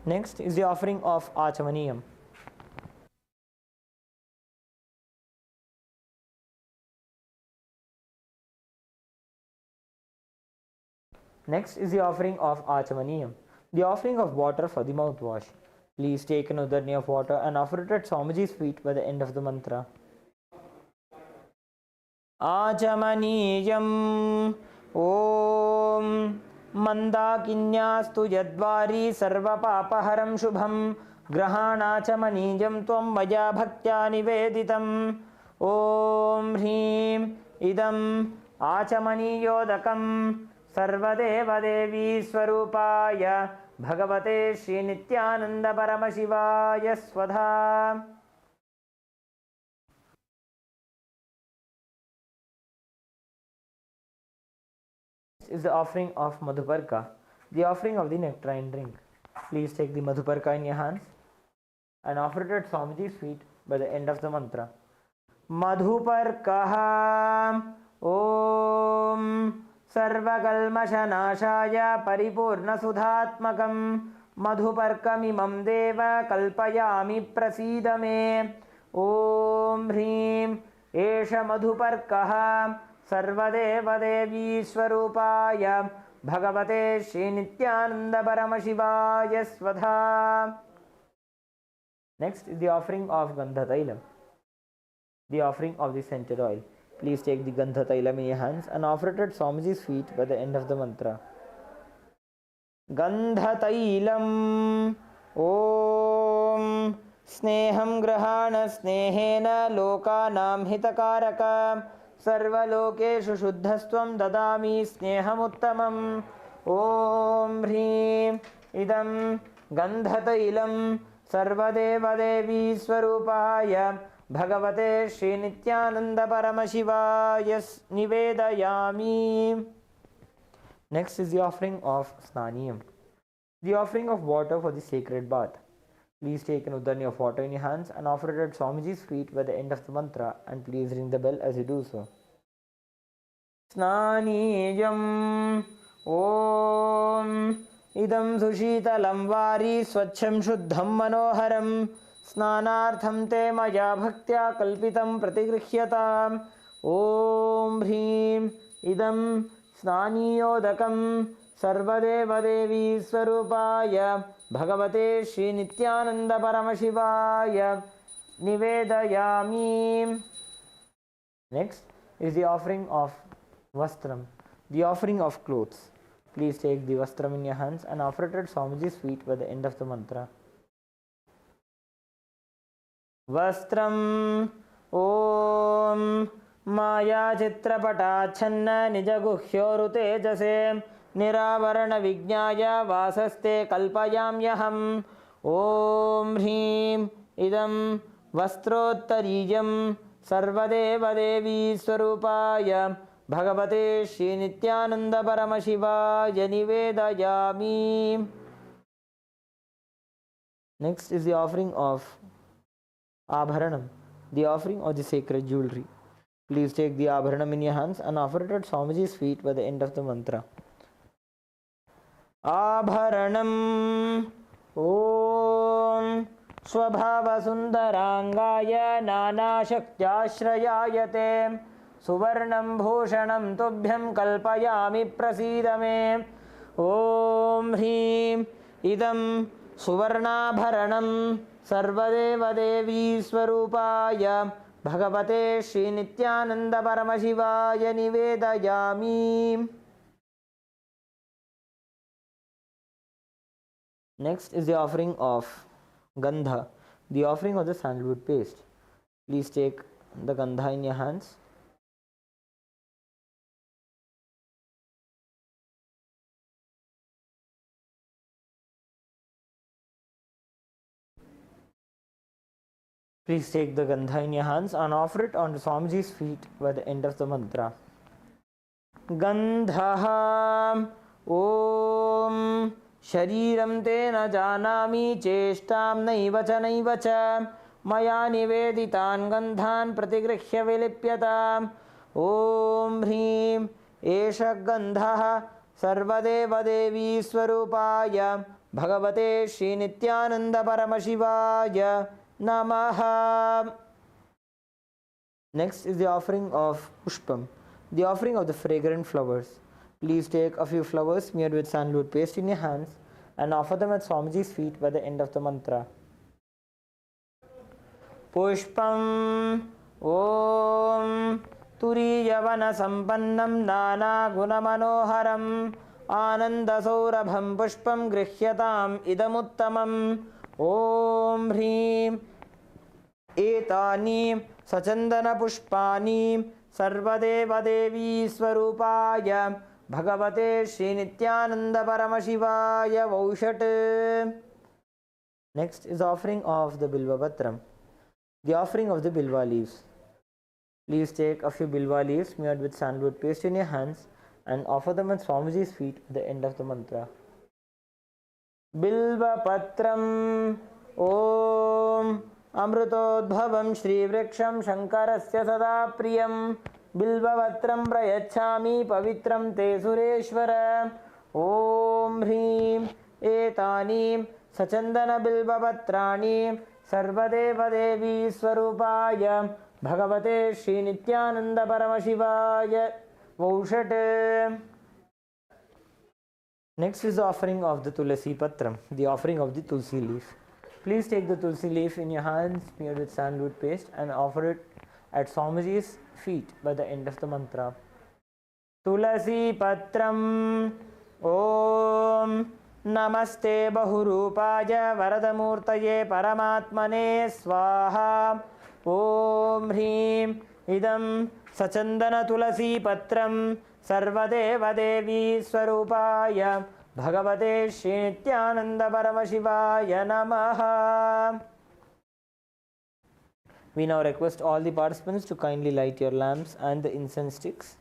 Next is the offering of Achamaniyam. Next is the offering of Achamaniyam, the offering of water for the mouthwash. Please take an udhani of water and offer it at Swamiji's feet by the end of the mantra. Achamaniyam Om Mandakinyastu Yadvari Sarva Papaharam Shubham Grahanachamaniyam Tvam Maya Bhaktya Niveditam. Om Hrim Idam Achamaniyodakam Sarvadeva Devi Swarupaya Bhagavate Shri Nithyananda Paramashivaya Swadha. is the offering of Madhuparka, the offering of the nectarine drink. Please take the Madhuparka in your hands and offer it at Swamiji's feet by the end of the mantra. Madhuparkaha Om Sarvakalmashanashaya Paripurna Sudhatmakam Madhuparkamimam Deva Kalpayami Prasidame Om Hrim Esha Madhuparkaha Sarvadevadevi Swarupaya Bhagavate Shri Nithyananda Paramashivaya Svadha. Next is the offering of Gandha Tailam, the offering of the scented oil. Please take the Gandha Tailam in your hands and offer it at Swamiji's feet by the end of the mantra. Gandha Tailam Om Sneham Grahana Snehena Lokanam Hitakaraka Sarvalokeshu Shuddhastvam Dadami Sneham Om Hrim Idam Gandha Tailam Sarvadevadevi Swarupaya Bhagavate Shri Nithyananda Paramashivaya Nivedayami. Next is the offering of Snaniyam, the offering of water for the sacred bath. Please take an udani of water in your hands and offer it at Swamiji's feet by the end of the mantra, and please ring the bell as you do so. Snaniyam Om Idam Sushitalam Vari Swachham Shuddham Manoharam Snanartham Te Maya Bhaktya Kalpitam Pratigrihyata Om Hrim Idam Snaniyodakam Sarvadevadevi Swarupaya Bhagavate Shri Nithyananda Paramashivaya Nivedayami. Next is the offering of Vastram, the offering of clothes. Please take the Vastram in your hands and offer it at Swamiji's feet by the end of the mantra. Vastram Om Maya Chitrapatachanna Nijaguhyoru Tejase Niravarana Vijnaya Vasaste Kalpayamyaham Om Hrim Idam Vastrottariyam Sarvadeva Devi Swarupaya Bhagavate Shri Nithyananda Paramashivaya Nivedayami. Next is the offering of Abharanam, the offering of the sacred jewelry. Please take the Abharanam in your hands and offer it at Swamiji's feet by the end of the mantra. Abharanam Om Swabhava Sundarangaya Nana Shaktyashrayayate Suvarnam Bhushanam Tubhyam Kalpayami Prasidame Om Hrim Idam Suvarnabharanam Sarvadeva Devi Swarupaya Bhagavate Shri Nithyananda Paramashivaya Nivedayami. Next is the offering of Gandha, the offering of the sandalwood paste. Please take the Gandha in your hands. Please take the Gandha in your hands and offer it on Swamiji's feet by the end of the mantra. Gandha Om Shariram Tena Janami Cheshtam Naivacha Maya Niveditan Gandhan Pratigrihya Vilipyatam Om Hrim Esha Gandha Sarvadeva Devi Swarupaya Bhagavate Shri Nithyananda Paramashivaya Namaha. Next is the offering of Pushpam, the offering of the fragrant flowers. Please take a few flowers smeared with sandalwood paste in your hands and offer them at Swamiji's feet by the end of the mantra. Pushpam Om Turiyavana Sampannam Nana Gunamanoharam Ananda Saurabham Pushpam Grihyatam Idamuttamam Om Hrim Etani Sachandana Pushpani Sarvadeva Devi Swarupaya Bhagavate Shri Nithyananda Paramashivaya Vaushat. Next is the offering of the Bilva Patram, the offering of the Bilva leaves. Please take a few Bilva leaves smeared with sandalwood paste in your hands and offer them at Swamiji's feet at the end of the mantra. Bilvapatram Om Amrutodbhavam Shri Vriksham Shankarasya Sada Priyam Bilvavatram Prayachami Pavitram Te Sureshwara Om Hrim Etanim Sachandana Bilvapatrani Sarvadeva Devi Swarupaya Bhagavate Shri Nithyananda Paramashivaya Vaushate. Next is the offering of the Tulasi Patram, the offering of the Tulsi leaf. Please take the Tulsi leaf in your hands, smeared with sandalwood paste, and offer it at Swamiji's feet by the end of the mantra. Tulasi Patram Om Namaste Bahurupaya Varadamurtaye Paramatmane Swaha Om Hrim Idam Sachandana Tulasi Patram Sarvadeva Devi Swarupaya Bhagavate Shri Nithyananda Paramashivaya Namaha. We now request all the participants to kindly light your lamps and the incense sticks.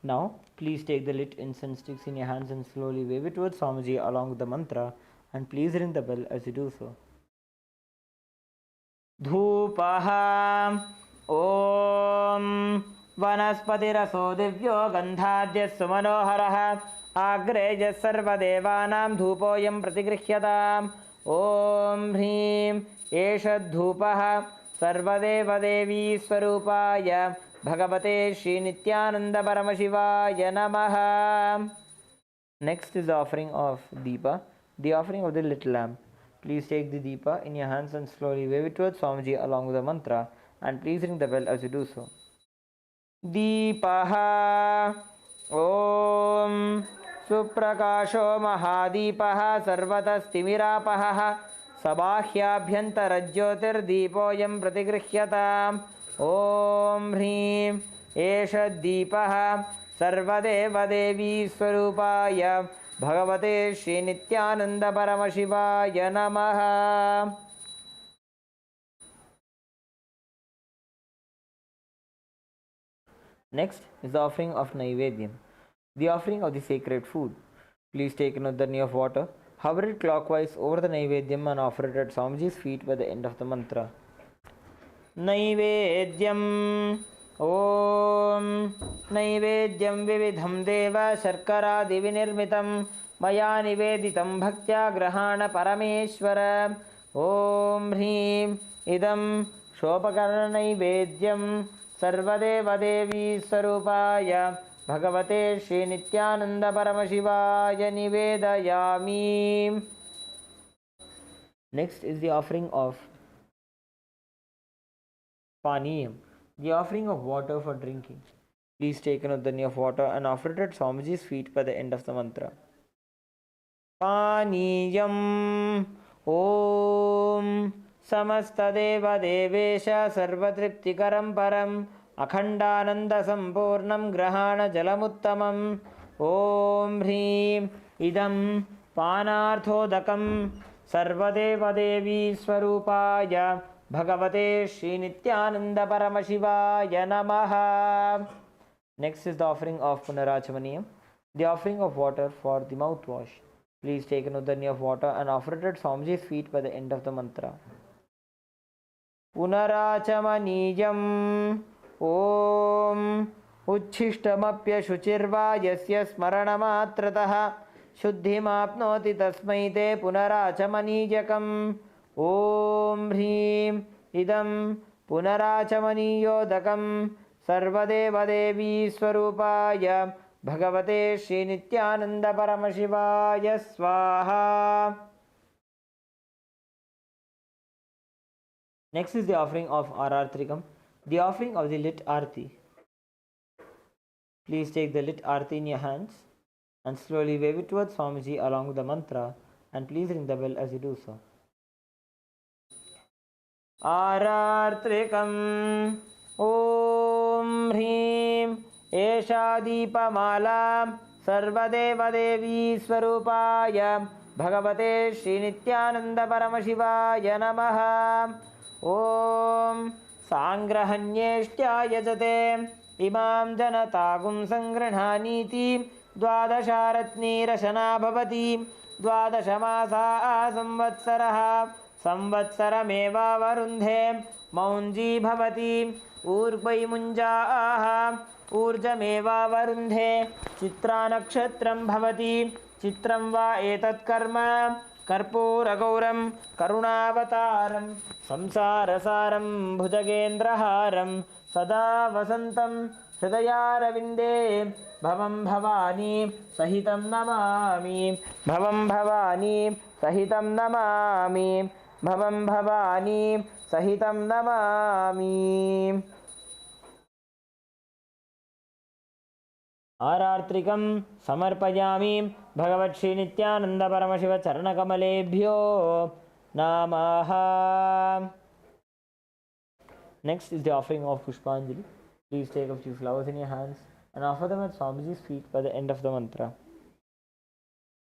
Now, please take the lit incense sticks in your hands and slowly wave it towards Swamiji along with the mantra, and please ring the bell as you do so. Dhoopaha Om Vanaspatiraso Divyo Gandhadyassu Manoharaha Agrejas Sarvadevanam Dhoopoyam Pratigrihyataam Om Hrim Esha Dhoopaha Sarvadeva Devi Swarupaya Bhagavate Shri Nithyananda Paramashivaya Namaha. Next is the offering of Deepa, the offering of the little lamp. Please take the Deepa in your hands and slowly wave it towards Swamiji along with the mantra, and please ring the bell as you do so. Deepaha Om Suprakasho Mahadeepaha Sarvatastimiراpaha Sabāhyabhyantarajyotir Deepoyam Pratigrihyataam Om Hrim Esha Deepaha Sarvadeva Devi Swarupaya Bhagavate Shri Nithyananda Paramashivaya Namaha. Next is the offering of Naivedyam, the offering of the sacred food. Please take another knee of water, hover it clockwise over the Naivedyam and offer it at Swamiji's feet by the end of the mantra. Naivedyam ॐ नैवेद्यं विविधं देव शर्करादिविनिर्मितं मया निवेदितं भक्त्या गृहाण परमेश्वर ॐ ह्रीं इदं शोपकरणनैवेद्यं सर्वदेवदेवी स्वरूपाय भगवते श्रीनित्यानंद परमशिवाय निवेदयामि. Next is the offering of Paniyam, the offering of water for drinking. Please take another dani of water and offer it at Swamiji's feet by the end of the mantra. Paniyam Om Samastadeva Devesha Sarvatriptikaram Param Akhandananda Sampurnam Grahana Jalamuttamam Om Hrim Idam Panarthodakam Sarvadeva Devi Swarupaya Bhagavate Shri Nithyananda Paramashivaya Namaha. Next is the offering of Punarachamaniyam, the offering of water for the mouthwash. Please take another dani of water and offer it at Swamiji's feet by the end of the mantra. Punarachamaniyam Om Uchishtamapya Shuchirva Yasya Smaranamatrataha Shuddhimapnoti Tasmai Te Punarachamanijakam Om Hrim Idam Punarachamaniyodakam Sarvadeva Devi Swarupaya Bhagavate Shri Nithyananda Paramashivaya Swaha. Next is the offering of Arartrikam, the offering of the lit Arti. Please take the lit Arti in your hands and slowly wave it towards Swamiji along with the mantra, and please ring the bell as you do so. Arartrikam Om Hrim Esha Deepamala Sarvadeva Devi Swarupaya Bhagavate Shri Nithyananda Paramashivaya Namaha. Om Sangrahanyeshtya Yajate Imam Janatagum Sangranhaniti Dvadasharatni Rashana Bhavati Dvadashamasa Samvatsaraha Samvatsarameva Varundhe Maunji Bhavati Urvai Munjaaha Urjameva Varundhe Chitra Nakshatram Bhavati Chitram Va Etat Karma Karpuragauram Karunavataram Samsarasaram Bhujagendraharam Sada Vasantam Hridayaravinде Bhavam Bhavani Sahitam Namami Bhavam Bhavani Sahitam Namami Bhavam Bhavani Sahitam Namami. Arartrikam Samarpayami Bhagavat Shri Nithyananda Paramashiva Charanakamaleebhyo Namaha. Next is the offering of Pushpanjali. Please take a few flowers in your hands and offer them at Swamiji's feet by the end of the mantra.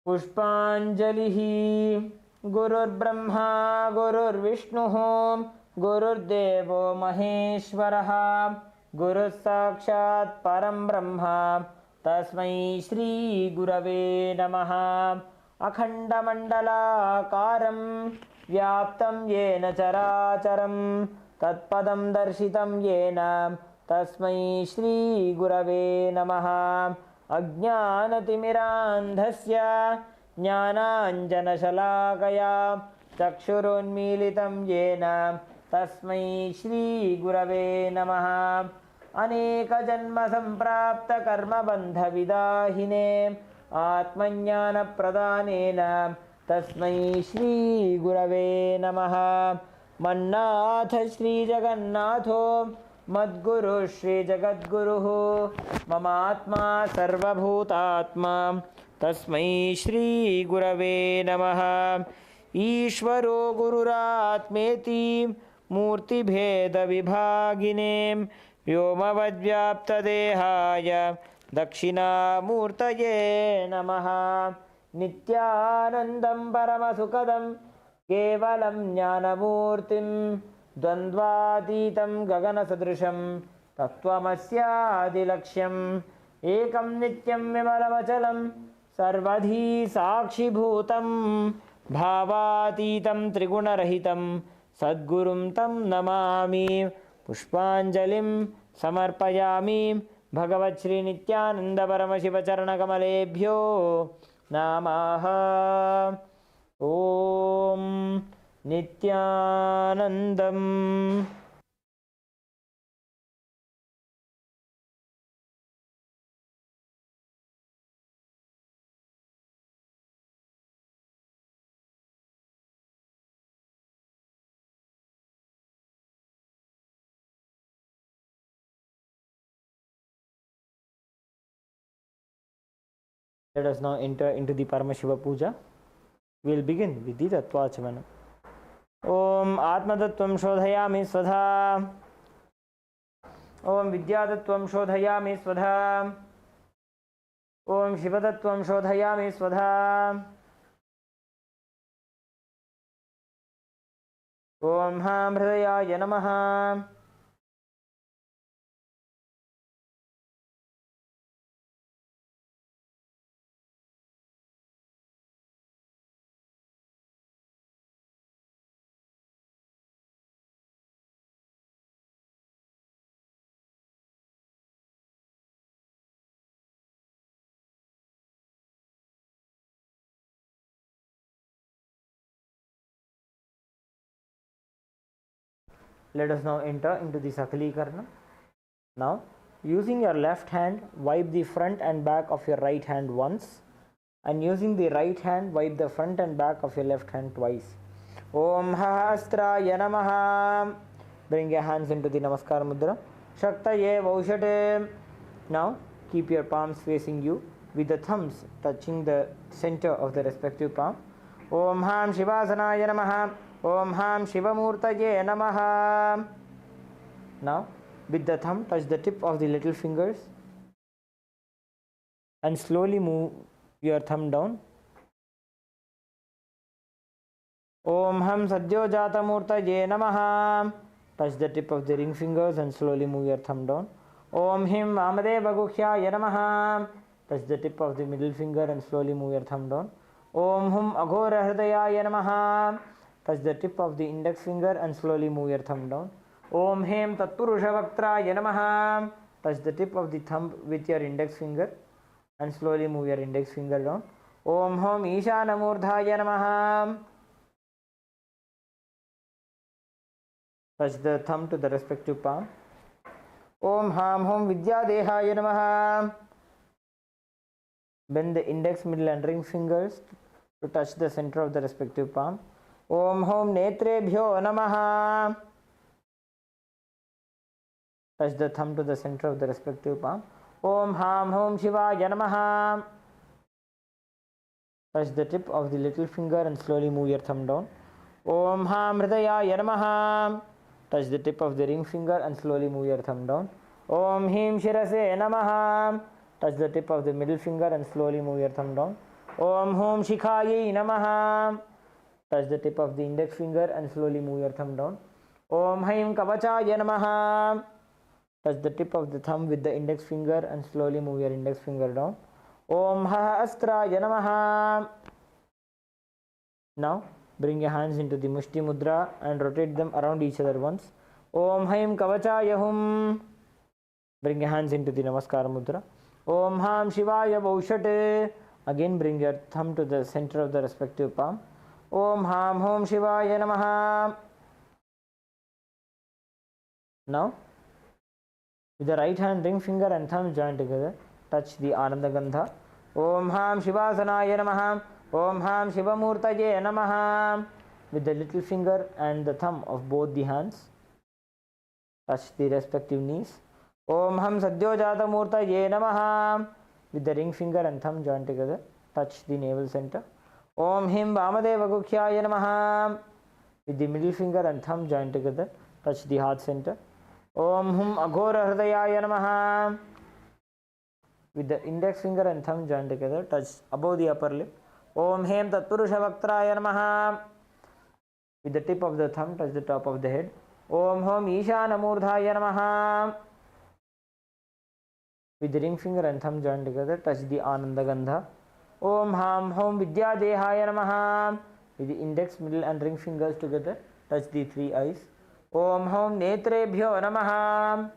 Pushpanjalihi Gurur Brahma Gurur Vishnuhu Gurur Devo Maheshwaraha Guru Sakshat Param Brahma Tasmai Shri Gurave Namaha. Akhanda Mandala Karam Vyaptam Yena Characharam Tatpadam Darshitam Yena Tasmai Shri Gurave Namaha. Ajnanatimirandhasya Jnananjana Shalakaya Chakshurunmilitam Yena Tasmai Shri Gurave Namaha. Aneka Janma Samprapta Karma Bandha Vidahine Atmanyana Pradhanena Tasmai Shri Gurave Namaha. Mannath Shri Jagannatho Madguru Shri Jagadguruhu Mamatma Sarvabhutatma Tasmai Shri Gurave Namaha. Ishvaro Gururatmeti Murti Bheda Vibhagine Vyomavadvyapta Dehaya Dakshina Murtaye Namaha. Nithyanandam Paramasukadam Kevalam Jnanamurtim Dvandvaditam Gaganasadrisham Tattvamasyaadilaksham Ekam Nityam Vimalavachalam Sarvadhi Sakshibhutam Bhavatitam Trigunarahitam सद्गुरुं तं नमामि पुष्पाञ्जलिं समर्पयामि भगवत् श्री नित्यानंद परमशिव चरणकमलेभ्यो नमः। ॐ नित्यानन्दम्। Let us now enter into the Paramashiva puja. We will begin with the Tattvachamana. Om Atmatattvam Shodhayami Svadha. Om Vidyatattvam Shodhayami Svadha. Om Shivatattvam Shodhayami Svadha. Om Ham Hridayaya Namaha. Let us now enter into the Sakala Krama. Now, using your left hand, wipe the front and back of your right hand once, and using the right hand, wipe the front and back of your left hand twice. Om Hahastraya Namaha. Bring your hands into the Namaskar Mudra. Shaktaye Vaushate. Now, keep your palms facing you with the thumbs touching the center of the respective palm. Om Ham Shavasana Namaha. Om Ham Shivamurtaye Namaha. Now, with the thumb, touch the tip of the little fingers and slowly move your thumb down. Om Ham Sadyo Jata Murtaye Namaha. Touch the tip of the ring fingers and slowly move your thumb down. Om Him Amadeva Guhyaya Namaha. Touch the tip of the middle finger and slowly move your thumb down. Om Hum Aghora Hridayaya Namaha. Touch the tip of the index finger and slowly move your thumb down. Om Hem Tatpurusha Vaktraya Namaha. Touch the tip of the thumb with your index finger and slowly move your index finger down. Om Hom Ishana Murdhaya Namaha. Touch the thumb to the respective palm. Om Ham Hom Vidya Dehaya Namaha. Bend the index, middle and ring fingers to touch the center of the respective palm. Om Hom Netrebhyo Namaha. Touch the thumb to the center of the respective palm. Om Ham Hom Shivaya Namaha. Touch the tip of the little finger and slowly move your thumb down. Om Ham Hridayaya Namaha. Touch the tip of the ring finger and slowly move your thumb down. Om Him Shirase Namaha. Touch the tip of the middle finger and slowly move your thumb down. Om Hom Shikhaye Namaha. Touch the tip of the index finger and slowly move your thumb down. Om Haim Kavachaya Namaha. Touch the tip of the thumb with the index finger and slowly move your index finger down. Om Hahastraya Namaha. Now, bring your hands into the Mushti Mudra and rotate them around each other once. Om Haim Kavachaya Hum. Bring your hands into the Namaskar Mudra. Om Ham Shivaya Vaushate. Again, bring your thumb to the center of the respective palm. Om Ham Hom Shivaya Namaha. Now, with the right hand ring finger and thumb joined together, touch the Ananda Gandha. Om Ham Shivasanaya Namaha. Om Ham Shivamurtaye Namaha. With the little finger and the thumb of both the hands, touch the respective knees. Om Ham Sadyojata Murtaye Namaha. With the ring finger and thumb joined together, touch the navel center. Om Him Vamadeva Gukhyaya Namaha. With the middle finger and thumb joined together, touch the heart center. Om Hum Aghora Hridayaya Namaha. With the index finger and thumb joined together, touch above the upper lip. Om Hem Tatpurusha Vaktraya Namaha. With the tip of the thumb, touch the top of the head. Om Hom Ishana Murdhaya Namaha. With the ring finger and thumb joined together, touch the Ananda Gandha. Om Ham Hom Vidya Dehaya Namaha. With the index, middle and ring fingers together, touch the three eyes. Om Hum Netrebhyo Namaha.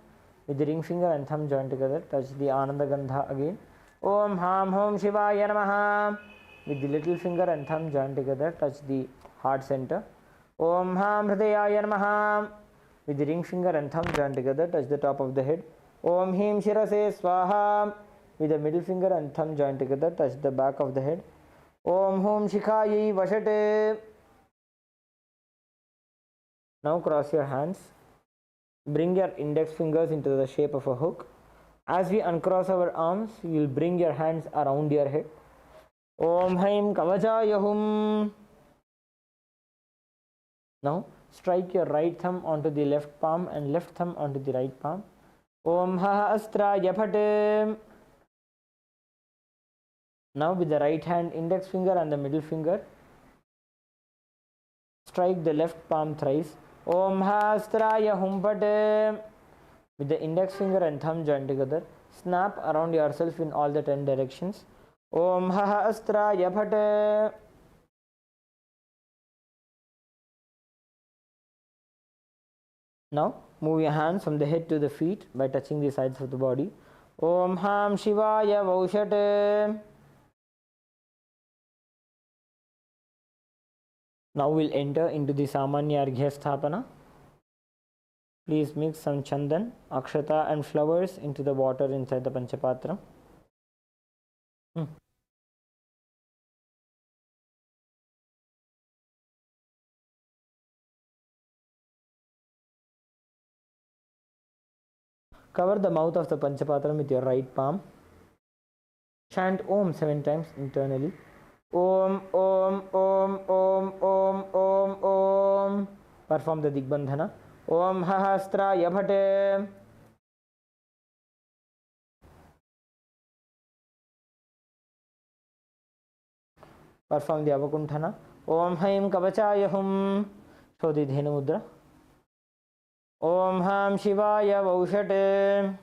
With the ring finger and thumb joined together, touch the Ananda Gandha again. Om Ham Hum Shivaya Namaha. With the little finger and thumb joined together, touch the heart center. Om Ham Hridayaya Namaha. With the ring finger and thumb joined together, touch the top of the head. Om Him Shirase Swaha. With the middle finger and thumb joined together, touch the back of the head. Om Hum Shikhayi Vashate. Now cross your hands. Bring your index fingers into the shape of a hook. As we uncross our arms, you will bring your hands around your head. Om Haim Kavachaya Hum. Now strike your right thumb onto the left palm and left thumb onto the right palm. Om Ha Astra Yapate. Now with the right hand index finger and the middle finger, strike the left palm thrice. Om Ha Astraya Humpate. With the index finger and thumb joined together, snap around yourself in all the 10 directions. Om Ha Astraya Phate. Now move your hands from the head to the feet by touching the sides of the body. Om Ham Shivaya Vaushate. Now we'll enter into the Samanya Arghya Sthapana. Please mix some chandan, akshata and flowers into the water inside the Panchapatra. Cover the mouth of the Panchapatram with your right palm. Chant Om 7 times internally. Om, Om, Om, Om, Om, Om, Om. Perform the Digbandhana. Om Hahastra Yabhate. Perform the Avakunthana. Om Haim Kavachaya Hum. Show the Dhenu Mudra. Om Ham Shivaya Vaushate.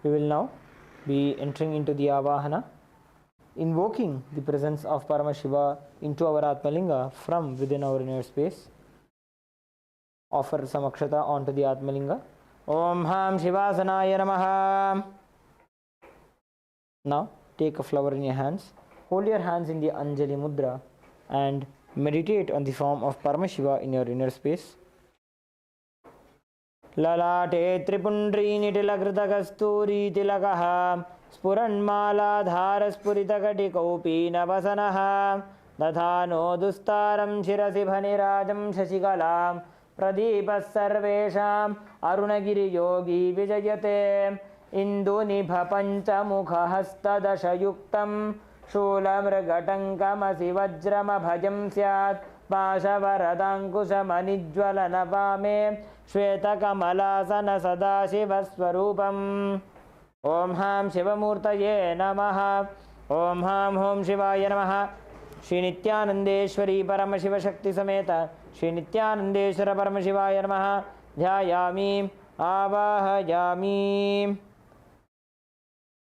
We will now be entering into the Avahana, invoking the presence of Paramashiva into our Atmalinga from within our inner space. Offer some akshata onto the Atmalinga. Om Ham Shivasanaya Namaha. Now take a flower in your hands. Hold your hands in the Anjali Mudra and meditate on the form of Paramashiva in your inner space. ललाटे त्रिपुण्ड्रीनिटिलकृतकस्तूरीतिलकः स्फुरन्मालाधारस्फुरितकटिकौपी नवसनः दधानो दुस्तारं शिरसि भनिराजं शशिकलां प्रदीपः सर्वेषाम् अरुणगिरियोगी विजयते इन्दुनिभपञ्चमुखहस्तदशयुक्तं शूलमृगटङ्कमसि वज्रमभजं स्यात् पाशवरदाङ्कुशमनिज्वलनवामे श्वेतकमलासन सदाशिवस्वरूपम् ॐ हां शिवमूर्तये नमः ॐ हां हों शिवाय नमः श्री नित्यानंदेश्वरी परमशिवशक्ति समेत श्री नित्यानंदेश्वर परमशिवाय नमः ध्यायामि आवाहयामि.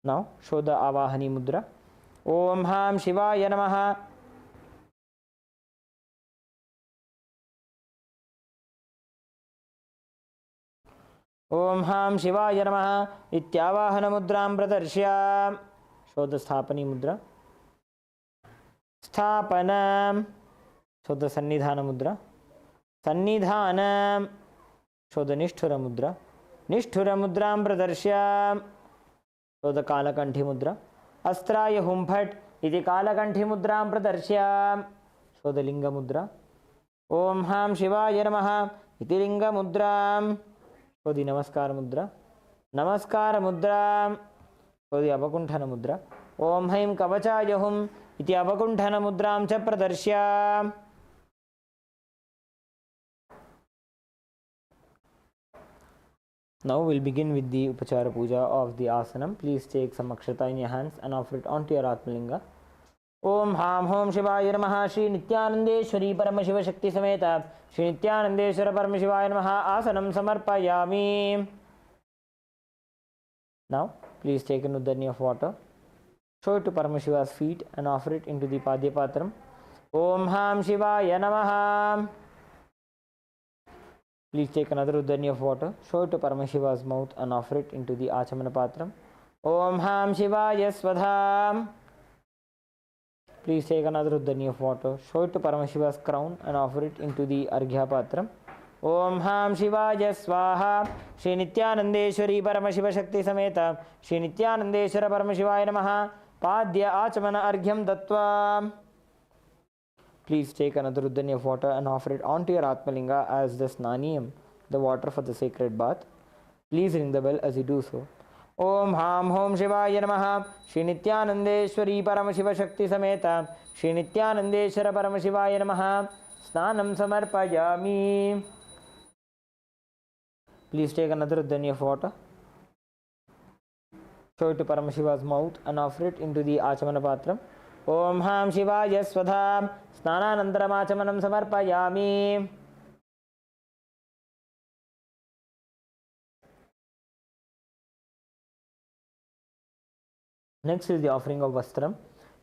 Now show the Avahani Mudra. Om Ham Shivaya Namaha. Om Ham Shivaya Namaha. Ityavahana Mudram Pradarshya. Show the Sthapani Mudra. Sthapanam. Show the Sannidhana Mudra. Sannidhanam. Show the Nishthura Mudra. Nishthura Mudram Pradarshya. Show the Kalakanthi Mudra. Astraya Humphat iti Kalakanthi Mudram Pradarshya. Show the Linga Mudra. Om Ham Shivaya Namaha iti Linga Mudram. Show the Namaskara Mudra. Namaskara Mudra. Show the Abakunthana Mudra. Om Haim Kavachaya Hum iti Abakunthana Mudram cha Pradarshya. Now we'll begin with the Upachara Puja of the Asanam. Please take some Akshata in your hands and offer it onto your Atmalinga. Om Ham Hom Shivaya Namaha Shri Nithyanandeshwari Paramashiva Shakti Sameta Shri Nithyanandeshwara Paramashivaya Namaha Asanam Samarpayami. Now please take an Uddani of water. Show it to Paramashiva's feet and offer it into the Padya Patram. Om Ham Shivaya Namaha. Please take another Uddani of water. Show it to Paramashiva's mouth and offer it into the Achamana Patram. Om Ham Shivaya Svadha. Please take another Uddani of water. Show it to Paramashiva's crown and offer it into the Arghya Patram. Om Ham Shivaya Swaha. Shri Nithyanandeshwari Paramashiva Shakti Sameta Shri Nithyanandeshwara Paramashivaya Namaha Padya Achamana Arghyam Dattva. Please take another Uddani of water and offer it onto your Atmalinga as the Snaniyam, the water for the sacred bath. Please ring the bell as you do so. Om Ham Hom Shivaya Namaha Shri Nithyanandeshwari Paramashiva Shakti Sameta Shri Nithyanandeshwara Paramashivaya Namaha Snanam Samarpayami. Please take another Uddani of water. Show it to Paramashiva's mouth and offer it into the Achamana Patram. Om Ham Shivaya Svadha Snananantaram Achamanam Samarpayami. Next is the offering of Vastram.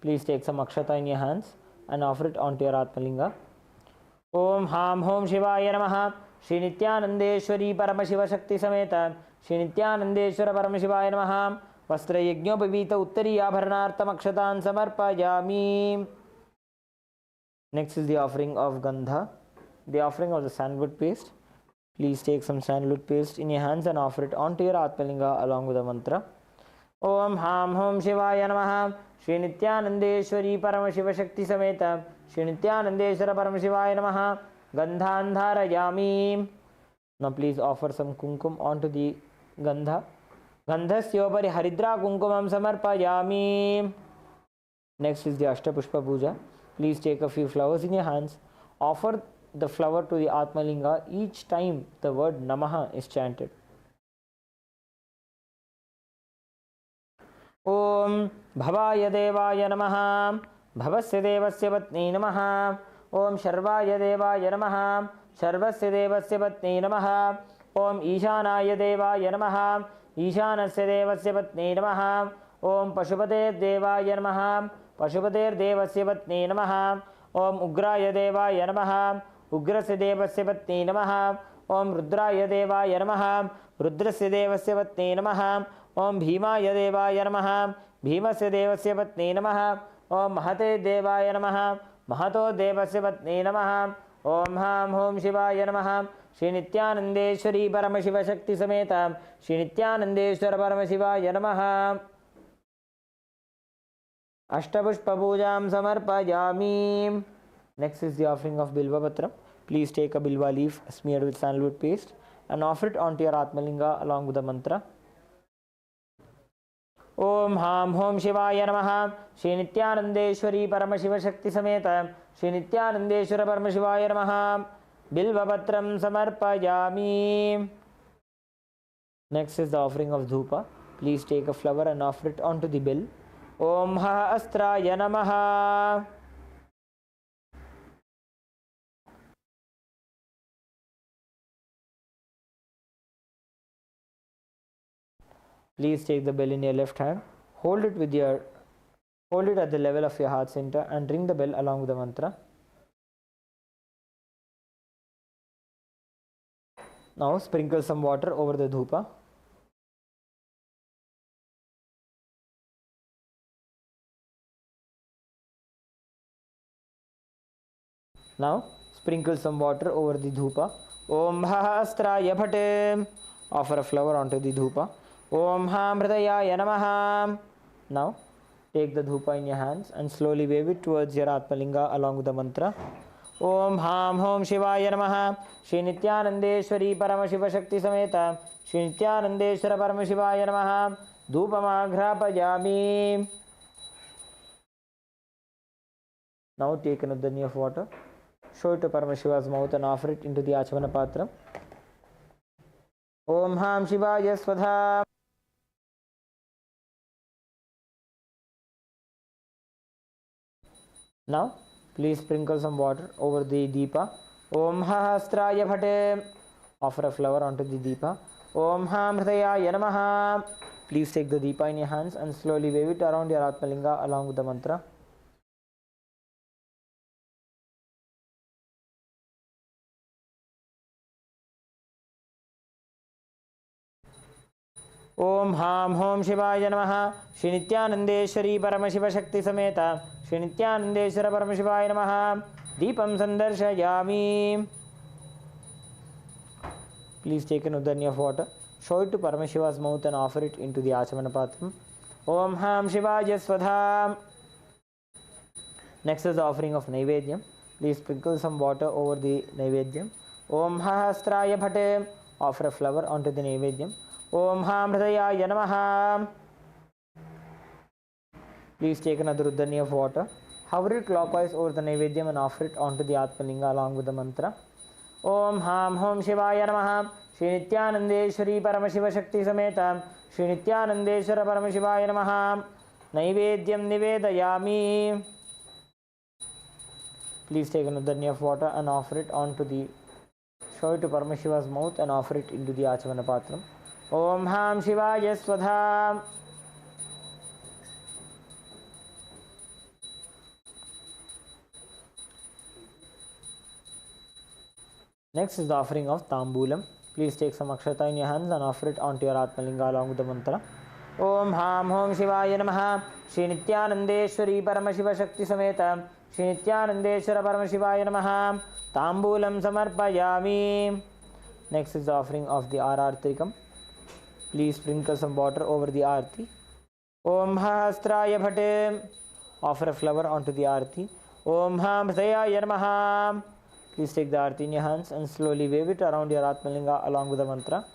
Please take some Akshata in your hands and offer it onto your Atmalinga. Om Ham Hom Shivaya Namaha Shri Nithyanandeshwari Paramashiva Shakti Sameta Shri Nithyanandeshwara Paramashivaya Namaha Vastra Yajñopavita Uttari Abharanartam Akshatan Samarpayami. Next is the offering of Gandha, the offering of the sandalwood paste. Please take some sandalwood paste in your hands and offer it onto your Atmalinga along with the mantra. Om Ham Hom Shivaya Namaha Shri Nithyanandeshwari Paramashiva Shakti Sameta Shri Nithyanandeshwara Paramashivaya Namaha Gandhan Dharayami. Now please offer some kumkum onto the Gandha. Gandhasyopari Haridra Kumkumam Samarpayami. Next is the Ashtapushpa Puja. Please take a few flowers in your hands. Offer the flower to the Atmalinga each time the word Namaha is chanted. Om Bhavaya Devaya Namaha Bhavasya Devasya Patni Namaha Om Sharvaya Devaya Namaha Sharvasya Devasya Patni Namaha Om Ishanaya Devaya Namaha Ishanasya Devasya Patni Namaha Om Pashupate Devaya Namaha Pashupater Devasya Patni Namaha Om Ugraya Devaya Namaha Ugrasya Devasya Patni Namaha Om Rudraya Devaya Namaha Rudrasya Devasya Patni Namaha Om Bhimaya Devaya Namaha Bhimasya Devasya Patni Namaha Om Mahate Devaya Namaha Mahato Devasya Patni Namaha Om Ham Hom Shivaya Namaha Shri Nithyanandeshwari Paramashiva Shakti Sameta Shri Nithyanandeshwara Paramashivaya Namaha. Ashtapushpa Pujam Samarpayami. Next is the offering of Bilva Patra. Please take a Bilva leaf smeared with sandalwood paste and offer it onto your Atmalinga along with the mantra. Om Ham Hom Shivaya Namaha Shri Nithyanandeshwari Paramashiva Shakti Sameta Shri Nithyanandeshwara Paramashivaya Namaha Bilva Patram Samarpayami. Next is the offering of Dhupa. Please take a flower and offer it onto the bill. Om Ha Astraya Namaha. Please take the bell in your left hand. Hold it at the level of your heart center and ring the bell along with the mantra. Now sprinkle some water over the dhupa. Now sprinkle some water over the dhupa. Om Hahasraya Bhate. Offer a flower onto the dhupa. Om Ham Hridayaya Namaha. Now take the dhupa in your hands and slowly wave it towards your Atmalinga along with the mantra. Om Ham Hom Shivaya Namaha. Shri Nithyanandeshwari Paramashiva Shakti Sameta. Shri Nithyanandeshwara Paramashivaya Namaha. Dhupamagrapayami. Now take another dani of water. Show it to Paramashiva's mouth and offer it into the Achamana Patra. Om Ham Shivaya Swadha. Now, please sprinkle some water over the Deepa. Om Hahasraya Bhate. Offer a flower onto the Deepa. Om Ham Hridayaya Namaha. Please take the Deepa in your hands and slowly wave it around your Atmalinga along with the mantra. Om Ham Hom Shivaya Namaha. Shri Nithyanandeshwari Paramashiva Shakti Sameta. Shri Nithyanandeshwara Paramashivaya Namaha. Deepam Sandarshayami. Please take an udani of water. Show it to Paramashiva's mouth and offer it into the Achamana Patram. Om Ham Shivaya Swadha. Next is the offering of Naivedyam. Please sprinkle some water over the Naivedyam. Om Hahasraya Bhate. Offer a flower onto the Naivedyam. Om Ham Hridayaya Namaha. Please take another udani of water. Hover it clockwise over the Naivedyam and offer it onto the Atmalinga along with the mantra. Om Ham Hom Shivaya Namaha. Shri Nithyanandeshwari Paramashiva Shakti Sameta. Shri Nithyanandeshwara Paramashivaya Namaha. Naivedyam Nivedayami. Please take another dani of water and offer it onto the. Show it to Paramashiva's mouth and offer it into the Achamana Patram. Om Ham Shivaya Swadha. Next is the offering of Tambulam. Please take some akshata in your hands and offer it onto your Atmalinga along with the mantra. Om Ham Hom Shivaya Namaha. Shri Nithyanandeshwari Paramashiva Shakti Sameta. Shri Nithyanandeshwara Paramashivaya Namaha. Tambulam Samarpayami. Next is the offering of the Arartrikam. Please sprinkle some water over the Arti. Om Hahasraya Bhate. Offer a flower onto the Arti. Om Ham Hridayaya Namaha. Please take the Arti in your hands and slowly wave it around your Atmalinga along with the mantra.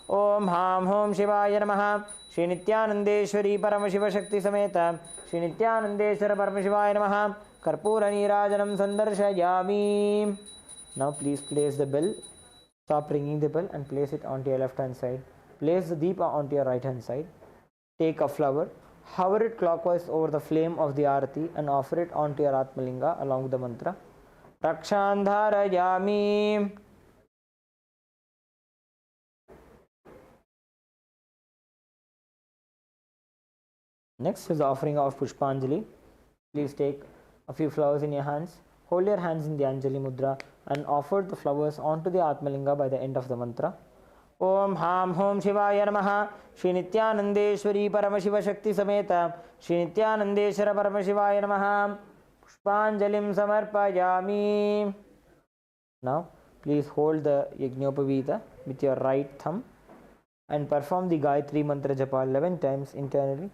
Om Ham Hom Shivaya Namaha. Shri Nithyanandeshwari Paramashiva Shakti Sameta. Shri Nithyanandeshwara Paramashivaya Namaha. Karpura Nirajanam Sandarshayami. Now please place the bell. Stop ringing the bell and place it onto your left hand side. Place the Deepa onto your right hand side. Take a flower. Hover it clockwise over the flame of the Arati and offer it onto your Atmalinga along with the mantra. Rakshandharayami. Next is the offering of Pushpanjali. Please take a few flowers in your hands. Hold your hands in the Anjali Mudra and offer the flowers onto the Atmalinga by the end of the mantra. Om Ham Hom Shivaya Namaha. Shri Nithyanandeshwari Paramashiva Shakti Sameta. Shri Nithyanandeshwara Paramashivaya Namaha. Pushpanjalim Samarpayami. Now, please hold the Yajnopavita with your right thumb and perform the Gayatri Mantra Japa 11 times internally.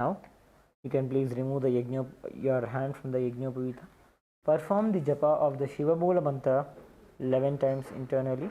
Now, you can please remove your hand from the Yajnopavita. Perform the japa of the Shiva Bola mantra 11 times internally.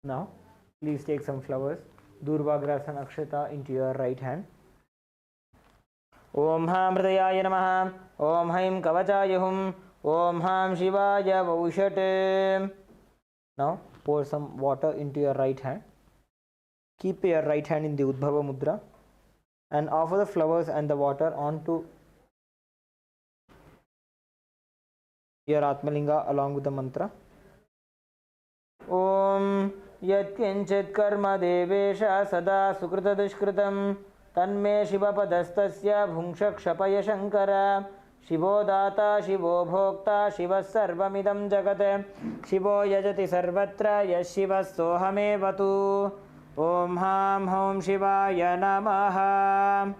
Now, please take some flowers, Durvagrasa Nakshata into your right hand. Om Ham Hridayaya Namaha, Om Haim Kavachaya Hum, Om Ham Shivaya Vaushate. Now, pour some water into your right hand. Keep your right hand in the Udbhava Mudra and offer the flowers and the water onto your Atmalinga along with the mantra. Om Yatkinchit Karma Devesha Sada Sukrita Dushkritam Tanme Shivapadastasya Bhungshak Shapaya Shankara Shivo Data Shivo Bhokta Shiva Sarvamidam Jagate Shivo Yajati Sarvatra Yashiva Sohame Vatu Om Ham Hom Shivaya Namaha.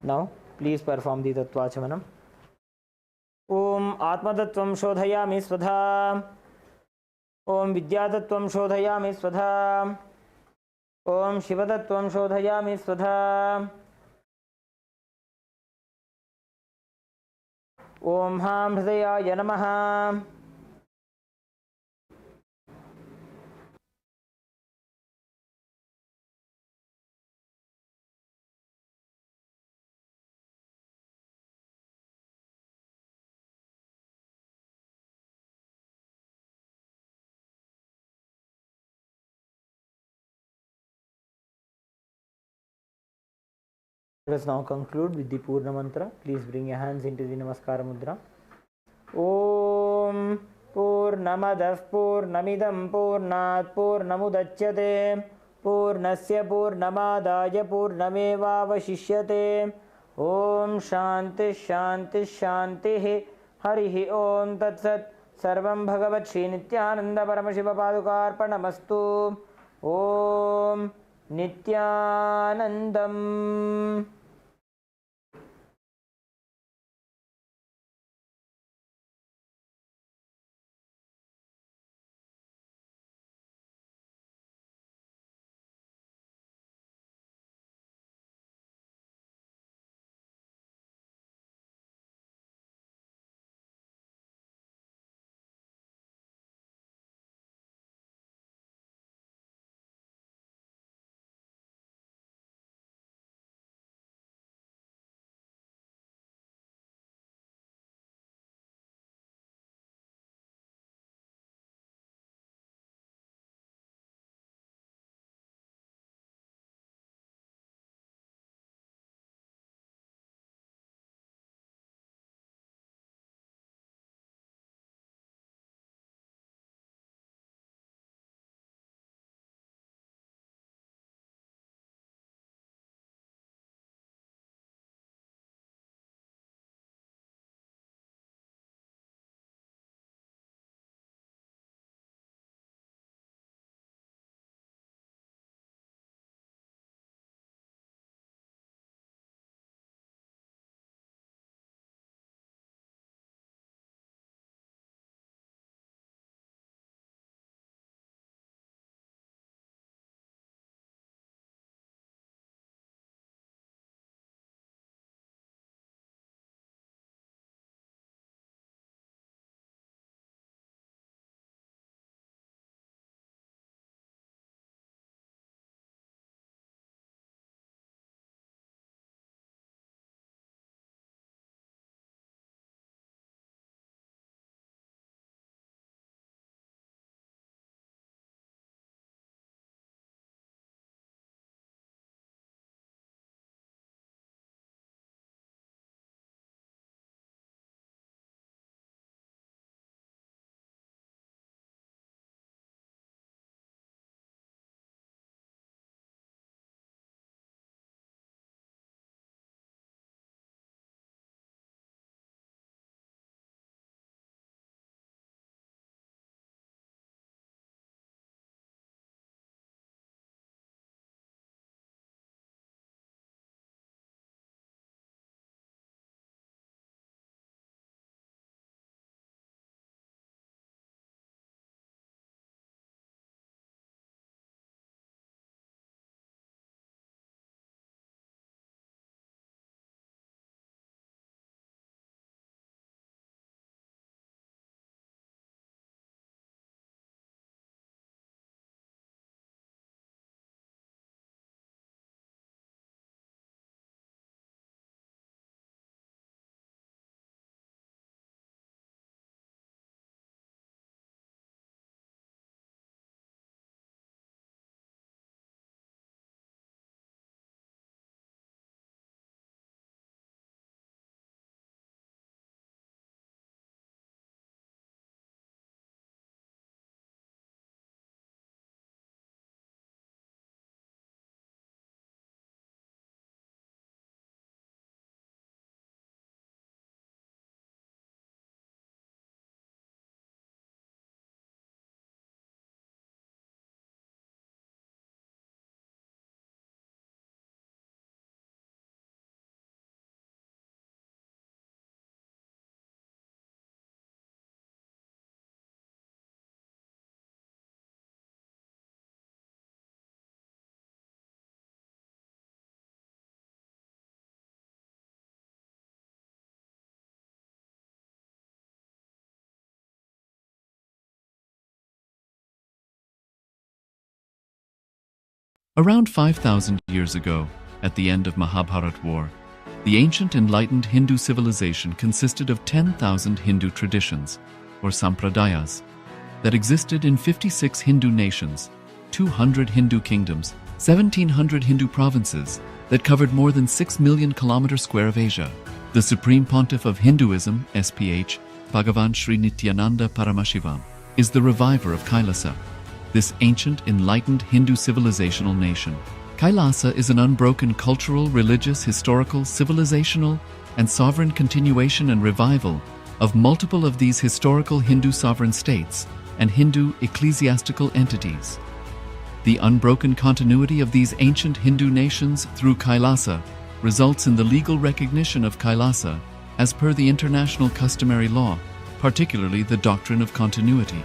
Now, please perform the Tattvachamanam. Om Atmatattvam Shodhayami Svadha. Om Vidyatattvam Shodhayami Svadha. Om Shivatattvam Shodhayami Svadha. Om Ham Hridayaya Namaha. Let us now conclude with the Purna Mantra. Please bring your hands into the Namaskara Mudra. Om Purnamadah Purnamidam Purnat Purnamudachyate Purnasya Purnamadaya Purnamevavashishyate. Om Shanti Shanti Shanti Harihi Om Tat Sat Sarvam Bhagavat Shri Nithyananda Paramashiva Padukarpanamastu. Om Nithyanandam. Around 5,000 years ago, at the end of Mahabharat War, the ancient enlightened Hindu civilization consisted of 10,000 Hindu traditions, or sampradayas, that existed in 56 Hindu nations, 200 Hindu kingdoms, 1,700 Hindu provinces that covered more than 6 million kilometers square of Asia. The Supreme Pontiff of Hinduism, SPH, Bhagavan Sri Nithyananda Paramashiva, is the reviver of Kailasa, this ancient enlightened Hindu civilizational nation. Kailasa is an unbroken cultural, religious, historical, civilizational, and sovereign continuation and revival of multiple of these historical Hindu sovereign states and Hindu ecclesiastical entities. The unbroken continuity of these ancient Hindu nations through Kailasa results in the legal recognition of Kailasa as per the international customary law, particularly the doctrine of continuity.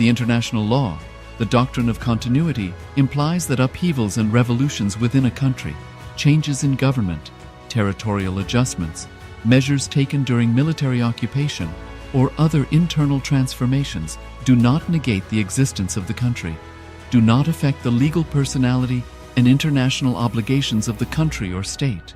The international law, the doctrine of continuity, implies that upheavals and revolutions within a country, changes in government, territorial adjustments, measures taken during military occupation, or other internal transformations do not negate the existence of the country, do not affect the legal personality and international obligations of the country or state.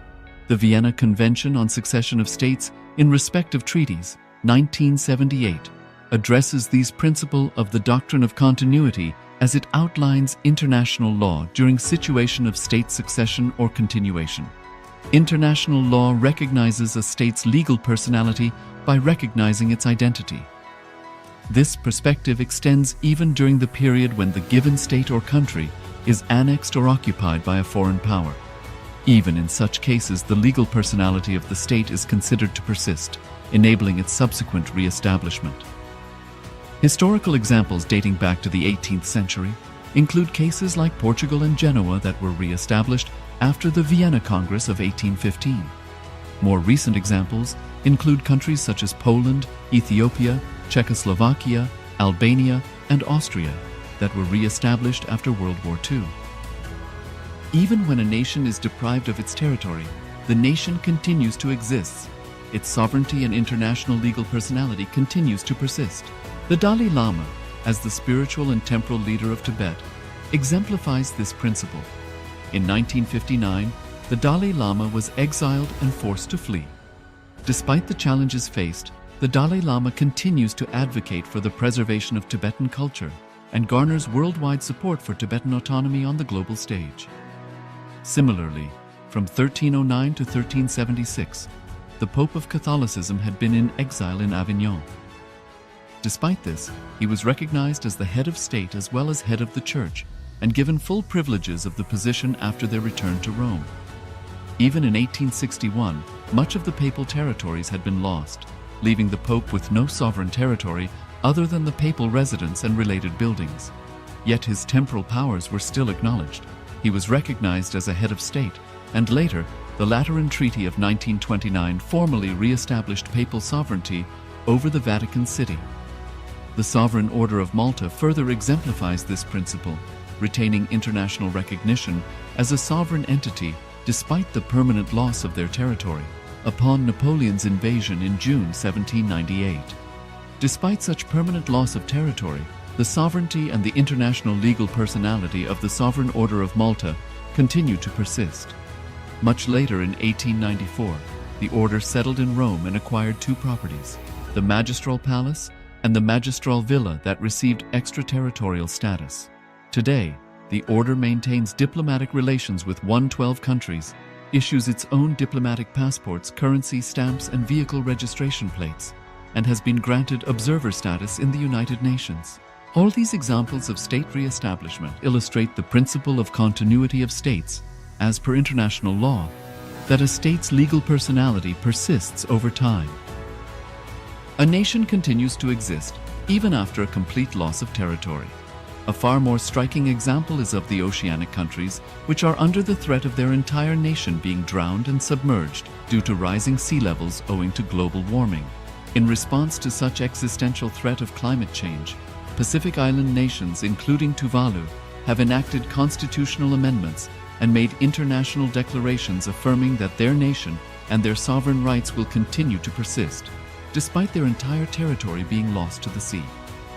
The Vienna Convention on Succession of States in Respect of Treaties, 1978, addresses these principles of the doctrine of continuity as it outlines international law during situation of state succession or continuation. International law recognizes a state's legal personality by recognizing its identity. This perspective extends even during the period when the given state or country is annexed or occupied by a foreign power. Even in such cases, the legal personality of the state is considered to persist, enabling its subsequent re-establishment. Historical examples dating back to the 18th century include cases like Portugal and Genoa that were re-established after the Vienna Congress of 1815. More recent examples include countries such as Poland, Ethiopia, Czechoslovakia, Albania, and Austria that were re-established after World War II. Even when a nation is deprived of its territory, the nation continues to exist. Its sovereignty and international legal personality continues to persist. The Dalai Lama, as the spiritual and temporal leader of Tibet, exemplifies this principle. In 1959, the Dalai Lama was exiled and forced to flee. Despite the challenges faced, the Dalai Lama continues to advocate for the preservation of Tibetan culture and garners worldwide support for Tibetan autonomy on the global stage. Similarly, from 1309 to 1376, the Pope of Catholicism had been in exile in Avignon. Despite this, he was recognized as the head of state as well as head of the church and given full privileges of the position after their return to Rome. Even in 1861, much of the papal territories had been lost, leaving the Pope with no sovereign territory other than the papal residence and related buildings. Yet his temporal powers were still acknowledged. He was recognized as a head of state, and later, the Lateran Treaty of 1929 formally re-established papal sovereignty over the Vatican City. The Sovereign Order of Malta further exemplifies this principle, retaining international recognition as a sovereign entity despite the permanent loss of their territory upon Napoleon's invasion in June 1798. Despite such permanent loss of territory, the sovereignty and the international legal personality of the Sovereign Order of Malta continue to persist. Much later in 1894, the order settled in Rome and acquired two properties, the Magistral Palace and the Magistral Villa that received extraterritorial status. Today, the order maintains diplomatic relations with 112 countries, issues its own diplomatic passports, currency, stamps, and vehicle registration plates, and has been granted observer status in the United Nations. All these examples of state re-establishment illustrate the principle of continuity of states, as per international law, that a state's legal personality persists over time. A nation continues to exist even after a complete loss of territory. A far more striking example is of the oceanic countries, which are under the threat of their entire nation being drowned and submerged due to rising sea levels owing to global warming. In response to such existential threat of climate change, Pacific Island nations, including Tuvalu, have enacted constitutional amendments and made international declarations affirming that their nation and their sovereign rights will continue to persist, despite their entire territory being lost to the sea.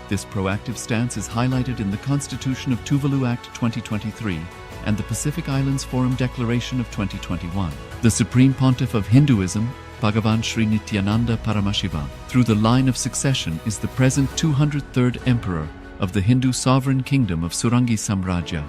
This proactive stance is highlighted in the Constitution of Tuvalu Act 2023 and the Pacific Islands Forum Declaration of 2021. The Supreme Pontiff of Hinduism, Bhagavan Sri Nithyananda Paramashiva, through the line of succession is the present 203rd Emperor of the Hindu Sovereign Kingdom of Surangi Samrajya.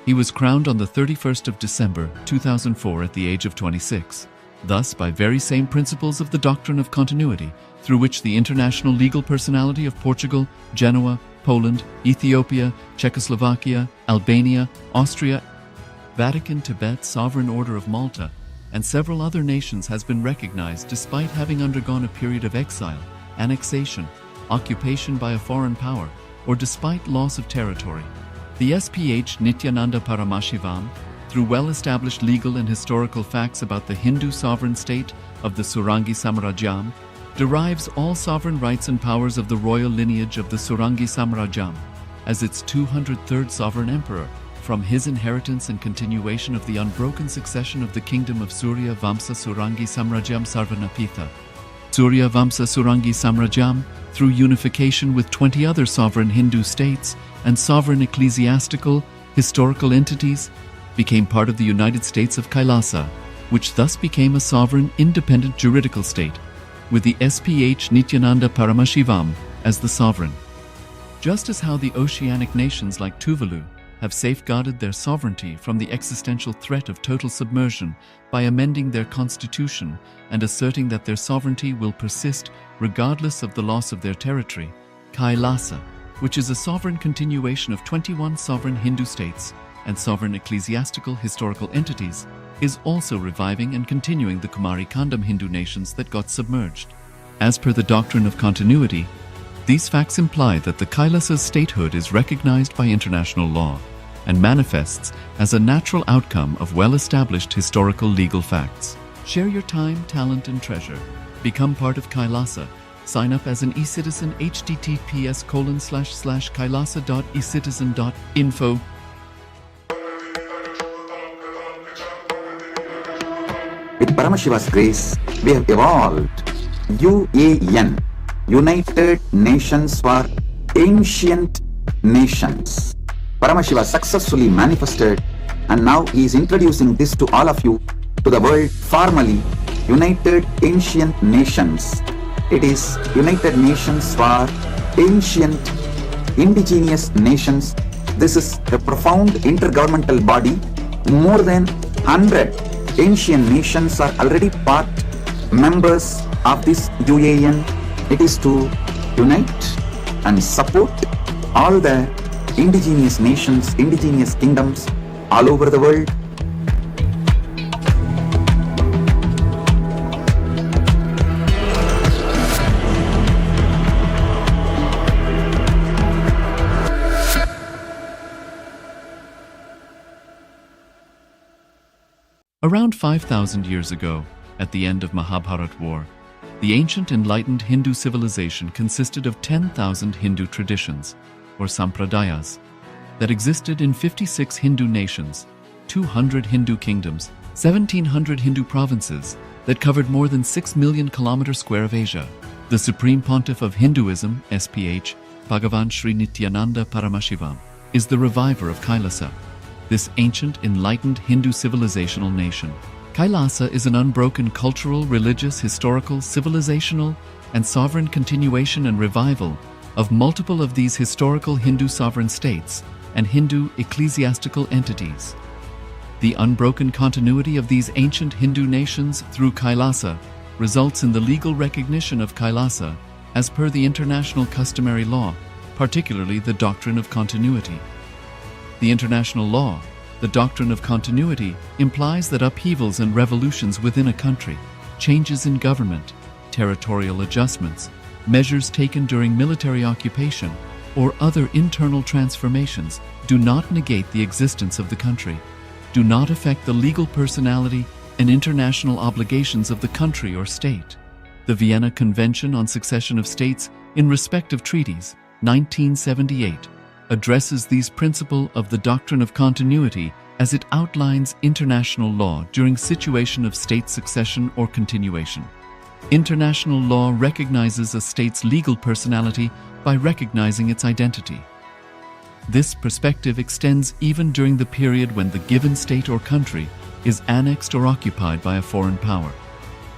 He was crowned on the 31st of December 2004 at the age of 26. Thus, by very same principles of the doctrine of continuity, through which the international legal personality of Portugal, Genoa, Poland, Ethiopia, Czechoslovakia, Albania, Austria, Vatican, Tibet, Sovereign Order of Malta, and several other nations has been recognized despite having undergone a period of exile, annexation, occupation by a foreign power, or despite loss of territory. The SPH Nithyananda Paramashivam, through well-established legal and historical facts about the Hindu sovereign state of the Surangi Samrajyam, derives all sovereign rights and powers of the royal lineage of the Surangi Samrajyam as its 203rd sovereign emperor, from his inheritance and continuation of the unbroken succession of the kingdom of Surya Vamsa Surangi Samrajyam Sarvanapitha. Surya Vamsa Surangi Samrajyam, through unification with 20 other sovereign Hindu states and sovereign ecclesiastical, historical entities, became part of the United States of Kailasa, which thus became a sovereign, independent juridical state, with the SPH Nithyananda Paramashivam as the sovereign. Just as how the oceanic nations like Tuvalu have safeguarded their sovereignty from the existential threat of total submersion by amending their constitution and asserting that their sovereignty will persist regardless of the loss of their territory, Kailasa, which is a sovereign continuation of 21 sovereign Hindu states and sovereign ecclesiastical historical entities, is also reviving and continuing the Kumari Kandam Hindu nations that got submerged. As per the doctrine of continuity, these facts imply that the Kailasa's statehood is recognized by international law and manifests as a natural outcome of well-established historical legal facts. Share your time, talent, and treasure. Become part of Kailasa. Sign up as an eCitizen https://kailasa.ecitizen.info. With Paramashiva's grace, we have evolved UAN, United Nations for Ancient Nations. Paramashiva successfully manifested, and now he is introducing this to all of you, to the world formally, United Ancient Nations. It is United Nations for Ancient Indigenous Nations. This is a profound intergovernmental body. More than 100 ancient nations are already part members of this UAN. It is to unite and support all the indigenous nations, indigenous kingdoms all over the world. Around 5,000 years ago, at the end of Mahabharat War, the ancient enlightened Hindu civilization consisted of 10,000 Hindu traditions, or sampradayas, that existed in 56 Hindu nations, 200 Hindu kingdoms, 1,700 Hindu provinces that covered more than 6 million kilometers square of Asia. The Supreme Pontiff of Hinduism, SPH, Bhagavan Sri Nithyananda Paramashiva, is the reviver of Kailasa, this ancient, enlightened Hindu civilizational nation. Kailasa is an unbroken cultural, religious, historical, civilizational, and sovereign continuation and revival of multiple of these historical Hindu sovereign states and Hindu ecclesiastical entities. The unbroken continuity of these ancient Hindu nations through Kailasa results in the legal recognition of Kailasa as per the international customary law, particularly the doctrine of continuity. The international law, the doctrine of continuity, implies that upheavals and revolutions within a country, changes in government, territorial adjustments, measures taken during military occupation, or other internal transformations do not negate the existence of the country, do not affect the legal personality and international obligations of the country or state. The Vienna Convention on Succession of States in respect of treaties, 1978, addresses these principles of the doctrine of continuity as it outlines international law during situation of state succession or continuation. International law recognizes a state's legal personality by recognizing its identity. This perspective extends even during the period when the given state or country is annexed or occupied by a foreign power.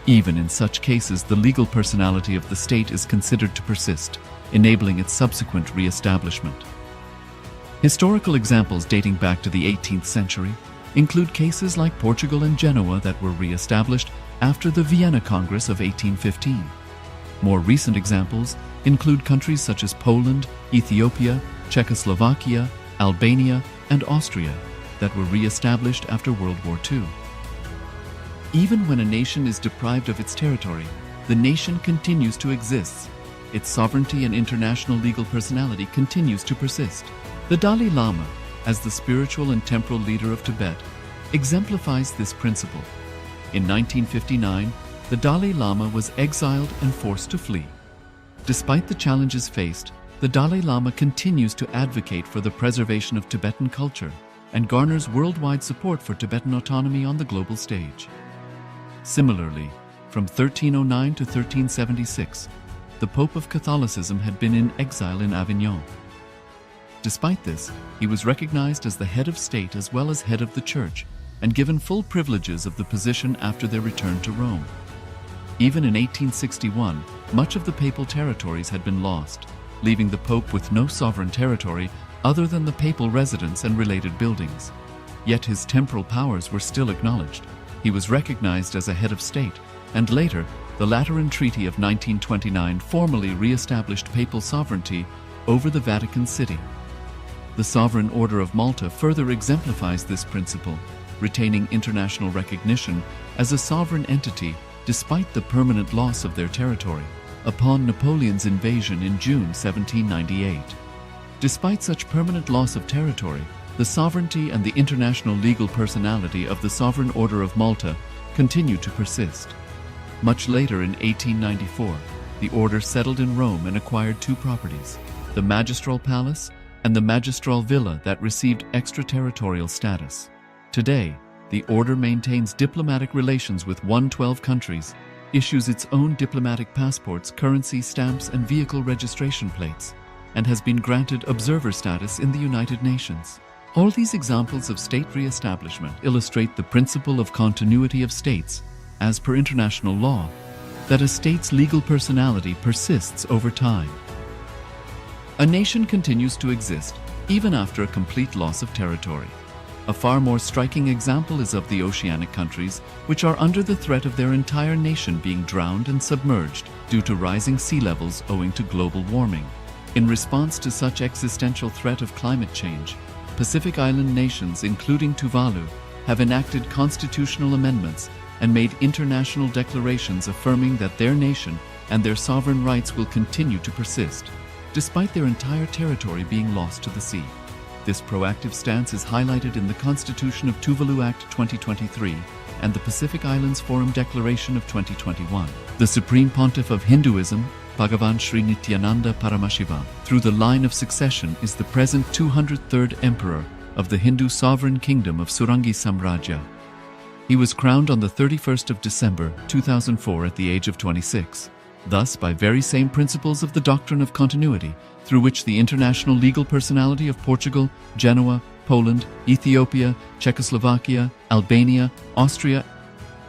Even in such cases, the legal personality of the state is considered to persist, enabling its subsequent re-establishment. Historical examples dating back to the 18th century include cases like Portugal and Genoa that were re-established after the Vienna Congress of 1815. More recent examples include countries such as Poland, Ethiopia, Czechoslovakia, Albania, and Austria that were re-established after World War II. Even when a nation is deprived of its territory, the nation continues to exist. Its sovereignty and international legal personality continues to persist. The Dalai Lama, as the spiritual and temporal leader of Tibet, exemplifies this principle. In 1959, the Dalai Lama was exiled and forced to flee. Despite the challenges faced, the Dalai Lama continues to advocate for the preservation of Tibetan culture and garners worldwide support for Tibetan autonomy on the global stage. Similarly, from 1309 to 1376, the Pope of Catholicism had been in exile in Avignon. Despite this, he was recognized as the head of state as well as head of the church and given full privileges of the position after their return to Rome. Even in 1861, much of the papal territories had been lost, leaving the Pope with no sovereign territory other than the papal residence and related buildings. Yet his temporal powers were still acknowledged. He was recognized as a head of state, and later, the Lateran Treaty of 1929 formally re-established papal sovereignty over the Vatican City. The Sovereign Order of Malta further exemplifies this principle, retaining international recognition as a sovereign entity despite the permanent loss of their territory upon Napoleon's invasion in June 1798. Despite such permanent loss of territory, the sovereignty and the international legal personality of the Sovereign Order of Malta continue to persist. Much later in 1894, the order settled in Rome and acquired two properties, the Magistral Palace and the Magistral Villa that received extraterritorial status. Today, the order maintains diplomatic relations with 112 countries, issues its own diplomatic passports, currency stamps, and vehicle registration plates, and has been granted observer status in the United Nations. All these examples of state re-establishment illustrate the principle of continuity of states, as per international law, that a state's legal personality persists over time. A nation continues to exist even after a complete loss of territory. A far more striking example is of the oceanic countries, which are under the threat of their entire nation being drowned and submerged due to rising sea levels owing to global warming. In response to such existential threat of climate change, Pacific Island nations, including Tuvalu, have enacted constitutional amendments and made international declarations affirming that their nation and their sovereign rights will continue to persist, despite their entire territory being lost to the sea. This proactive stance is highlighted in the Constitution of Tuvalu Act 2023 and the Pacific Islands Forum Declaration of 2021. The Supreme Pontiff of Hinduism, Bhagavan Sri Nithyananda Paramashiva, through the line of succession is the present 203rd Emperor of the Hindu Sovereign Kingdom of Surangi Samrajya. He was crowned on the 31st of December 2004 at the age of 26. Thus, by very same principles of the doctrine of continuity, through which the international legal personality of Portugal, Genoa, Poland, Ethiopia, Czechoslovakia, Albania, Austria,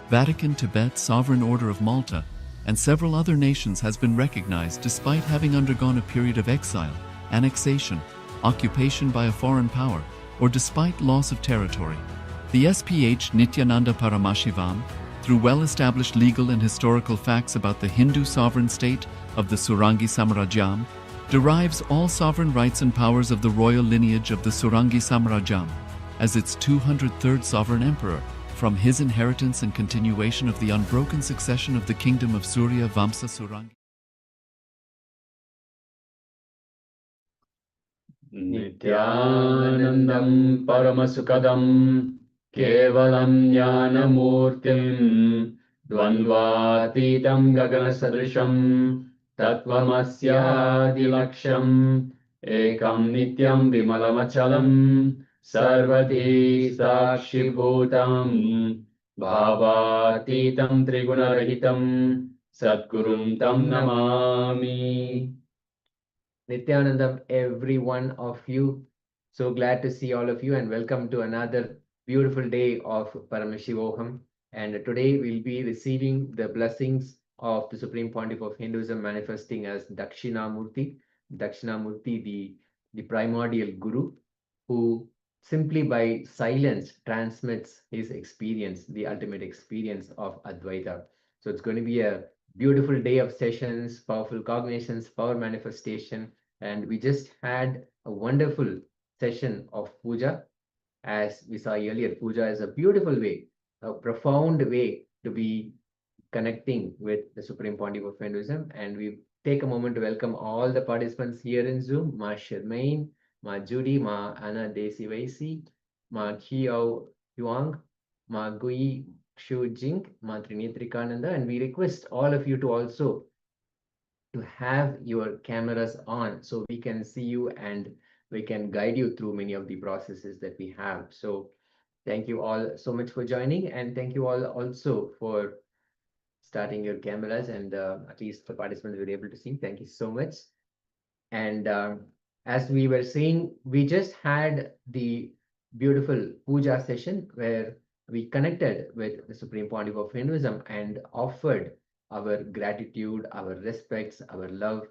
Vatican, Tibet, Sovereign Order of Malta, and several other nations has been recognized despite having undergone a period of exile, annexation, occupation by a foreign power, or despite loss of territory. The SPH Nithyananda Paramashivam, through well-established legal and historical facts about the Hindu sovereign state of the Surangi Samrajyam, derives all sovereign rights and powers of the royal lineage of the Surangi Samrajyam as its 203rd sovereign emperor from his inheritance and continuation of the unbroken succession of the kingdom of Surya Vamsa Surangi. Nithyanandam Paramasukadam Kevalam Jnanamurtim Dvandvatitam Gaganasadrisham Tattvamasyadilaksham Ekam Nityam Vimalamachalam Sarvati Sakshibhutam Bhavatitam Trigunarahitam Satgurum Tam Namami. Nithyanandam, every one of you So glad to see all of you and welcome to another beautiful day of Paramashivoham. And today we'll be receiving the blessings of the Supreme Pontiff of Hinduism manifesting as Dakshinamurti. Dakshinamurti, the primordial Guru, who simply by silence transmits his experience, the ultimate experience of Advaita. So it's going to be a beautiful day of sessions, powerful cognitions, power manifestation. And we just had a wonderful session of puja. As we saw earlier, puja is a beautiful way, a profound way to be connecting with the Supreme Pontiff of Hinduism. And we take a moment to welcome all the participants here in Zoom, Ma Sharmain, Ma Judy, Ma Anna Desi Vaisi, Ma Kiao Huang, Ma Gui Xiu Jing, Ma Trinitrikananda, and we request all of you to also to have your cameras on so we can see you and we can guide you through many of the processes that we have. So thank you all so much for joining, and thank you all also for starting your cameras, and at least the participants were able to see. Thank you so much. And as we were saying, we just had the beautiful puja session where we connected with the Supreme Pontiff of Hinduism and offered our gratitude, our respects, our love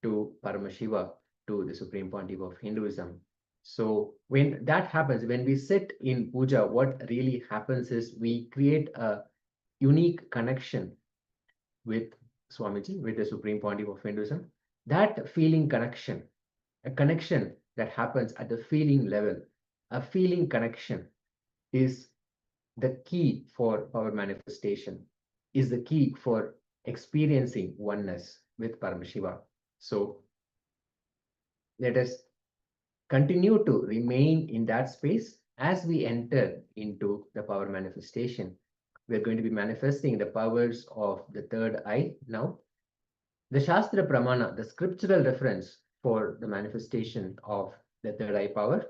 to Paramashiva, to the Supreme Pontiff of Hinduism. So when that happens, when we sit in puja, what really happens is we create a unique connection with Swamiji, with the Supreme Pontiff of Hinduism. That feeling connection, a connection that happens at the feeling level, a feeling connection is the key for our manifestation, is the key for experiencing oneness with Paramashiva. So let us continue to remain in that space as we enter into the power manifestation. We're going to be manifesting the powers of the third eye now. The Shastra Pramana, the scriptural reference for the manifestation of the third eye power.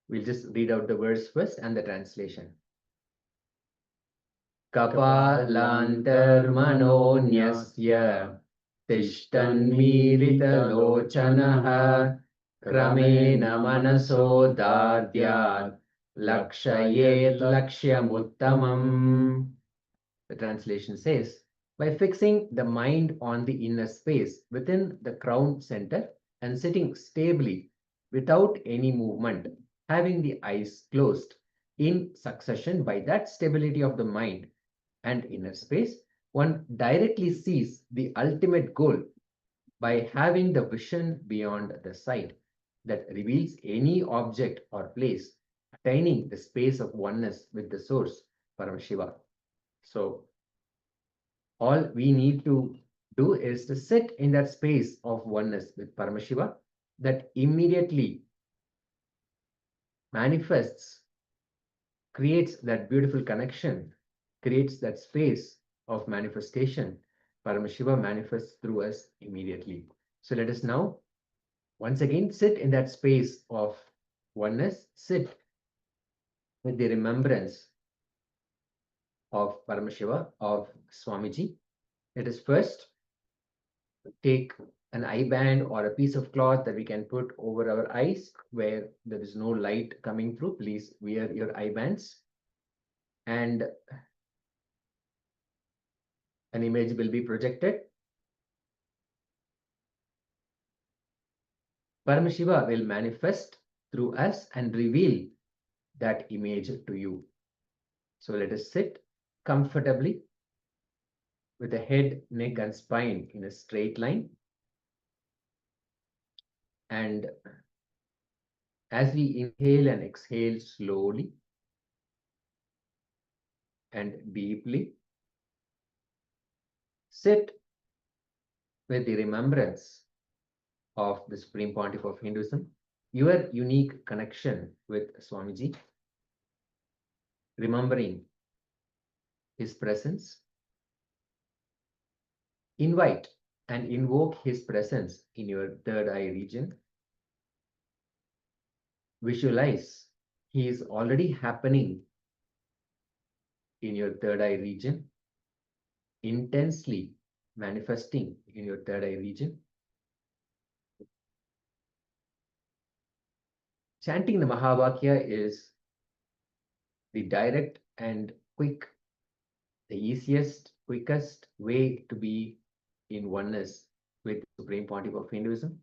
We'll just read out the verse first and the translation. Kapalantarmanonyasya tishtanmiritalochanaha kramena manaso dadyat lakshayet lakshyamuttamam. The translation says, by fixing the mind on the inner space within the crown center and sitting stably without any movement, having the eyes closed in succession, by that stability of the mind and inner space, one directly sees the ultimate goal by having the vision beyond the sight that reveals any object or place, attaining the space of oneness with the source, Paramashiva. So all we need to do is to sit in that space of oneness with Paramashiva that immediately manifests, creates that beautiful connection, creates that space of manifestation. Paramashiva manifests through us immediately. So let us now once again sit in that space of oneness, sit with the remembrance of Paramashiva, of Swamiji. Let us first take an eye band or a piece of cloth that we can put over our eyes where there is no light coming through. Please wear your eye bands, and an image will be projected. Paramashiva will manifest through us and reveal that image to you. So let us sit comfortably with the head, neck, and spine in a straight line. And as we inhale and exhale slowly and deeply, sit with the remembrance of the Supreme Pontiff of Hinduism, your unique connection with Swamiji, remembering his presence. Invite and invoke his presence in your third eye region. Visualize he is already happening in your third eye region, intensely manifesting in your third eye region. Chanting the Mahavakya is the direct and quick, the easiest, quickest way to be in oneness with the Supreme Pontiff of Hinduism.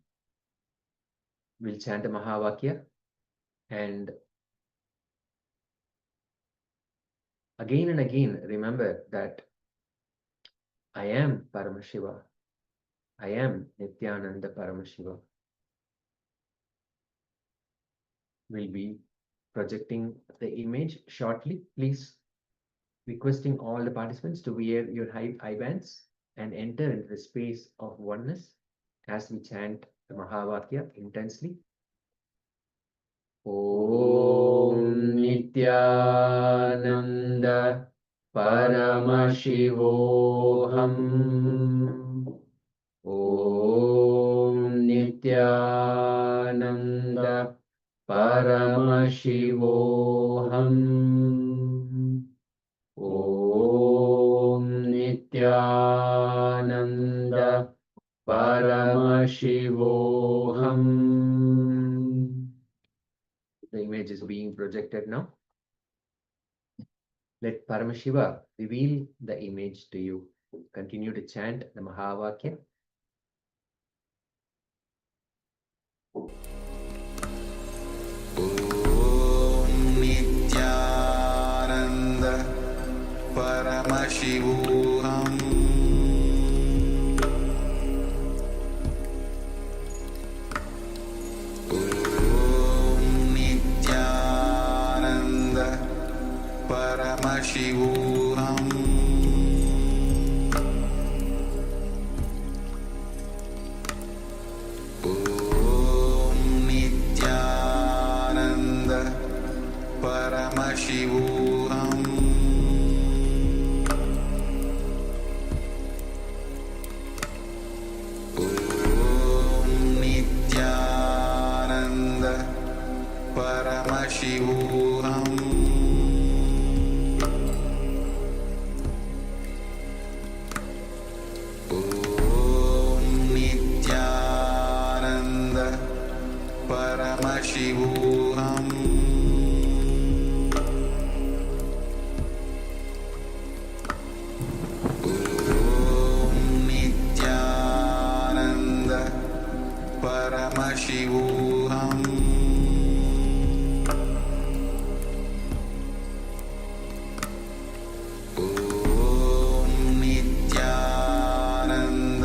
We'll chant the Mahavakya and again and again remember that I am Paramashiva. I am Nithyananda Paramashiva. We'll be projecting the image shortly. Please requesting all the participants to wear your eye bands and enter into the space of oneness as we chant the Mahavakya intensely. Om Nithyananda Paramashivoham. Om Nithyananda Paramashivoham. Om Nithyananda Paramashivoham. The image is being projected now. Let Paramashiva reveal the image to you. Continue to chant the Mahavakya. Nithyananda Paramashivoham. Nithyananda Paramashivoham. Nithyananda Paramashivoham. Nithyananda Paramashivoham. Nithyananda Paramashivoham. Nithyananda Paramashivoham. Nithyananda Paramashivoham. Nithyananda Paramashivoham. Nithyananda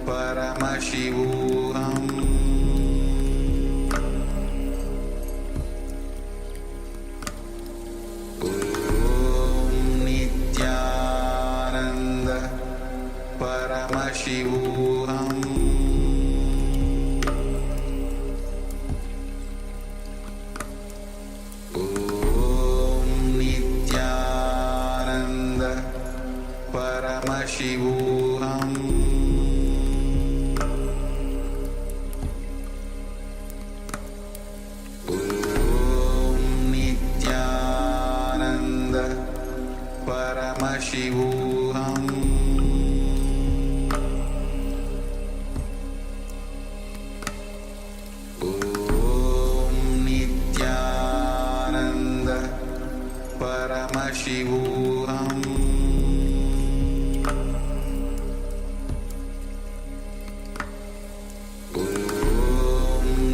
Paramashivoham. Nithyananda Paramashivoham. Nithyananda Paramashivoham.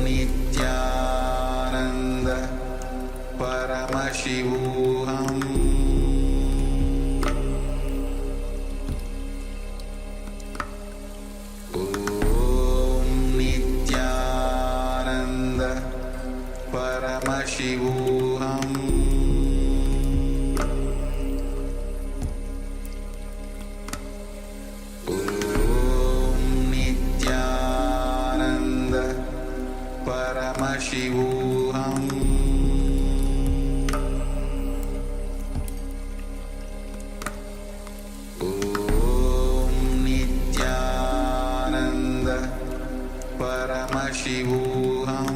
Nithyananda Paramashivoham. Nithyananda Paramashivoham. Nithyananda Paramashivoham. Nithyananda Paramashivoham.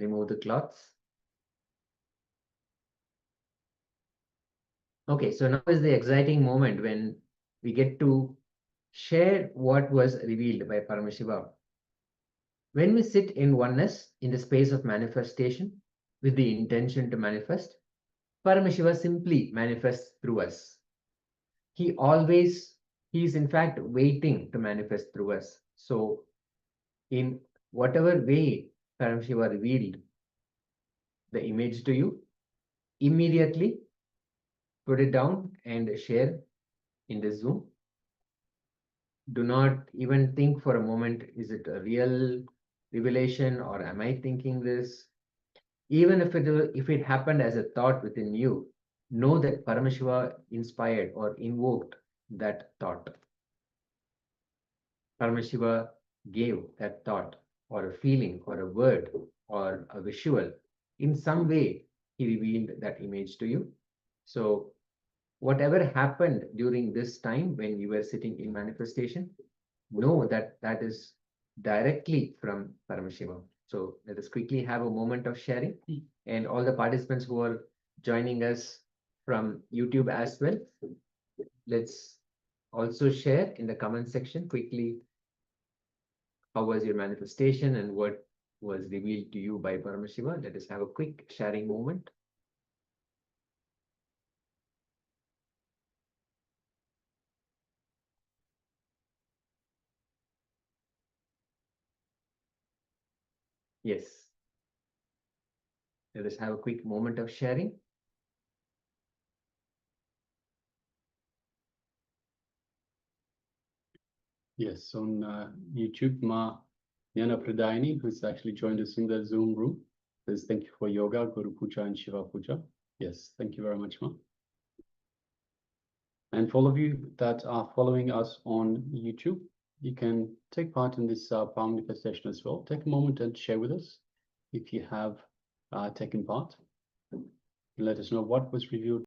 remove the cloths. Okay, so now is the exciting moment when we get to share what was revealed by Paramashiva. When we sit in oneness in the space of manifestation with the intention to manifest, Paramashiva simply manifests through us. He is in fact waiting to manifest through us. So in whatever way Paramashiva revealed the image to you, immediately put it down and share in the Zoom. Do not even think for a moment, is it a real revelation or am I thinking this? Even if it happened as a thought within you, know that Paramashiva inspired or invoked that thought. Paramashiva gave that thought or a feeling or a word or a visual. In some way, he revealed that image to you. So whatever happened during this time when you were sitting in manifestation, know that that is directly from Paramashiva. So let us quickly have a moment of sharing. And all the participants who are joining us from YouTube as well, let's also share in the comment section quickly how was your manifestation and what was revealed to you by Paramashiva. Let us have a quick sharing moment. Yes. Let us have a quick moment of sharing. Yes, on YouTube, Ma Yana Pradayani, who's actually joined us in the Zoom room, says thank you for yoga, Guru Puja and Shiva Puja. Yes, thank you very much, Ma. And for all of you that are following us on YouTube, you can take part in this power manifestation as well. Take a moment and share with us if you have taken part. Let us know what was revealed